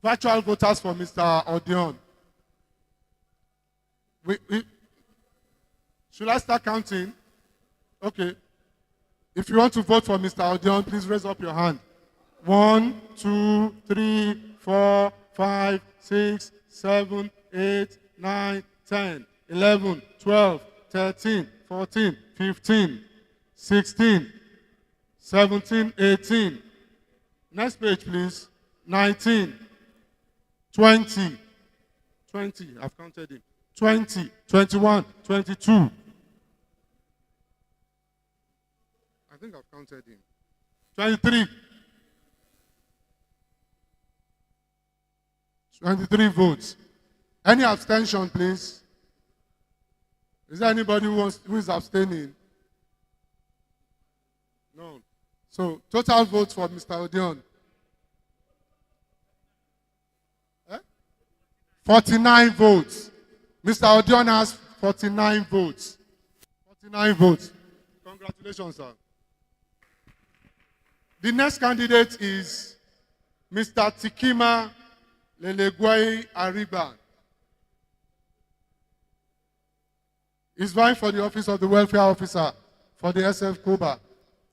virtual voters for Mr. Odion. Should I start counting? Okay. If you want to vote for Mr. Odion, please raise up your hand. 1, 2, 3, 4, 5, 6, 7, 8, 9, 10, 11, 12, 13, 14, 15, 16, 17, 18. Next page, please. 19, 20, 20. I've counted him. 20, 21, 22. I think I've counted him. 23. 23 votes. Any abstention, please? Is there anybody who is abstaining? No. So, total votes for Mr. Odion. 49 votes. Mr. Odion has 49 votes. 49 votes. Congratulations, sir. The next candidate is Mr. Tikima Lelegwai Ariba. He's vying for the office of the welfare officer for the SFCOBA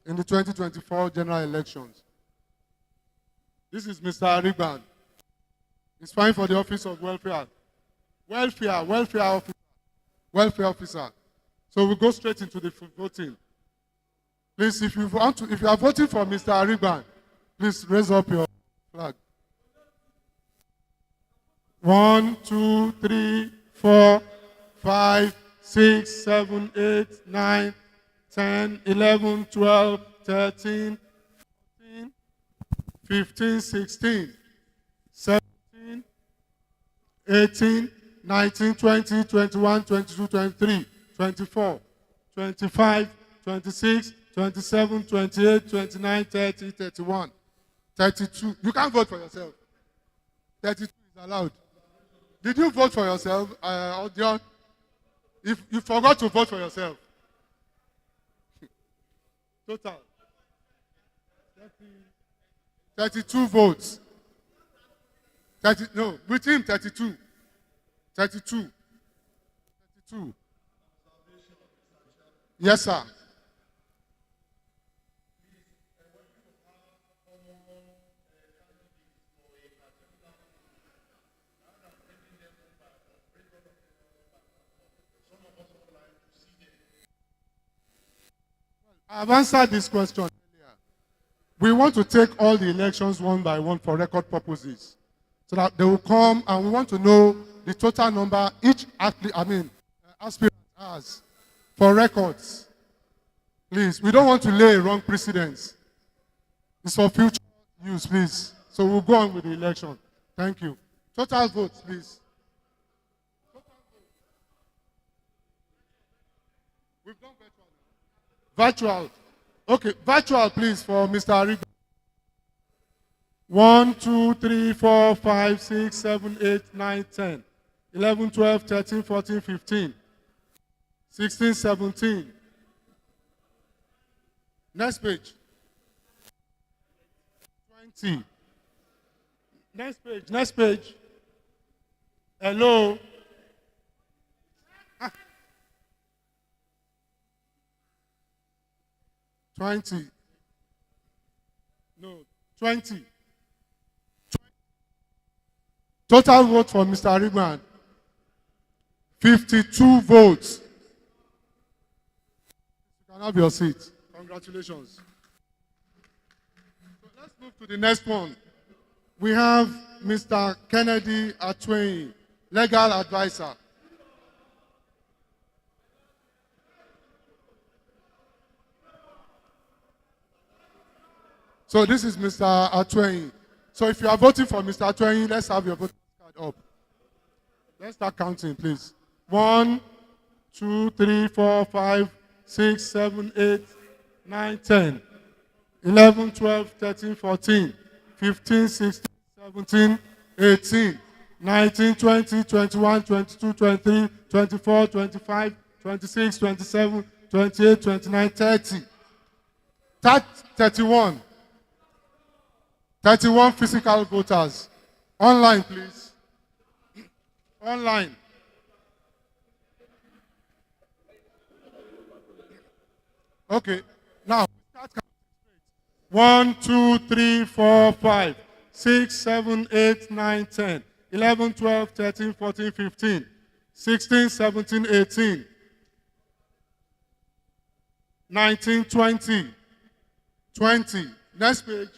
in the 2024 general elections. This is Mr. Ariban. He's vying for the office of welfare officer. So we'll go straight into the voting. Please, if you are voting for Mr. Ariban, please raise up your flag. 1, 2, 3, 4, 5, 6, 7, 8, 9, 10, 11, 12, 13, 14, 15, 16, 17, 18, 19, 20, 21, 22, 23, 24, 25, 26, 27, 28, 29, 30, 31, 32. You can't vote for yourself. 32 is allowed. Did you vote for yourself, Odion? If you forgot to vote for yourself. Total. 32 votes. 30, no, with him, 32. 32. 32. Yes, sir. I've answered this question earlier. We want to take all the elections one by one for record purposes. So that they will come and we want to know the total number each aspirant has for records. Please, we don't want to lay wrong precedents. It's for future use, please. So we'll go on with the election. Thank you. Total votes, please. We've done virtual. Okay, virtual, please, for Mr. Ariba. 1, 2, 3, 4, 5, 6, 7, 8, 9, 10, 11, 12, 13, 14, 15, 16, 17. Next page. 20. Next page. Hello. 20. No, 20. Total vote for Mr. Ariban. 52 votes. You can have your seat. Congratulations. So let's move to the next one. We have Mr. Kennedy Atway, legal advisor. So this is Mr. Atweny. So if you are voting for Mr. Atweny, let's have your voting card up. Let's start counting, please. 1, 2, 3, 4, 5, 6, 7, 8, 9, 10, 11, 12, 13, 14, 15, 16, 17, 18, 19, 20, 21, 22, 23, 24, 25, 26, 27, 28, 29, 30. 31. 31 physical voters. Online, please. Online. Okay. Now, start counting. 1, 2, 3, 4, 5, 6, 7, 8, 9, 10, 11, 12, 13, 14, 15, 16, 17, 18, 19, 20, 20. Next page.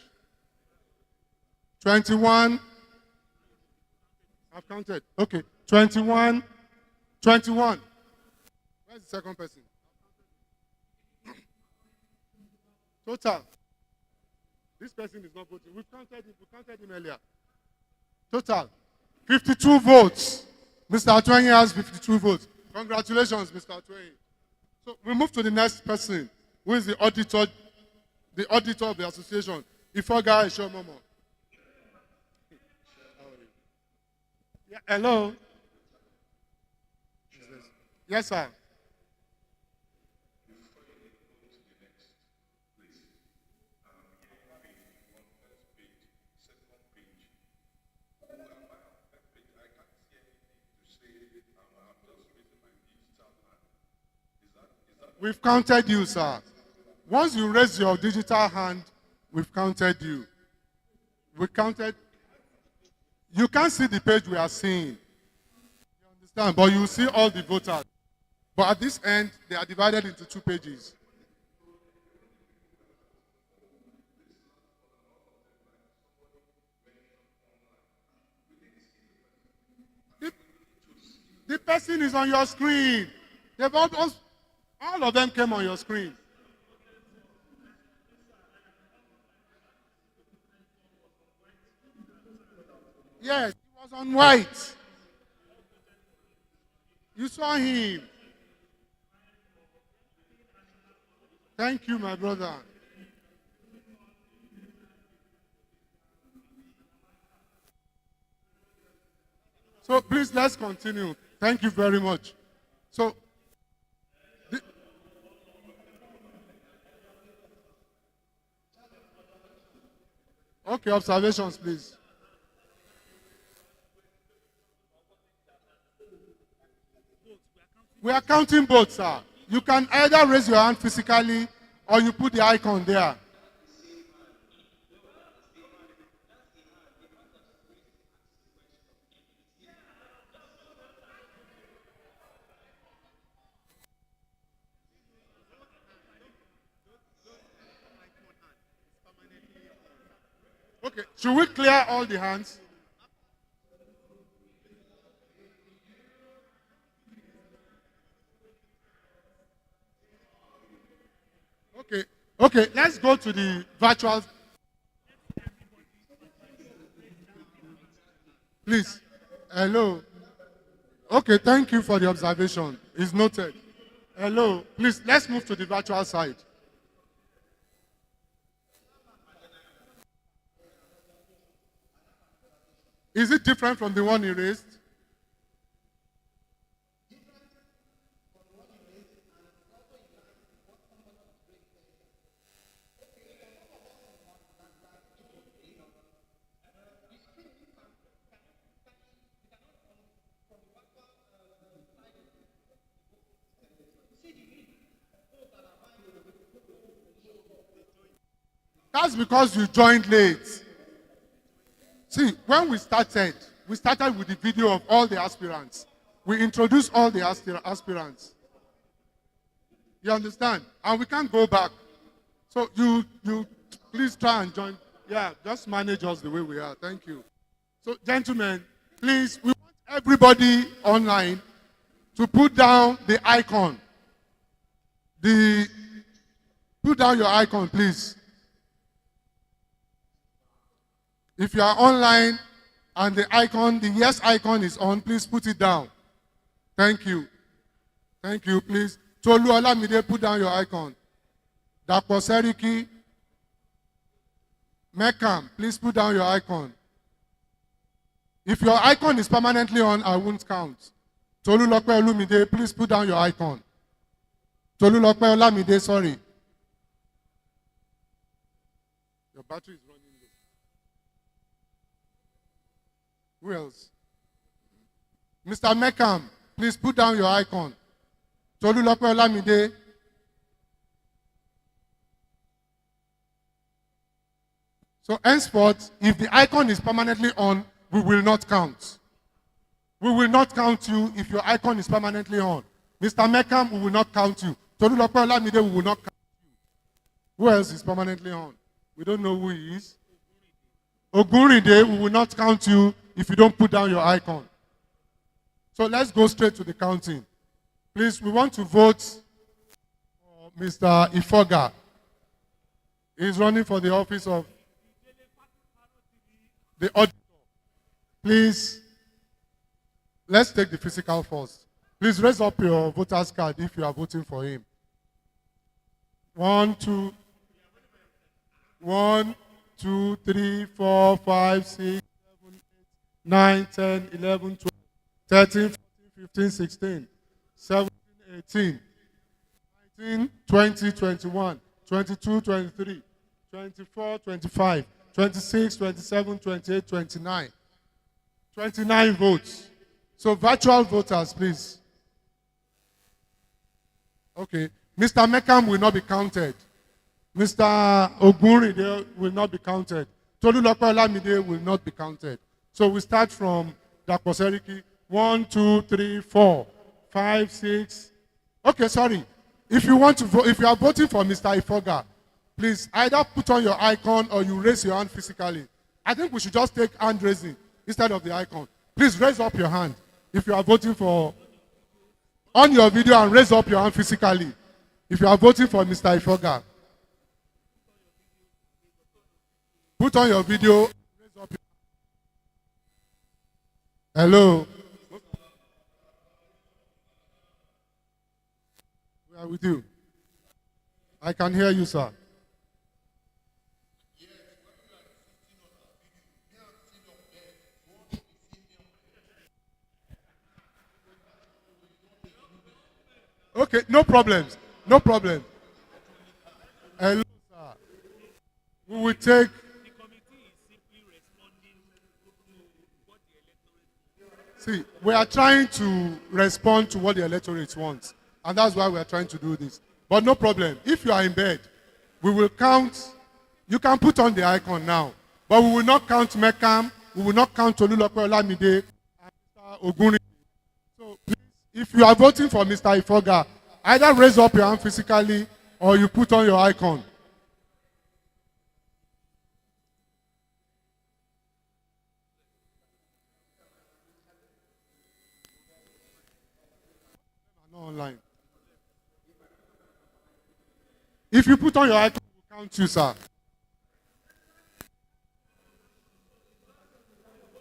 21. I've counted. Okay. 21. 21. Where's the second person? Total. This person is not voting. We counted him earlier. Total. 52 votes. Mr. Atweny has 52 votes. Congratulations, Mr. Atweny. So we move to the next person, who is the auditor of the association. Ifoga Eshomomo. Yeah, hello. Yes, sir. We've counted you, sir. Once you raise your digital hand, we've counted you. We counted. You can't see the page we are seeing. You understand? But you see all the voters. But at this end, they are divided into 2 pages. The person is on your screen. They've all of them came on your screen. Yes, he was on white. You saw him. Thank you, my brother. So please, let's continue. Thank you very much. So, okay, observations, please. We are counting both, sir. You can either raise your hand physically or you put the icon there. Okay, should we clear all the hands? Okay, let's go to the virtual. Please. Hello. Okay, thank you for the observation. It's noted. Hello. Please, let's move to the virtual side. Is it different from the one you raised? That's because you joined late. See, when we started with the video of all the aspirants. We introduced all the aspirants. You understand? And we can't go back. So you please try and join. Yeah, just manage us the way we are. Thank you. So, gentlemen, please, we want everybody online to put down the icon. Put down your icon, please. If you are online and the icon, the yes icon is on, please put it down. Thank you. Thank you, please. Tolu Olamide, put down your icon. Dr. Seriki, Mekam, please put down your icon. If your icon is permanently on, I won't count. Tolu Lokpe Olumide, please put down your icon. Tolu Lokpe Olamide, sorry. Your battery is running low. Who else? Mr. Mekam, please put down your icon. Tolu Lokpe Olamide. So henceforth, if the icon is permanently on, we will not count. We will not count you if your icon is permanently on. Mr. Mekam, we will not count you. Tolu Lokpe Olamide, we will not count you. Who else is permanently on? We don't know who he is. Ogunride, we will not count you if you don't put down your icon. So let's go straight to the counting. Please, we want to vote for Mr. Ifoga. He's running for the office of the auditor. Please, let's take the physical first. Please raise up your voter's card if you are voting for him. 1, 2, 3, 4, 5, 6, 7, 8, 9, 10, 11, 12, 13, 14, 15, 16, 17, 18, 19, 20, 21, 22, 23, 24, 25, 26, 27, 28, 29. 29 votes. So virtual voters, please. Okay. Mr. Mekam will not be counted. Mr. Ogunride will not be counted. Tolu Lokpe Olamide will not be counted. So we start from Dr. Seriki. 1, 2, 3, 4, 5, 6. Okay, sorry. If you want to vote, if you are voting for Mr. Ifoga, please either put on your icon or you raise your hand physically. I think we should just take hand raising instead of the icon. Please raise up your hand if you are voting for, on your video, and raise up your hand physically if you are voting for Mr. Ifoga. Put on your video. Raise up your... Hello. We are with you. I can hear you, sir. Okay, no problems. No problem. Hello, sir. We will take... See, we are trying to respond to what the electorate wants. And that's why we are trying to do this. But no problem. If you are in bed, we will count. You can put on the icon now. But we will not count Mekam. We will not count Tolu Lokpe Olamide and Mr. Ogunride. So please, if you are voting for Mr. Ifoga, either raise up your hand physically or you put on your icon. Not online. If you put on your icon, we'll count you, sir.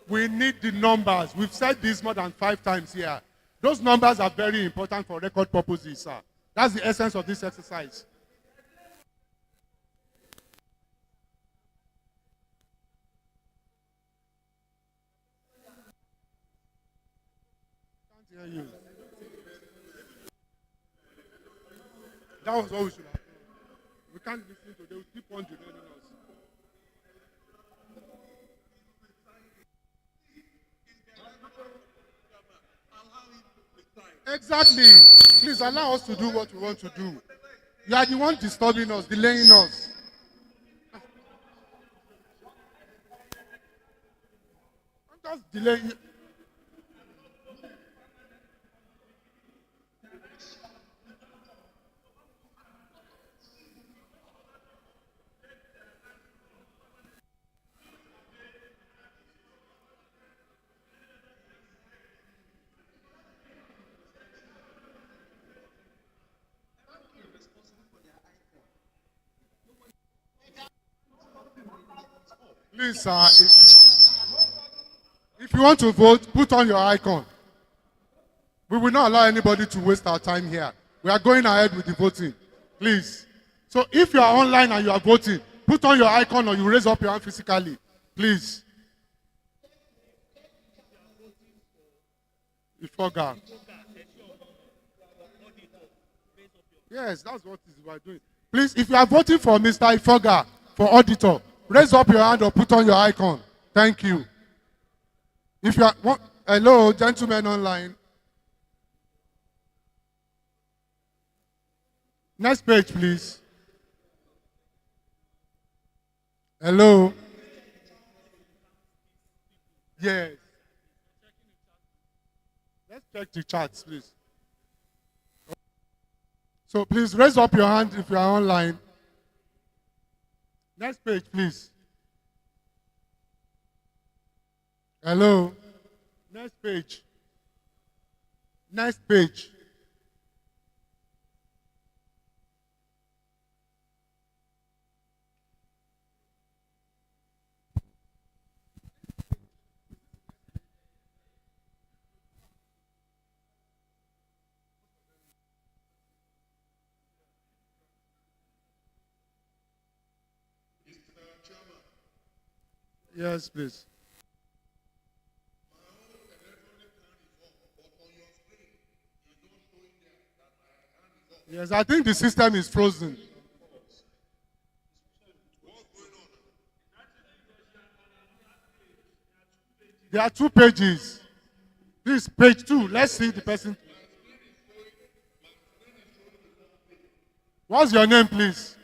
We need the numbers. We've said this more than 5 times here. Those numbers are very important for record purposes, sir. That's the essence of this exercise. I can't hear you. That was what we should have done. We can't listen to them. We keep on delaying us. Exactly. Please allow us to do what we want to do. You are the one disturbing us, delaying us. I'm just delaying. Please, sir, if you want to vote, put on your icon. We will not allow anybody to waste our time here. We are going ahead with the voting. Please. So if you are online and you are voting, put on your icon or you raise up your hand physically. Please. Ifoga. Yes, that's what we are doing. Please, if you are voting for Mr. Ifoga for auditor, raise up your hand or put on your icon. Thank you. If you are, hello, gentlemen online. Next page, please. Hello. Yes. Let's check the charts, please. So please raise up your hand if you are online. Next page, please. Hello. Next page. Next page. Yes, please. Yes, I think the system is frozen. There are 2 pages. This page 2. Let's see the person. What's your name, please?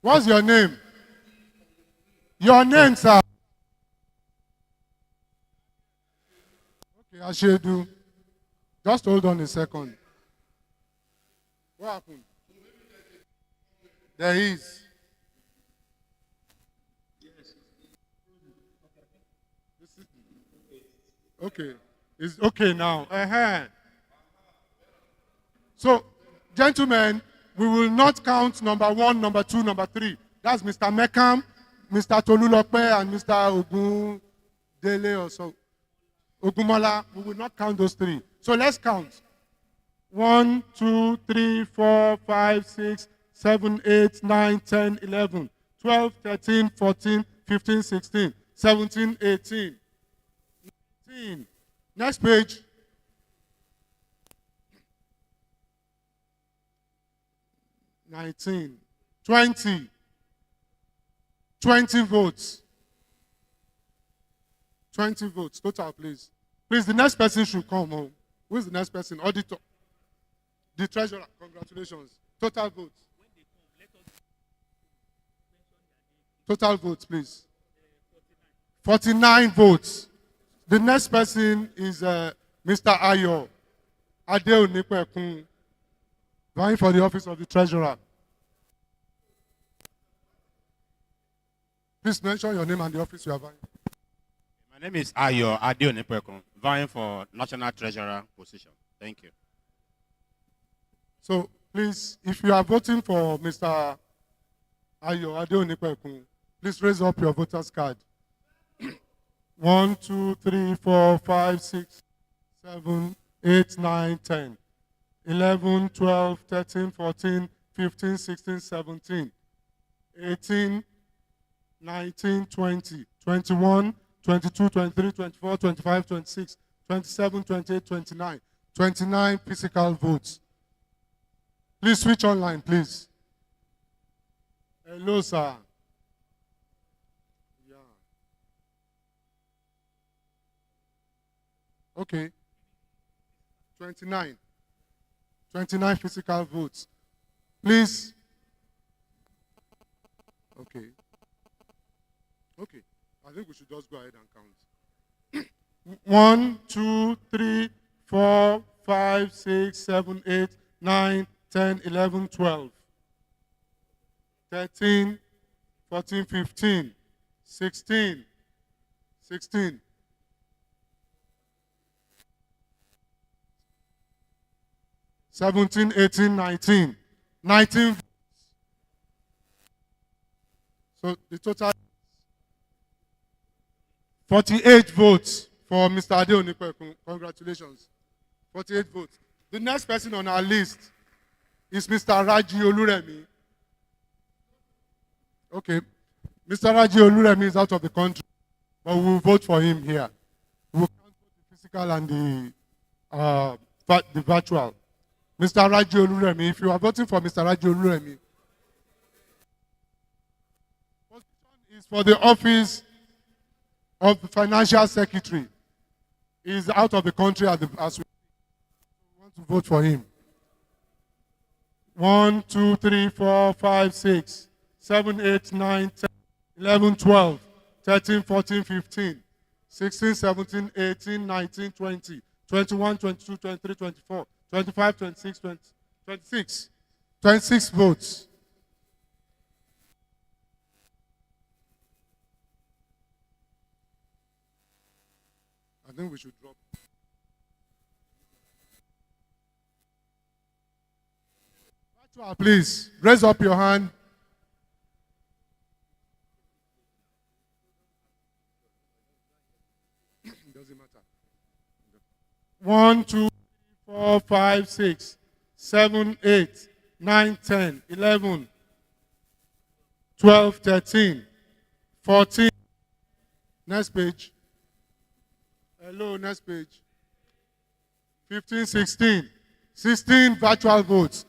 What's your name? Your name, sir. Okay, I should do. Just hold on a second. What happened? There is. Okay. It's okay now. So, gentlemen, we will not count number 1, number 2, number 3. That's Mr. Mekam, Mr. Tolulope, and Mr. Ogundele or so. Ogumola. We will not count those 3. So let's count. 1, 2, 3, 4, 5, 6, 7, 8, 9, 10, 11, 12, 13, 14, 15, 16, 17, 18, 19. Next page. 19, 20, 20 votes. 20 votes. Total, please. Please, the next person should come home. Who is the next person? Auditor. The treasurer. Congratulations. Total votes. Total votes, please. 49 votes. The next person is Mr. Ayo Adeonipekun, vying for the office of the treasurer. Please mention your name and the office you are vying. My name is Ayo Adeonipekun, vying for national treasurer position. Thank you. So please, if you are voting for Mr. Ayo Adeonipekun, please raise up your voter's card. 1, 2, 3, 4, 5, 6, 7, 8, 9, 10, 11, 12, 13, 14, 15, 16, 17, 18, 19, 20, 21, 22, 23, 24, 25, 26, 27, 28, 29. 29 physical votes. Please switch online, please. Hello, sir. Yeah. Okay. 29. 29 physical votes. Please. Okay. Okay. I think we should just go ahead and count. 1, 2, 3, 4, 5, 6, 7, 8, 9, 10, 11, 12, 13, 14, 15, 16, 16, 17, 18, 19, 19. So the total 48 votes for Mr. Adeonipekun. Congratulations. 48 votes. The next person on our list is Mr. Raji Oluremi. Okay. Mr. Raji Oluremi is out of the country, but we will vote for him here. We will count both the physical and the virtual. Mr. Raji Oluremi, if you are voting for Mr. Raji Oluremi, position is for the office of the financial secretary. He is out of the country as we want to vote for him. 1, 2, 3, 4, 5, 6, 7, 8, 9, 10, 11, 12, 13, 14, 15, 16, 17, 18, 19, 20, 21, 22, 23, 24, 25, 26, 26. 26 votes. I think we should drop. Please raise up your hand. Doesn't matter. 1, 2, 3, 4, 5, 6, 7, 8, 9, 10, 11, 12, 13, 14. Next page. Hello, next page. 15, 16. 16 virtual votes.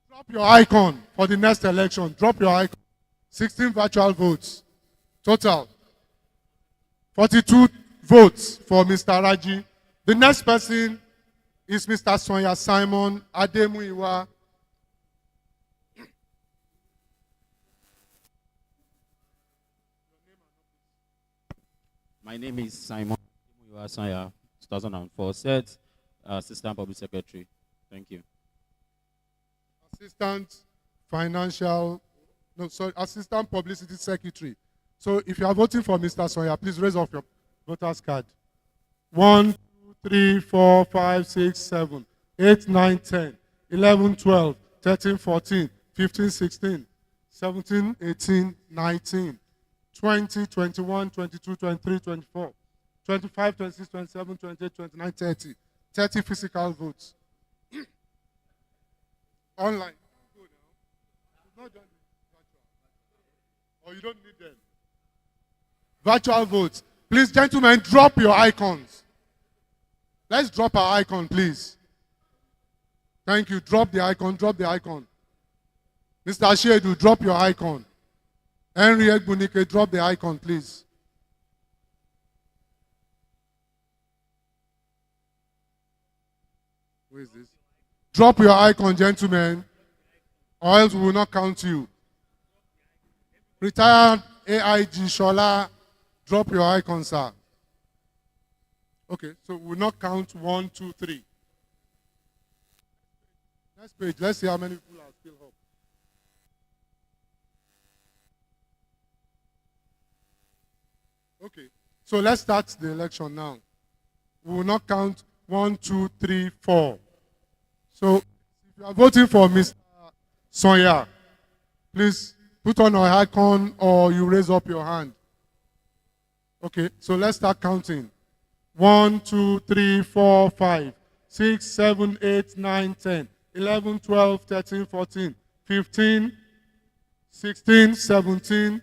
Drop your icon for the next election. Drop your icon. 16 virtual votes. Total. 42 votes for Mr. Raji. The next person is Mr. Sonya Simon Ademuyiwa. My name is Simon Ademuyiwa Sonya, 2004 set, Assistant Public Secretary. Thank you. Assistant Publicity Secretary. So if you are voting for Mr. Sonya, please raise up your voter's card. 1, 2, 3, 4, 5, 6, 7, 8, 9, 10, 11, 12, 13, 14, 15, 16, 17, 18, 19, 20, 21, 22, 23, 24, 25, 26, 27, 28, 29, 30. 30 physical votes. Online. Not done virtual. Or you don't need them. Virtual votes. Please, gentlemen, drop your icons. Let's drop our icon, please. Thank you. Drop the icon. Drop the icon. Mr. Ashedu, drop your icon. Henry Egbunike, drop the icon, please. Who is this? Drop your icon, gentlemen, or else we will not count you. Retired AIG Shola, drop your icon, sir. Okay, so we will not count 1, 2, 3. Next page, let's see how many people are still up. Okay, so let's start the election now. We will not count 1, 2, 3, 4. So if you are voting for Mr. Sonya, please put on your icon or you raise up your hand. Okay, so let's start counting. 1, 2, 3, 4, 5, 6, 7, 8, 9, 10, 11, 12, 13, 14, 15, 16, 17,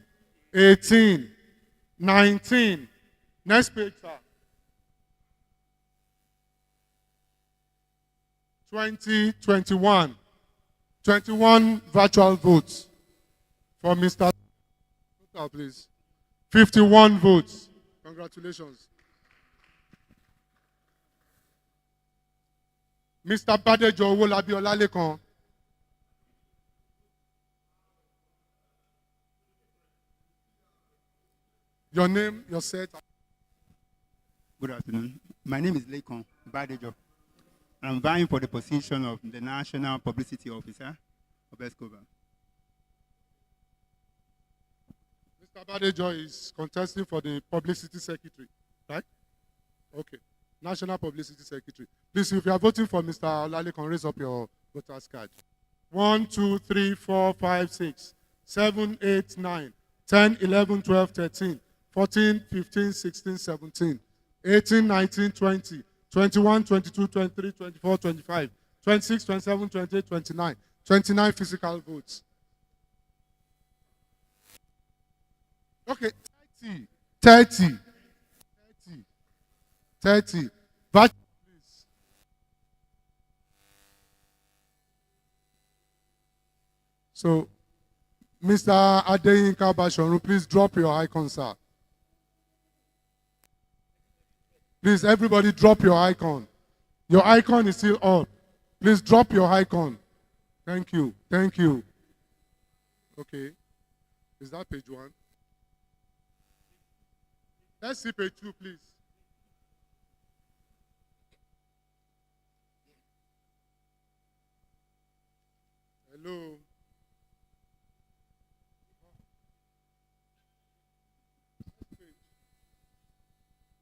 18, 19. Next page, sir. 20, 21. 21 virtual votes for Mr. Total, please. 51 votes. Congratulations. Mr. Badejo Owolabi Olalekan. Your name, your set. Good afternoon. My name is Lekon Badejo. I'm vying for the position of the National Publicity Officer of SFCOBA. Mr. Badejo is contesting for the Publicity Secretary, right? Okay. National Publicity Secretary. Please, if you are voting for Mr. Olalekan, raise up your voter's card. 1, 2, 3, 4, 5, 6, 7, 8, 9, 10, 11, 12, 13, 14, 15, 16, 17, 18, 19, 20, 21, 22, 23, 24, 25, 26, 27, 28, 29. 29 physical votes. Okay, 30, 30, 30, 30. Virtual, please. So, Mr. Adeyinka Basharu, please drop your icon, sir. Please, everybody drop your icon. Your icon is still up. Please drop your icon. Thank you. Thank you. Okay. Is that page 1? Let's see page 2, please. Hello.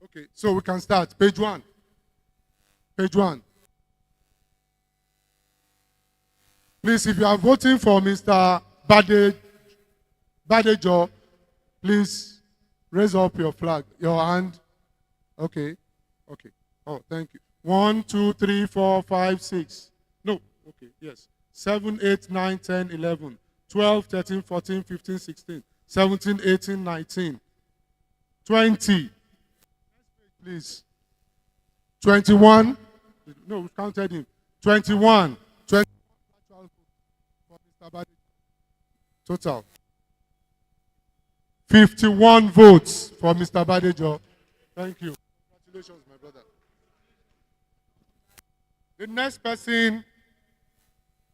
Okay, so we can start. Page 1. Page 1. Please, if you are voting for Mr. Badejo, please raise up your flag, your hand. Okay. Okay. Oh, thank you. 1, 2, 3, 4, 5, 6. No. Okay. Yes. 7, 8, 9, 10, 11, 12, 13, 14, 15, 16, 17, 18, 19, 20. Please. 21. No, we counted him. 21. 20. For Mr. Badejo. Total. 51 votes for Mr. Badejo. Thank you. Congratulations, my brother. The next person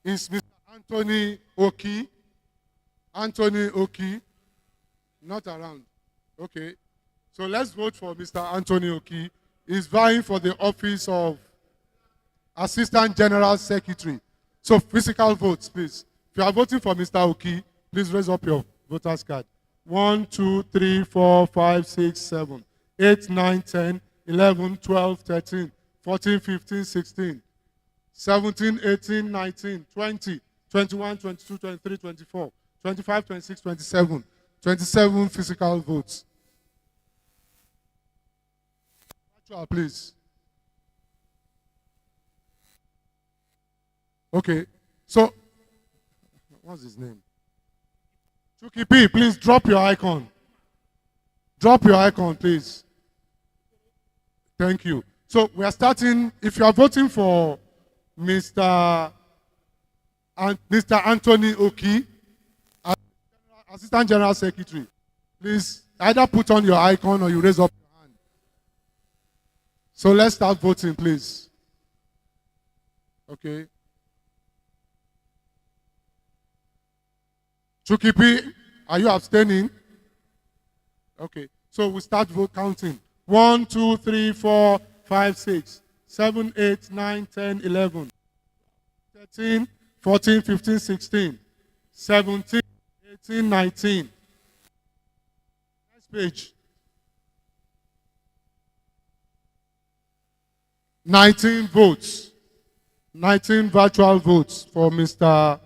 is Mr. Anthony Oki. Anthony Oki. Not around. Okay. So let's vote for Mr. Anthony Oki. He's vying for the office of Assistant General Secretary. So physical votes, please. If you are voting for Mr. Oki, please raise up your voter's card. 1, 2, 3, 4, 5, 6, 7, 8, 9, 10, 11, 12, 13, 14, 15, 16, 17, 18, 19, 20, 21, 22, 23, 24, 25, 26, 27. 27 physical votes. Please. Okay. So, what's his name? Chuki P, please drop your icon. Drop your icon, please. Thank you. So, we are starting. If you are voting for Mr. Anthony Oki, Assistant General Secretary, please either put on your icon or you raise up your hand. So let's start voting, please. Okay. Chuki P, are you abstaining? Okay. So we start vote counting. 1, 2, 3, 4, 5, 6, 7, 8, 9, 10, 11, 13, 14, 15, 16, 17, 18, 19. Next page. 19 votes. 19 virtual votes for Mr.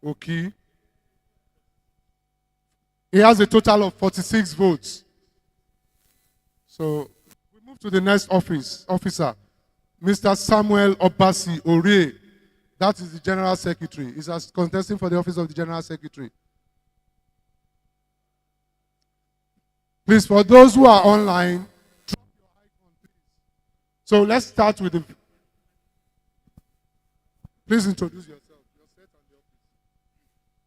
Oki. He has a total of 46 votes. So we move to the next officer, Mr. Samuel Obasi Orie. That is the General Secretary. He's contesting for the office of the General Secretary. Please, for those who are online, drop your icon, please. So let's start with the... Please introduce yourself. Your set and the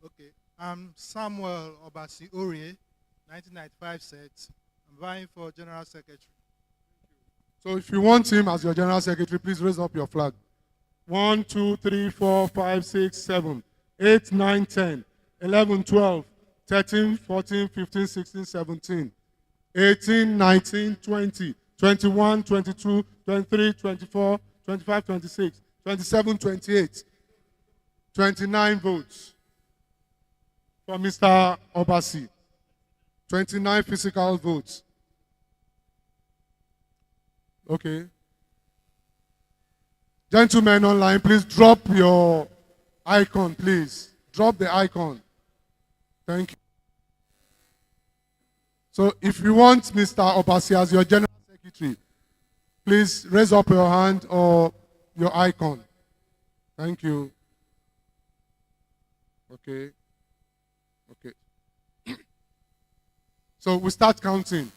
office. Okay. I'm Samuel Obasi Orie, 1995 set. I'm vying for General Secretary. So if you want him as your General Secretary, please raise up your flag. 1, 2, 3, 4, 5, 6, 7, 8, 9, 10, 11, 12, 13, 14, 15, 16, 17, 18, 19, 20, 21, 22, 23, 24, 25, 26, 27, 28. 29 votes for Mr. Obasi. 29 physical votes. Okay. Gentlemen online, please drop your icon, please. Drop the icon. Thank you. So if you want Mr. Obasi as your General Secretary, please raise up your hand or your icon. Thank you. Okay. Okay. So we start counting.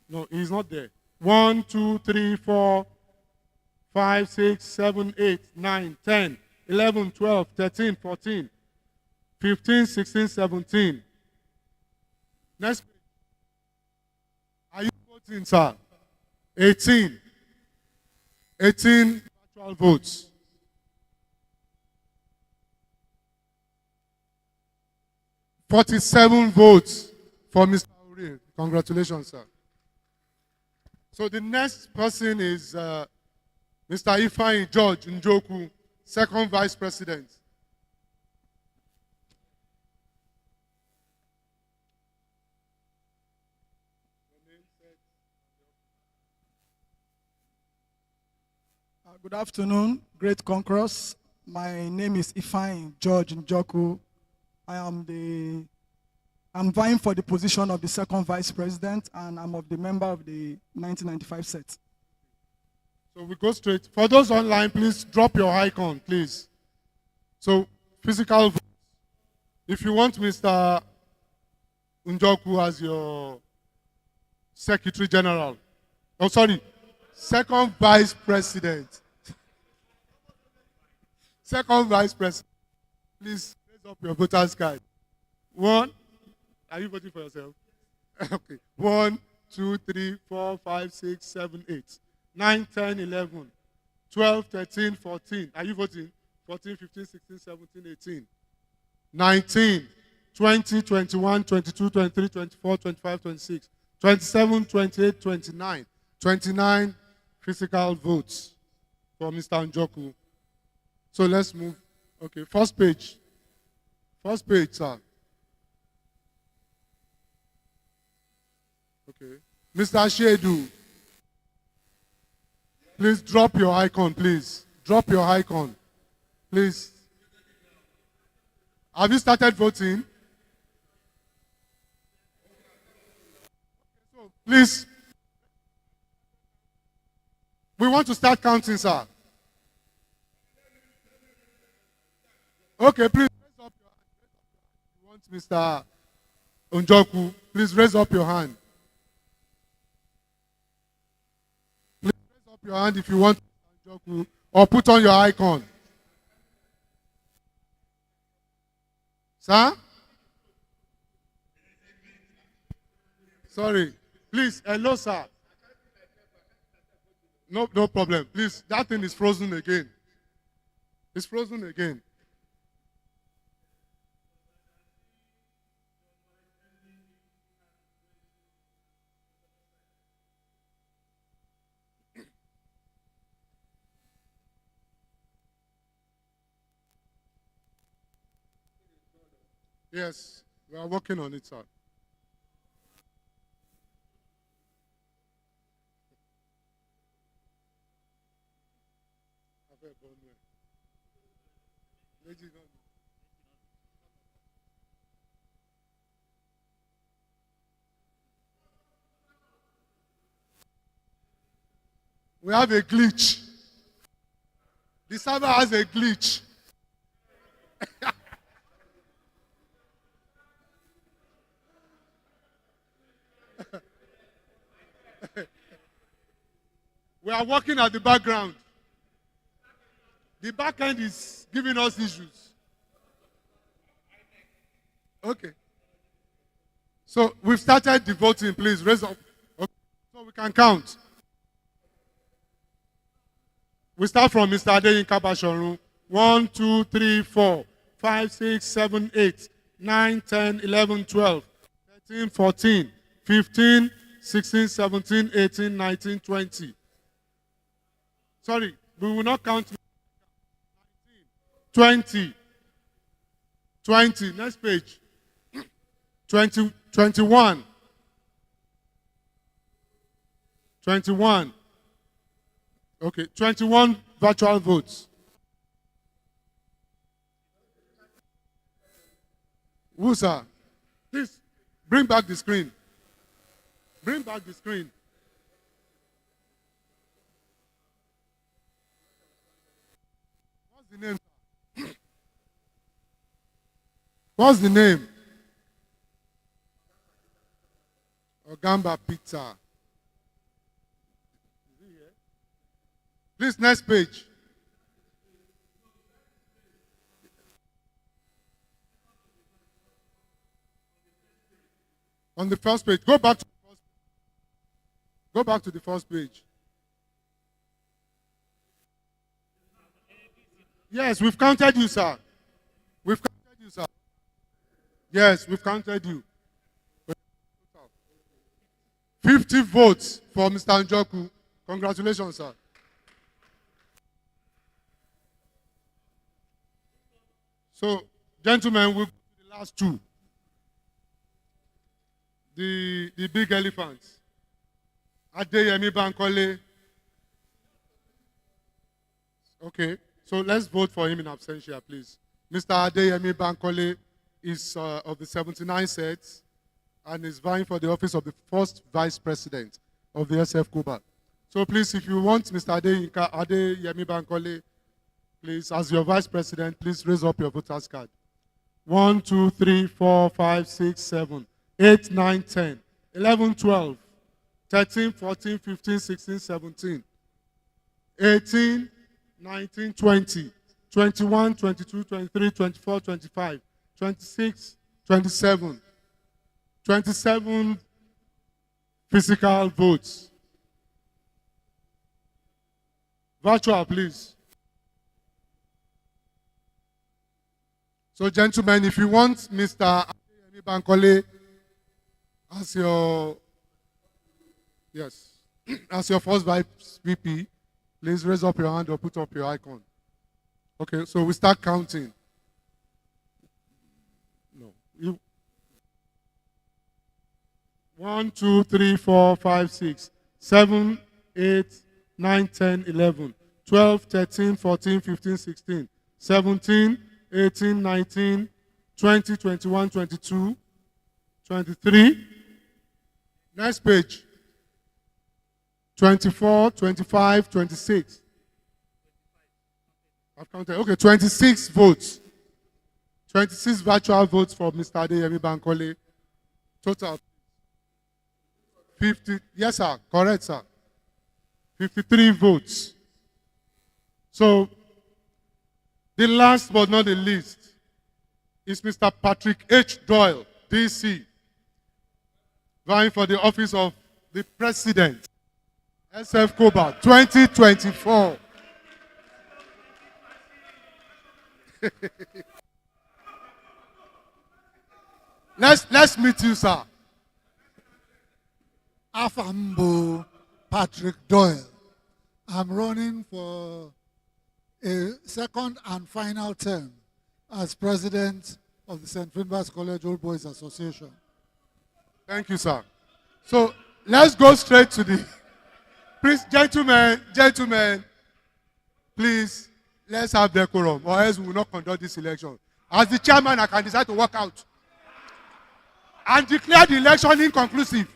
No, he's not there. 1, 2, 3, 4, 5, 6, 7, 8, 9, 10, 11, 12, 13, 14, 15, 16, 17. Next. Are you voting, sir? 18. 18 virtual votes. $47 votes for Mr. Uri. Congratulations, sir. So the next person is Mr. Ifeanyi George Njoku, second vice president. Good afternoon, great conquerors. My name is Ifeanyi George Njoku. I'm vying for the position of the second vice president, and I'm of the member of the 1995 set. So we go straight. For those online, please drop your icon, please. So physical votes. If you want Mr. Njoku as your Secretary General, oh sorry, second vice president. Second vice president. Please raise up your voter's card. 1. Are you voting for yourself? Okay. 1, 2, 3, 4, 5, 6, 7, 8, 9, 10, 11, 12, 13, 14. Are you voting? 14, 15, 16, 17, 18, 19, 20, 21, 22, 23, 24, 25, 26, 27, 28, 29. 29 physical votes for Mr. Njoku. So let's move. Okay, first page. First page, sir. Okay. Mr. Shedu, please drop your icon, please. Drop your icon, please. Have you started voting? So, please. We want to start counting, sir. Okay, please raise up your hand. You want Mr. Njoku, please raise up your hand. Please raise up your hand if you want Mr. Njoku, or put on your icon. Sir? Sorry. Please, hello, sir. No problem. Please, that thing is frozen again. It's frozen again. Yes, we are working on it, sir. We have a glitch. The server has a glitch. We are working at the background. The back end is giving us issues. Okay. So we've started the voting. Please raise up. Okay. So we can count. We start from Mr. Adeyinka Bashorun. 1, 2, 3, 4, 5, 6, 7, 8, 9, 10, 11, 12, 13, 14, 15, 16, 17, 18, 19, 20. Sorry, we will not count. 20. 20. Next page. 20, 21. 21. Okay, 21 virtual votes. Who, sir? Please bring back the screen. Bring back the screen. What's the name? What's the name? Ogamba Peter. Please, next page. On the first page. Go back to the first page. Yes, we've counted you, sir. We've counted you, sir. Yes, we've counted you. 50 votes for Mr. Njoku. Congratulations, sir. So, gentlemen, we'll go to the last two. The big elephants. Adeyemi Bankole. Okay, so let's vote for him in absentia, please. Mr. Adeyemi Bankole is of the 79 sets and is vying for the office of the first vice president of the SFCOBA. So please, if you want Mr. Adeyemi Bankole, please, as your vice president, please raise up your voter's card. 1, 2, 3, 4, 5, 6, 7, 8, 9, 10, 11, 12, 13, 14, 15, 16, 17, 18, 19, 20, 21, 22, 23, 24, 25, 26, 27, 27 physical votes. Virtual, please. So, gentlemen, if you want Mr. Adeyemi Bankole as your, yes, as your first vice VP, please raise up your hand or put up your icon. Okay, so we start counting. No. 1, 2, 3, 4, 5, 6, 7, 8, 9, 10, 11, 12, 13, 14, 15, 16, 17, 18, 19, 20, 21, 22, 23. Next page. 24, 25, 26. I've counted. Okay, 26 votes. 26 virtual votes for Mr. Adeyemi Bankole. Total 50. Yes, sir. Correct, sir. 53 votes. So, the last but not the least is Mr. Patrick H. Doyle, DC, vying for the office of the President, SFCOBA 2024. Let's meet you, sir. Afambo Patrick Doyle. I'm running for a second and final term as president of the St. Finbar's College Old Boys Association. Thank you, sir. So let's go straight to the... Please, gentlemen, please, let's have decorum, or else we will not conduct this election. As the chairman, I can decide to walk out and declare the election inconclusive.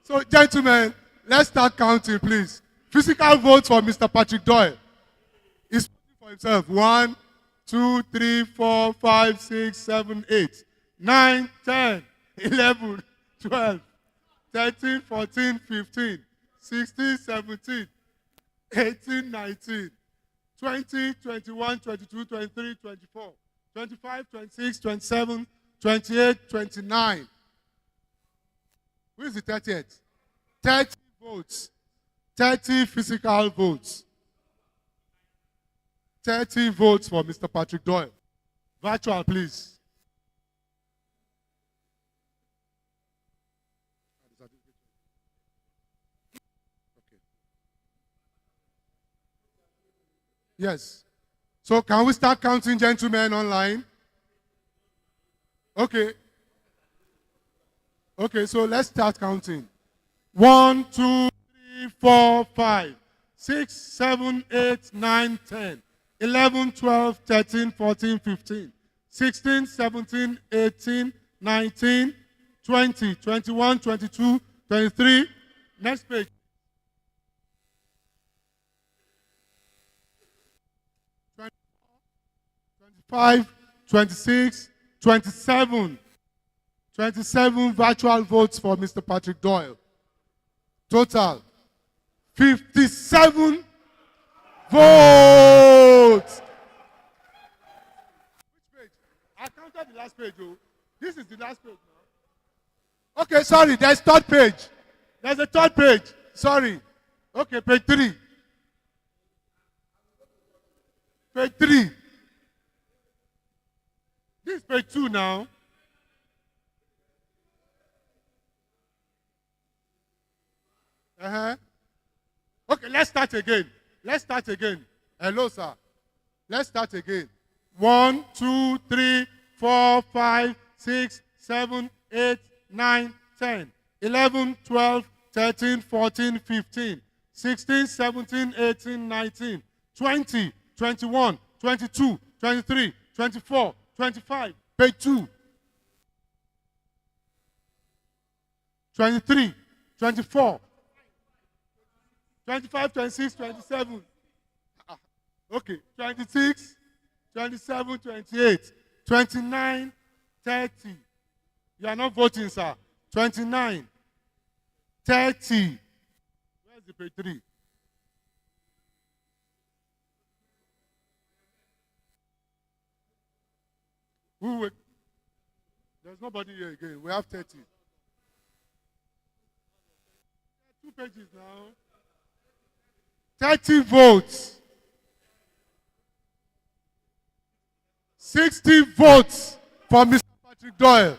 So, gentlemen, let's start counting, please. Physical votes for Mr. Patrick Doyle. He's voting for himself. 1, 2, 3, 4, 5, 6, 7, 8, 9, 10, 11, 12, 13, 14, 15, 16, 17, 18, 19, 20, 21, 22, 23, 24, 25, 26, 27, 28, 29. Who is the 30th? 30 votes. 30 physical votes. 30 votes for Mr. Patrick Doyle. Virtual, please. Yes. So can we start counting, gentlemen, online? Okay. Okay, so let's start counting. 1, 2, 3, 4, 5, 6, 7, 8, 9, 10, 11, 12, 13, 14, 15, 16, 17, 18, 19, 20, 21, 22, 23. Next page. 25, 26, 27. 27 virtual votes for Mr. Patrick Doyle. Total 57 votes. Which page? I counted the last page. Oh. This is the last page now. Okay, sorry, there's third page. There's a third page. Sorry. Okay, page 3. Page 3. This is page 2 now. Okay, let's start again. Let's start again. Hello, sir. Let's start again. 1, 2, 3, 4, 5, 6, 7, 8, 9, 10, 11, 12, 13, 14, 15, 16, 17, 18, 19, 20, 21, 22, 23, 24, 25. Page 2. 23, 24. 25, 26, 27. Okay, 26, 27, 28, 29, 30. You are not voting, sir. 29, 30. Where's the page 3? There's nobody here again. We have 30. 2 pages now. 30 votes. 60 votes for Mr. Patrick Doyle.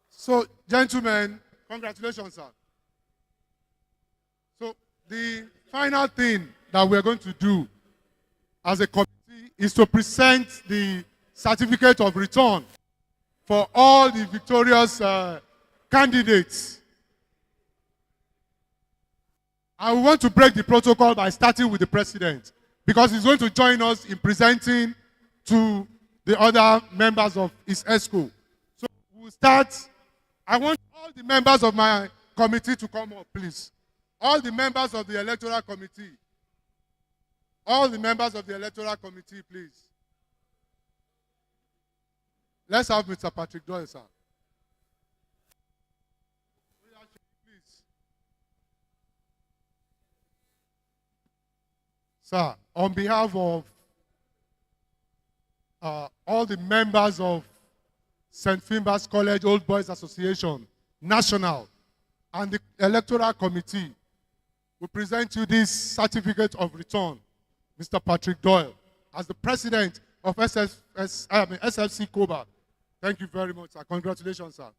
So, gentlemen, congratulations, sir. So, the final thing that we're going to do as a committee is to present the certificate of return for all the victorious candidates. I want to break the protocol by starting with the president, because he's going to join us in presenting to the other members of his ESCO. So we'll start. I want all the members of my committee to come up, please. All the members of the electoral committee. All the members of the electoral committee, please. Let's have Mr. Patrick Doyle, sir. Please. Sir, on behalf of all the members of St. Finbar's College Old Boys Association, National, and the Electoral Committee, we present you this certificate of return, Mr. Patrick Doyle, as the president of SFCOBA. Thank you very much, sir. Congratulations, sir.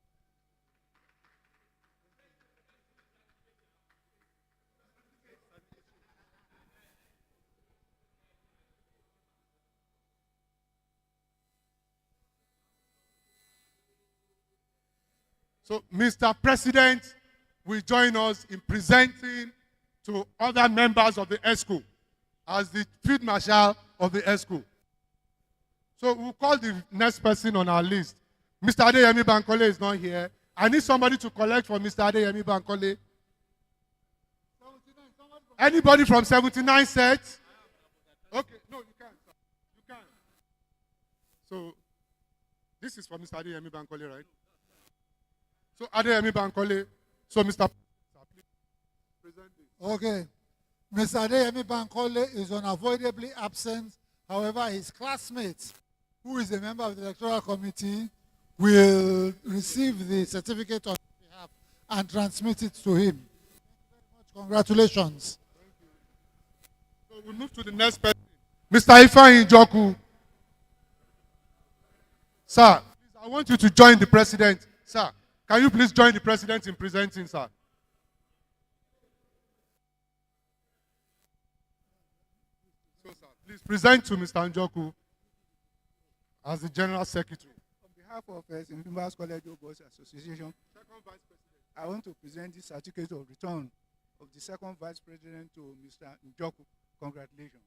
So, Mr. President will join us in presenting to other members of the ESCO as the Field Marshal of the ESCO. So, we'll call the next person on our list. Mr. Adeyemi Bankole is not here. I need somebody to collect for Mr. Adeyemi Bankole. Anybody from 79 set? Okay, no, you can't. You can't. So, this is for Mr. Adeyemi Bankole, right? So, Adeyemi Bankole. So, Mr. Present this. Okay. Mr. Adeyemi Bankole is unavoidably absent. However, his classmate, who is a member of the electoral committee, will receive the certificate on his behalf and transmit it to him. Congratulations. So we move to the next person. Mr. Ifeanyi Njoku. Sir, please, I want you to join the president. Sir, can you please join the president in presenting, sir? So, sir, please present to Mr. Njoku as the General Secretary. On behalf of St. Finbar's College Old Boys Association, Second Vice President, I want to present the certificate of return of the second Vice President to Mr. Njoku. Congratulations.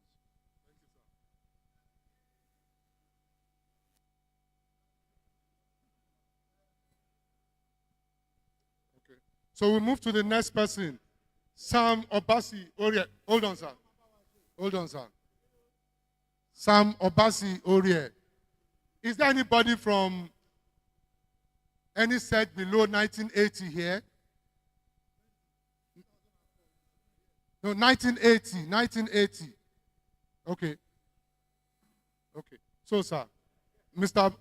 So we move to the next person. Sam Obasi Orie. Hold on, sir. Hold on, sir. Sam Obasi Orie. Is there anybody from any set below 1980 here? No, 1980. 1980. Okay. Okay. So, sir, Mr.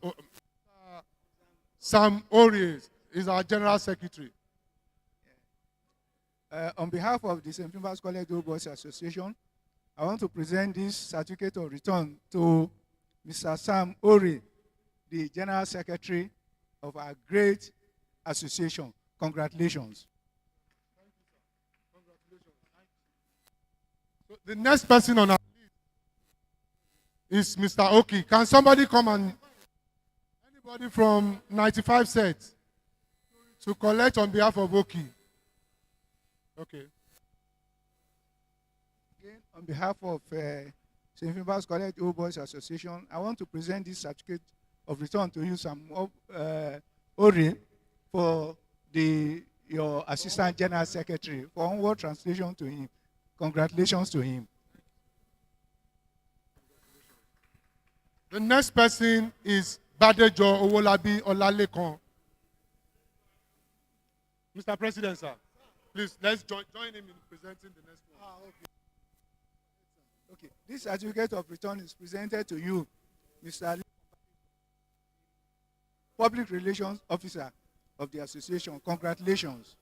Sam Orie is our General Secretary. On behalf of the St. Philip's College Old Boys Association, I want to present this certificate of return to Mr. Sam Orie, the General Secretary of our great association. Congratulations. So the next person on our list is Mr. Oki. Can somebody come and anybody from 95 sets to collect on behalf of Oki? Okay. Again, on behalf of St. Philip's College Old Boys Association, I want to present this certificate of return to you, Sam Orie, for your Assistant General Secretary, for onward translation to him. Congratulations to him. The next person is Badejo Owolabi Olalekan. Mr. President, sir, please let's join him in presenting the next one. Okay. This certificate of return is presented to you, Mr. Public Relations Officer of the association. Congratulations.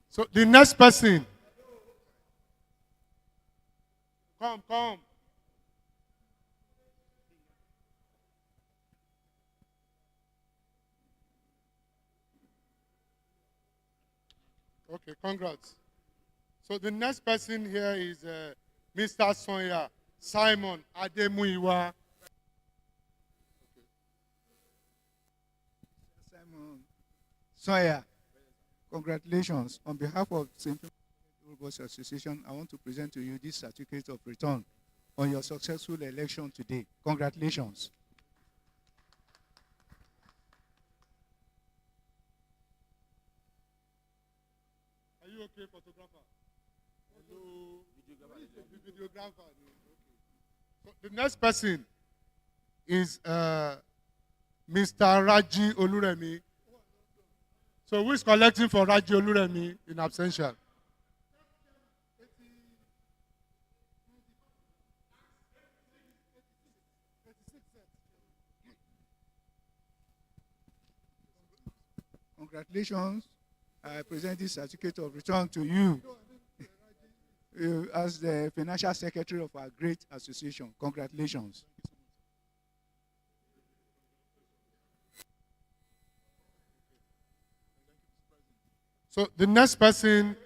So the next person. Come. Okay, congrats. So the next person here is Mr. Sonya Simon Ademuyiwa. Simon Sonya, congratulations. On behalf of St. Old Boys Association, I want to present to you this certificate of return on your successful election today. Congratulations. Are you okay, photographer? Hello. Videographer. Okay. So the next person is Mr. Raji Oluremi. So who is collecting for Raji Oluremi in absentia? Congratulations. I present this certificate of return to you as the financial secretary of our great association. Congratulations. So the next person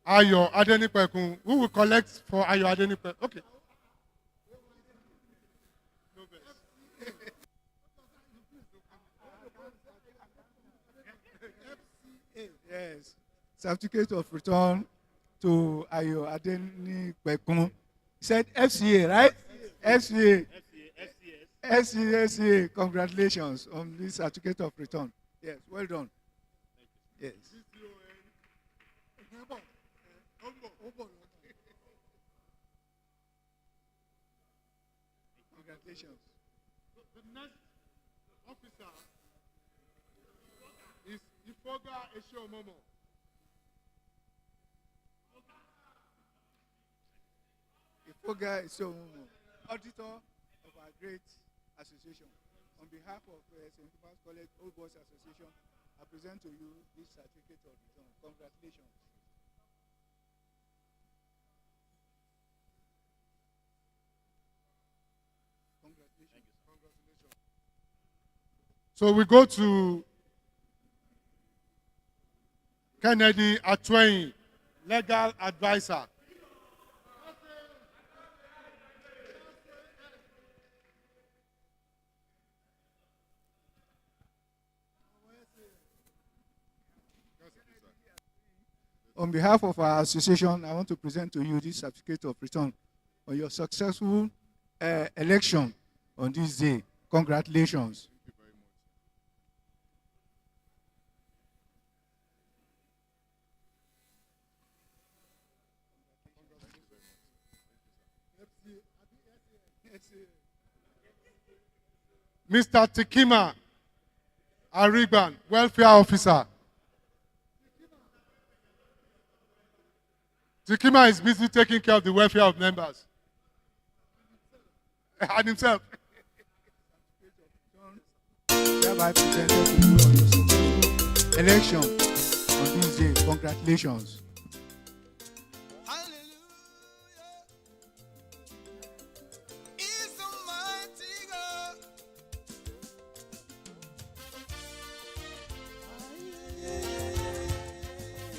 Ayo Adenipekun. Who will collect for Ayo Adenipekun? Okay. Yes. Certificate of return to Ayo Adenipekun. Said FCA, right? FCA. FCA. Congratulations on this certificate of return. Yes, well done. Yes. Congratulations. The next officer is Ifoga Eshomomo. Ifoga Eshomomo, auditor of our great association. On behalf of St. Philip's College Old Boys Association, I present to you this certificate of return. Congratulations. Congratulations. So we go to Kennedy Atwain, legal advisor. On behalf of our association, I want to present to you this certificate of return on your successful election on this day. Congratulations. Mr. Tikima Ariban, Welfare Officer. Tikima is busy taking care of the welfare of members. And himself. Hereby presented to you on your successful election on this day. Congratulations.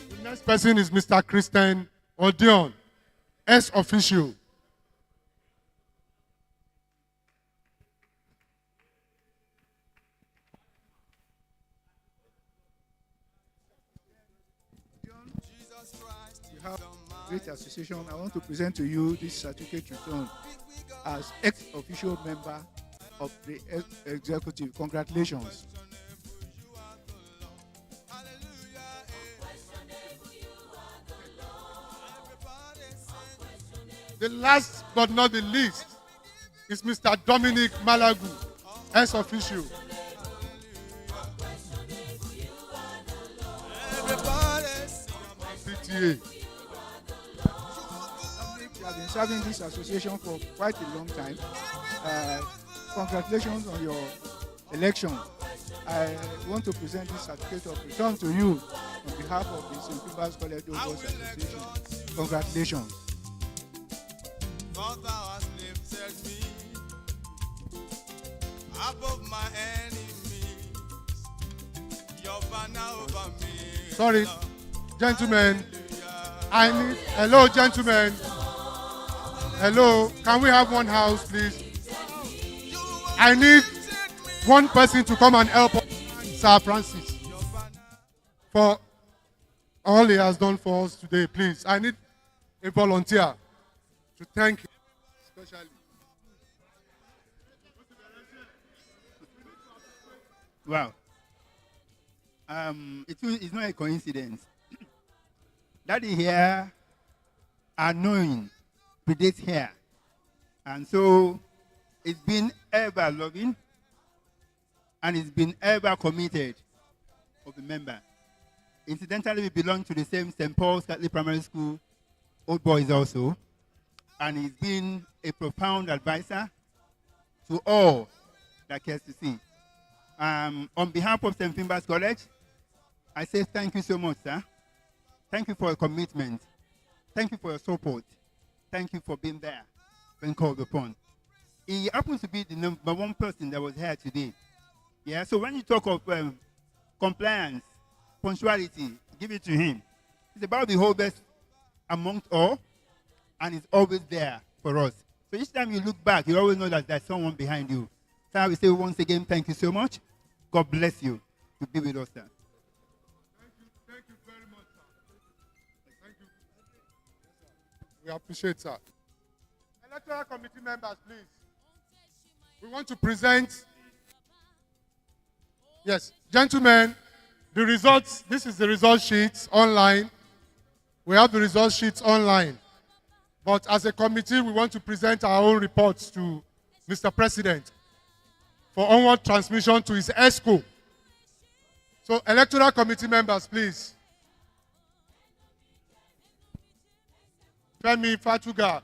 The next person is Mr. Christian Odion, S-Official. Great association, I want to present to you this certificate return as ex-official member of the executive. Congratulations. The last but not the least is Mr. Dominic Malagu, ex-official. PTA. You have been serving this association for quite a long time. Congratulations on your election. I want to present this certificate of return to you on behalf of the St. Peter's College Old Boys Association. Congratulations. Above my enemies, your banner over me. Sorry, gentlemen. Hello, gentlemen. Hello, can we have one house, please? I need one person to come and help Sir Francis for all he has done for us today, please. I need a volunteer to thank him, especially. Wow. It's not a coincidence. Daddy here, annoying, predates here. And so it's been ever loving and it's been ever committed of a member. Incidentally, we belong to the same St. Paul's Catholic Primary School, Old Boys also. And he's been a profound advisor to all that cares to see. On behalf of St. Finbar's College, I say thank you so much, sir. Thank you for your commitment. Thank you for your support. Thank you for being there when called upon. He happens to be the number one person that was here today. Yeah, so when you talk of compliance, punctuality, give it to him. It's about the whole best amongst all, and it's always there for us. So each time you look back, you always know that there's someone behind you. So I will say once again, thank you so much. God bless you to be with us, sir. Thank you very much, sir. Thank you. We appreciate, sir. Electoral committee members, please. We want to present. Yes, gentlemen, the results, this is the result sheet online. We have the result sheets online. But as a committee, we want to present our own reports to Mr. President for onward transmission to his ESCO. So, electoral committee members, please. Femi Fatuga,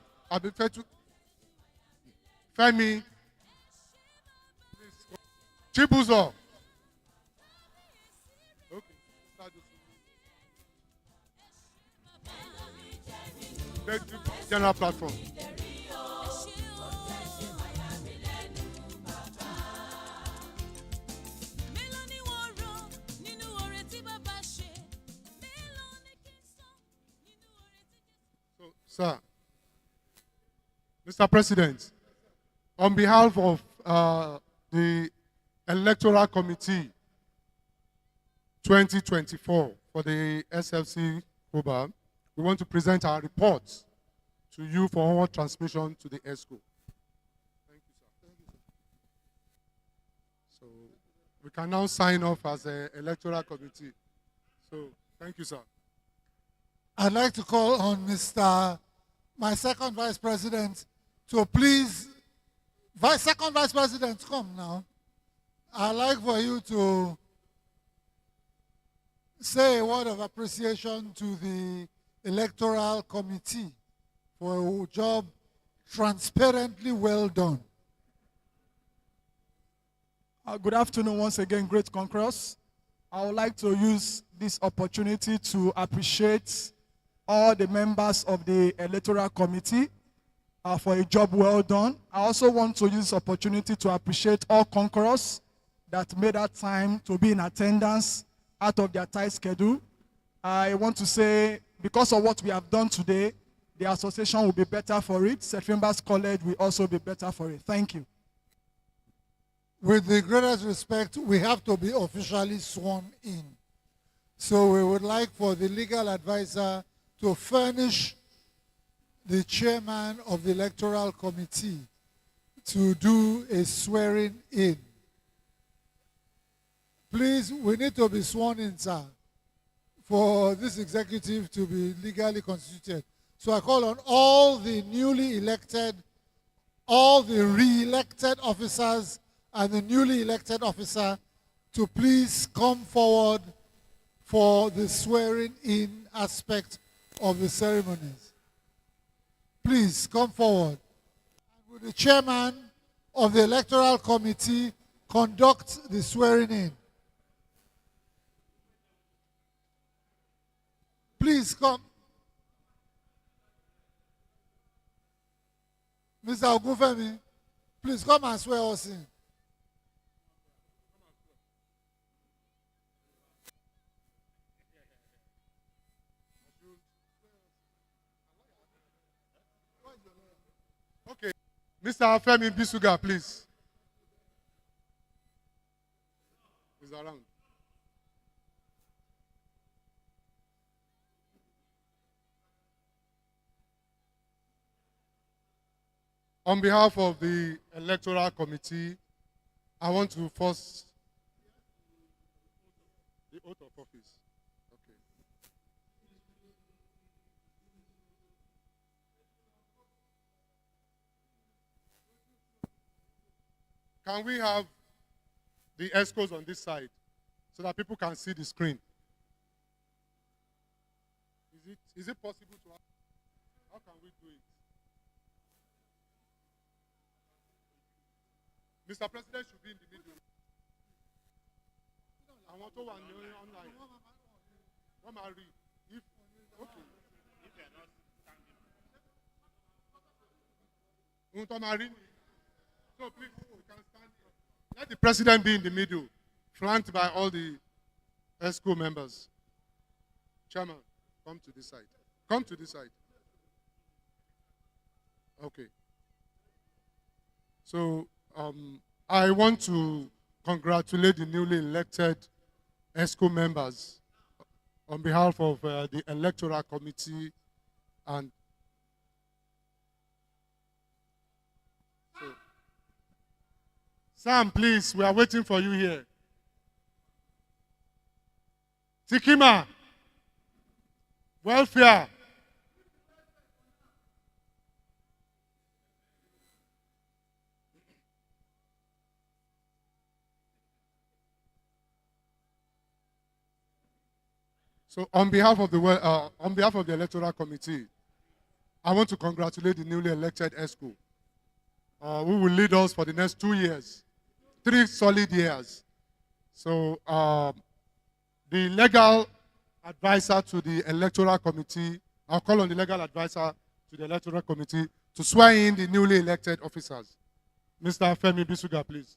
Femi Chibuzo. Okay. General platform. Sir, Mr. President, on behalf of the Electoral Committee 2024 for the SFCOBA SFCOBA, we want to present our report to you for our transmission to the ESCO. Thank you, sir. So we can now sign off as an electoral committee. So thank you, sir. I'd like to call on my second vice president to please, second vice president, come now. I'd like for you to say a word of appreciation to the electoral committee for a job transparently well done. Good afternoon once again, great conquerors. I would like to use this opportunity to appreciate all the members of the electoral committee for a job well done. I also want to use this opportunity to appreciate all conquerors that made that time to be in attendance out of their tight schedule. I want to say, because of what we have done today, the association will be better for it. St. Finbar's College will also be better for it. Thank you. With the greatest respect, we have to be officially sworn in. So we would like for the legal advisor to furnish the chairman of the electoral committee to do a swearing in. Please, we need to be sworn in, sir, for this executive to be legally constituted. So I call on all the newly elected, all the re-elected officers and the newly elected officer to please come forward for the swearing in aspect of the ceremonies. Please come forward. And will the chairman of the electoral committee conduct the swearing in? Please come. Mr. Ogunfemi, please come and swear us in. Okay. Mr. Femi Bisuga, please. He's around. On behalf of the electoral committee, I want to first the oath of office. Okay. Can we have the ESCOs on this side so that people can see the screen? Is it possible to have? How can we do it? Mr. President should be in the middle. I want to one online. What am I read? If okay. If you are not standing. So please, you can stand here. Let the president be in the middle, flanked by all the ESCO members. Chairman, come to this side. Come to this side. Okay. So I want to congratulate the newly elected ESCO members on behalf of the electoral committee and so, Sam, please, we are waiting for you here. Tikima, welfare. So on behalf of the electoral committee, I want to congratulate the newly elected ESCO, who will lead us for the next 2 years, 3 solid years. So the legal advisor to the electoral committee, I'll call on the legal advisor to the electoral committee to swear in the newly elected officers. Mr. Femi Bisuga, please.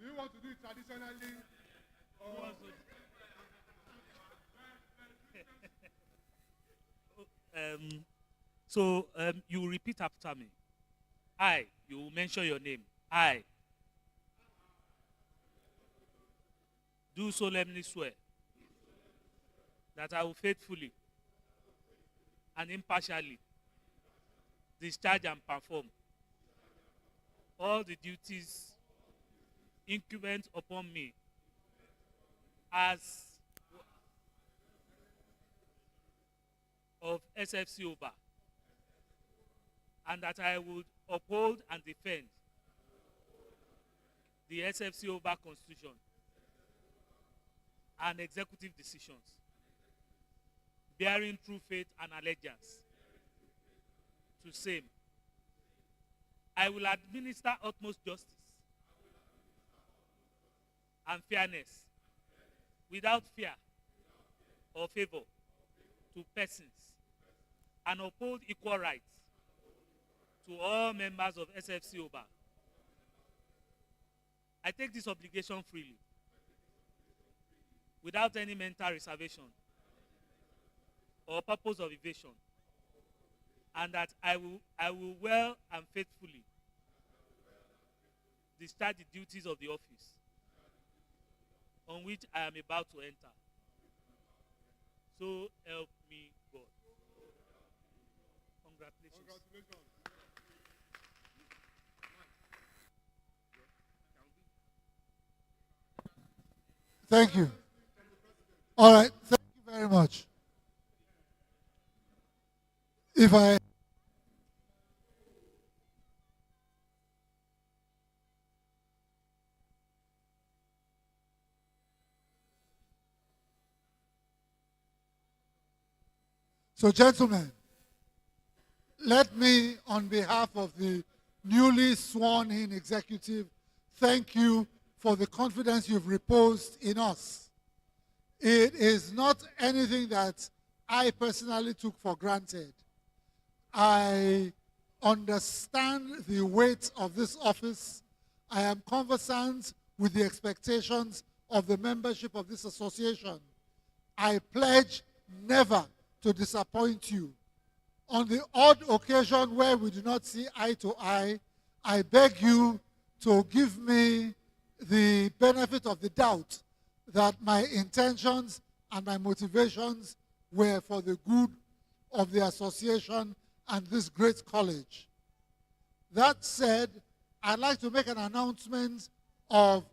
Do you want to do it traditionally? So you repeat after me. I, you will mention your name. I do solemnly swear that I will faithfully and impartially discharge and perform all the duties incumbent upon me as of SFCOBA, and that I would uphold and defend the SFCOBA Constitution and executive decisions, bearing true faith and allegiance to same. I will administer utmost justice and fairness without fear or favor to persons, and uphold equal rights to all members of SFCOBA. I take this obligation freely, without any mental reservation or purpose of evasion, and that I will well and faithfully discharge the duties of the office on which I am about to enter. So help me God. Congratulations. Thank you. All right, thank you very much. If I So, gentlemen, let me, on behalf of the newly sworn-in executive, thank you for the confidence you've reposed in us. It is not anything that I personally took for granted. I understand the weight of this office. I am conversant with the expectations of the membership of this association. I pledge never to disappoint you. On the odd occasion where we do not see eye to eye, I beg you to give me the benefit of the doubt that my intentions and my motivations were for the good of the association and this great college. That said, I'd like to make an announcement of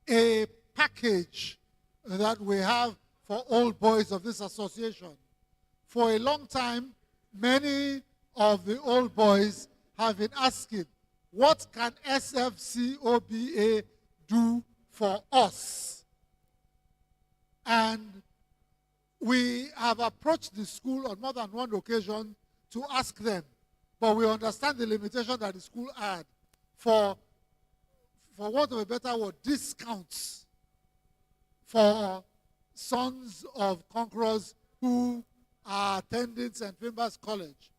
a package that we have for old boys of this association. For a long time, many of the old boys have been asking, what can SFCOBA do for us? And we have approached the school on more than one occasion to ask them, but we understand the limitation that the school had for want of a better word, discounts for sons of conquerors who are attending St. Finbar's College.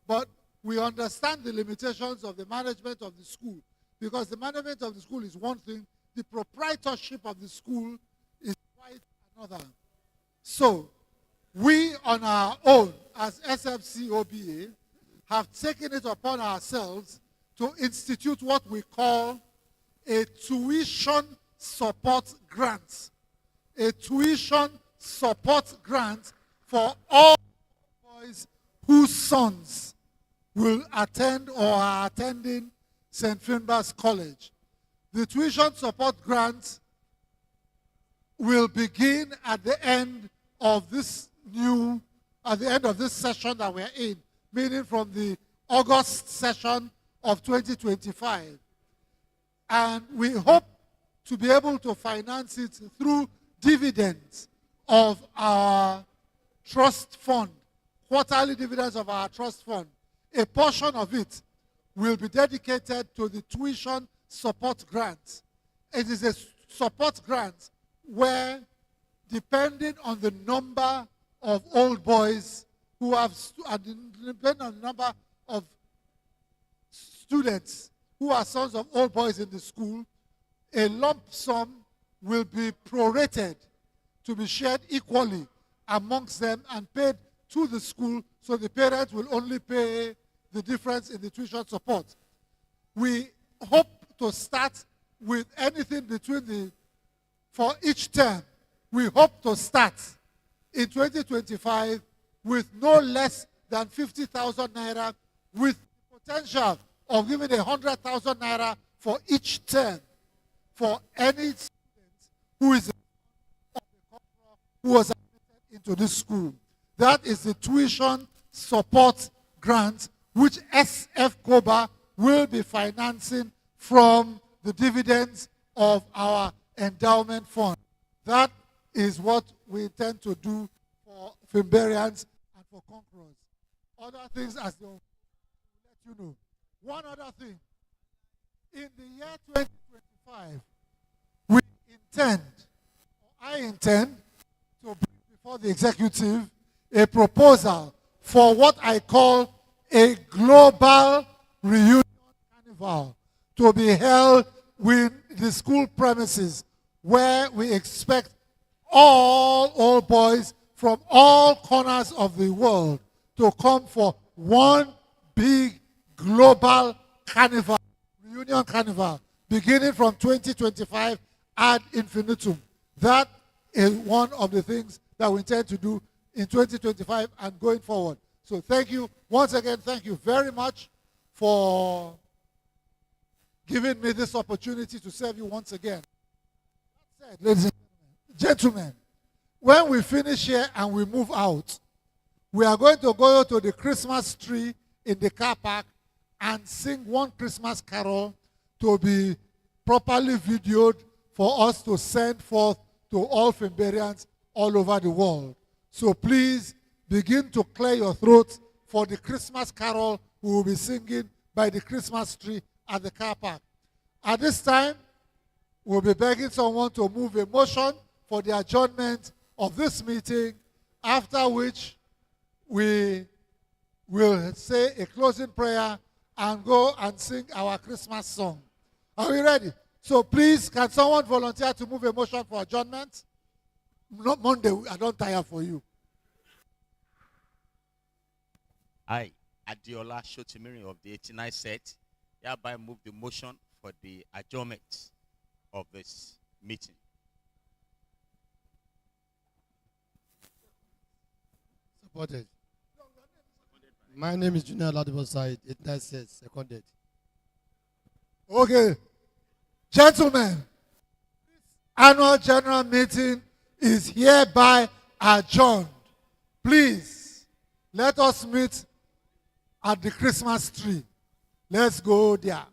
But we understand the limitations of the management of the school, because the management of the school is one thing, the proprietorship of the school is quite another. So, we on our own, as SFCOBA, have taken it upon ourselves to institute what we call a tuition support grant. A tuition support grant for all boys whose sons will attend or are attending St. Finbar's College. The tuition support grant will begin at the end of this session that we're in, meaning from the August session of 2025. And we hope to be able to finance it through dividends of our trust fund, quarterly dividends of our trust fund. A portion of it will be dedicated to the tuition support grant. It is a support grant where, depending on the number of old boys who have, depending on the number of students who are sons of old boys in the school, a lump sum will be prorated to be shared equally amongst them and paid to the school, so the parents will only pay the difference in the tuition support. We hope to start with anything for each term, we hope to start in 2025 with no less than 50,000 naira, with potential of giving 100,000 naira for each term for any student who is who was admitted into this school. That is the tuition support grant which SFCOBA will be financing from the dividends of our endowment fund. That is what we intend to do for Fimberians and for Conquerors. Other things as they will let you know. One other thing. In the year 2025, I intend to bring before the executive a proposal for what I call a global reunion carnival to be held with the school premises, where we expect all boys from all corners of the world to come for one big global carnival, reunion carnival, beginning from 2025 ad infinitum. That is one of the things that we intend to do in 2025 and going forward. So thank you. Once again, thank you very much for giving me this opportunity to serve you once again. That said, ladies and gentlemen, when we finish here and we move out, we are going to go to the Christmas tree in the car park and sing one Christmas carol to be properly videoed for us to send forth to all Fimberians all over the world. So please begin to clear your throats for the Christmas carol we will be singing by the Christmas tree at the car park. At this time, we'll be begging someone to move a motion for the adjournment of this meeting, after which we will say a closing prayer and go and sing our Christmas song. Are we ready? So please, can someone volunteer to move a motion for adjournment? Not Monday, I don't tire for you. I, Adiola Shotimiri of the 89 set, hereby move the motion for the adjournment of this meeting. Supported. My name is Junior Ladibo Said, 89 set, seconded. Okay. Gentlemen, this annual general meeting is hereby adjourned. Please, let us meet at the Christmas tree. Let's go there.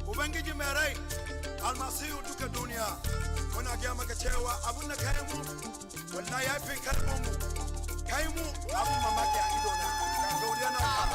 ubangiji mai rai almasihu duka duniya muna gaya maka cewa abun da kai mu wallahi ya fi karfin mu kai mu abun mamaki a ido na ka gauriya na ka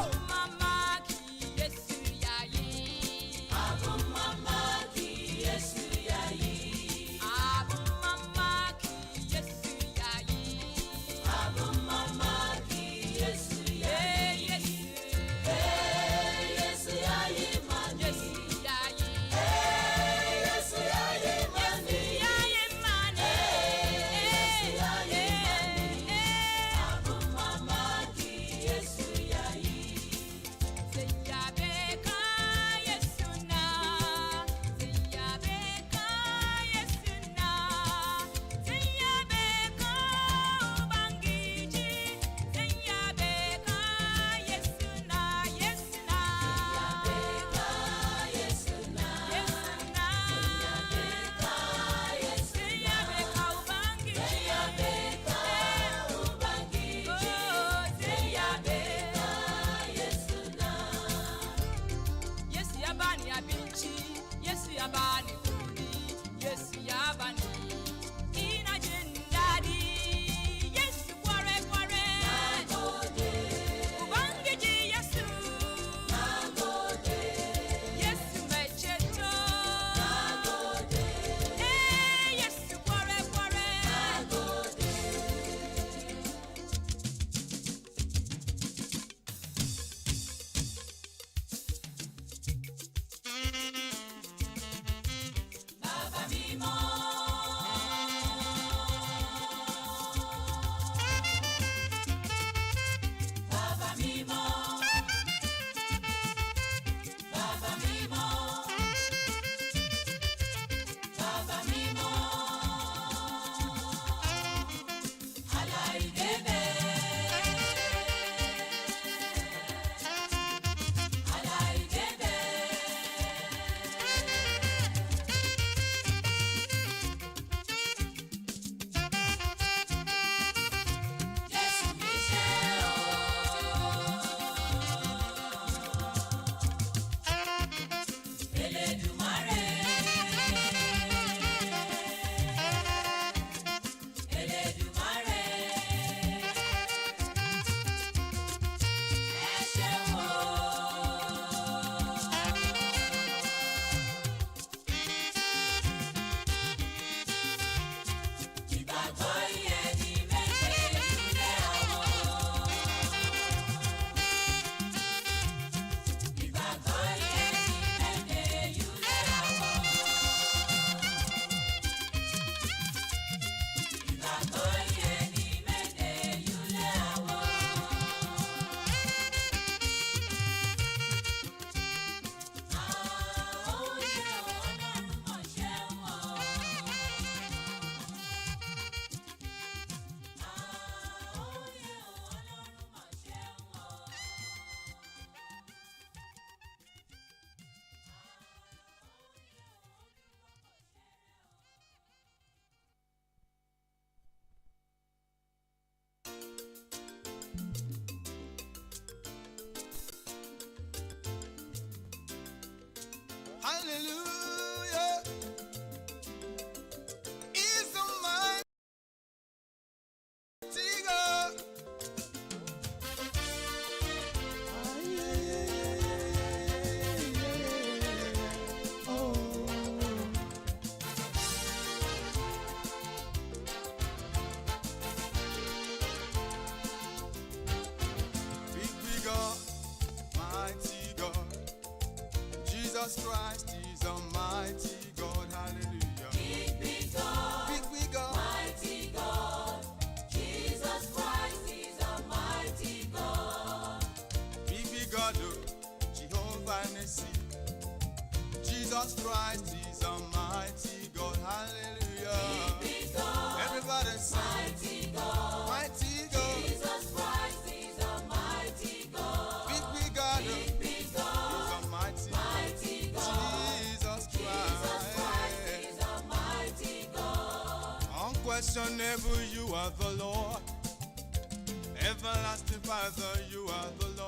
Hallelujah. Is the mighty God. Oh. Big God, mighty God. Jesus Christ is a mighty God, hallelujah. Big God, mighty God. Jesus Christ is a mighty God. Big God, oh, Jehovah Nissi. Jesus Christ is a mighty God, hallelujah. Big God, everybody say, mighty God, mighty God. Jesus Christ is a mighty God. Big God, big God, is a mighty God. Jesus Christ is a mighty God. Unquestionable, you are the Lord. Everlasting Father, you are the Lord.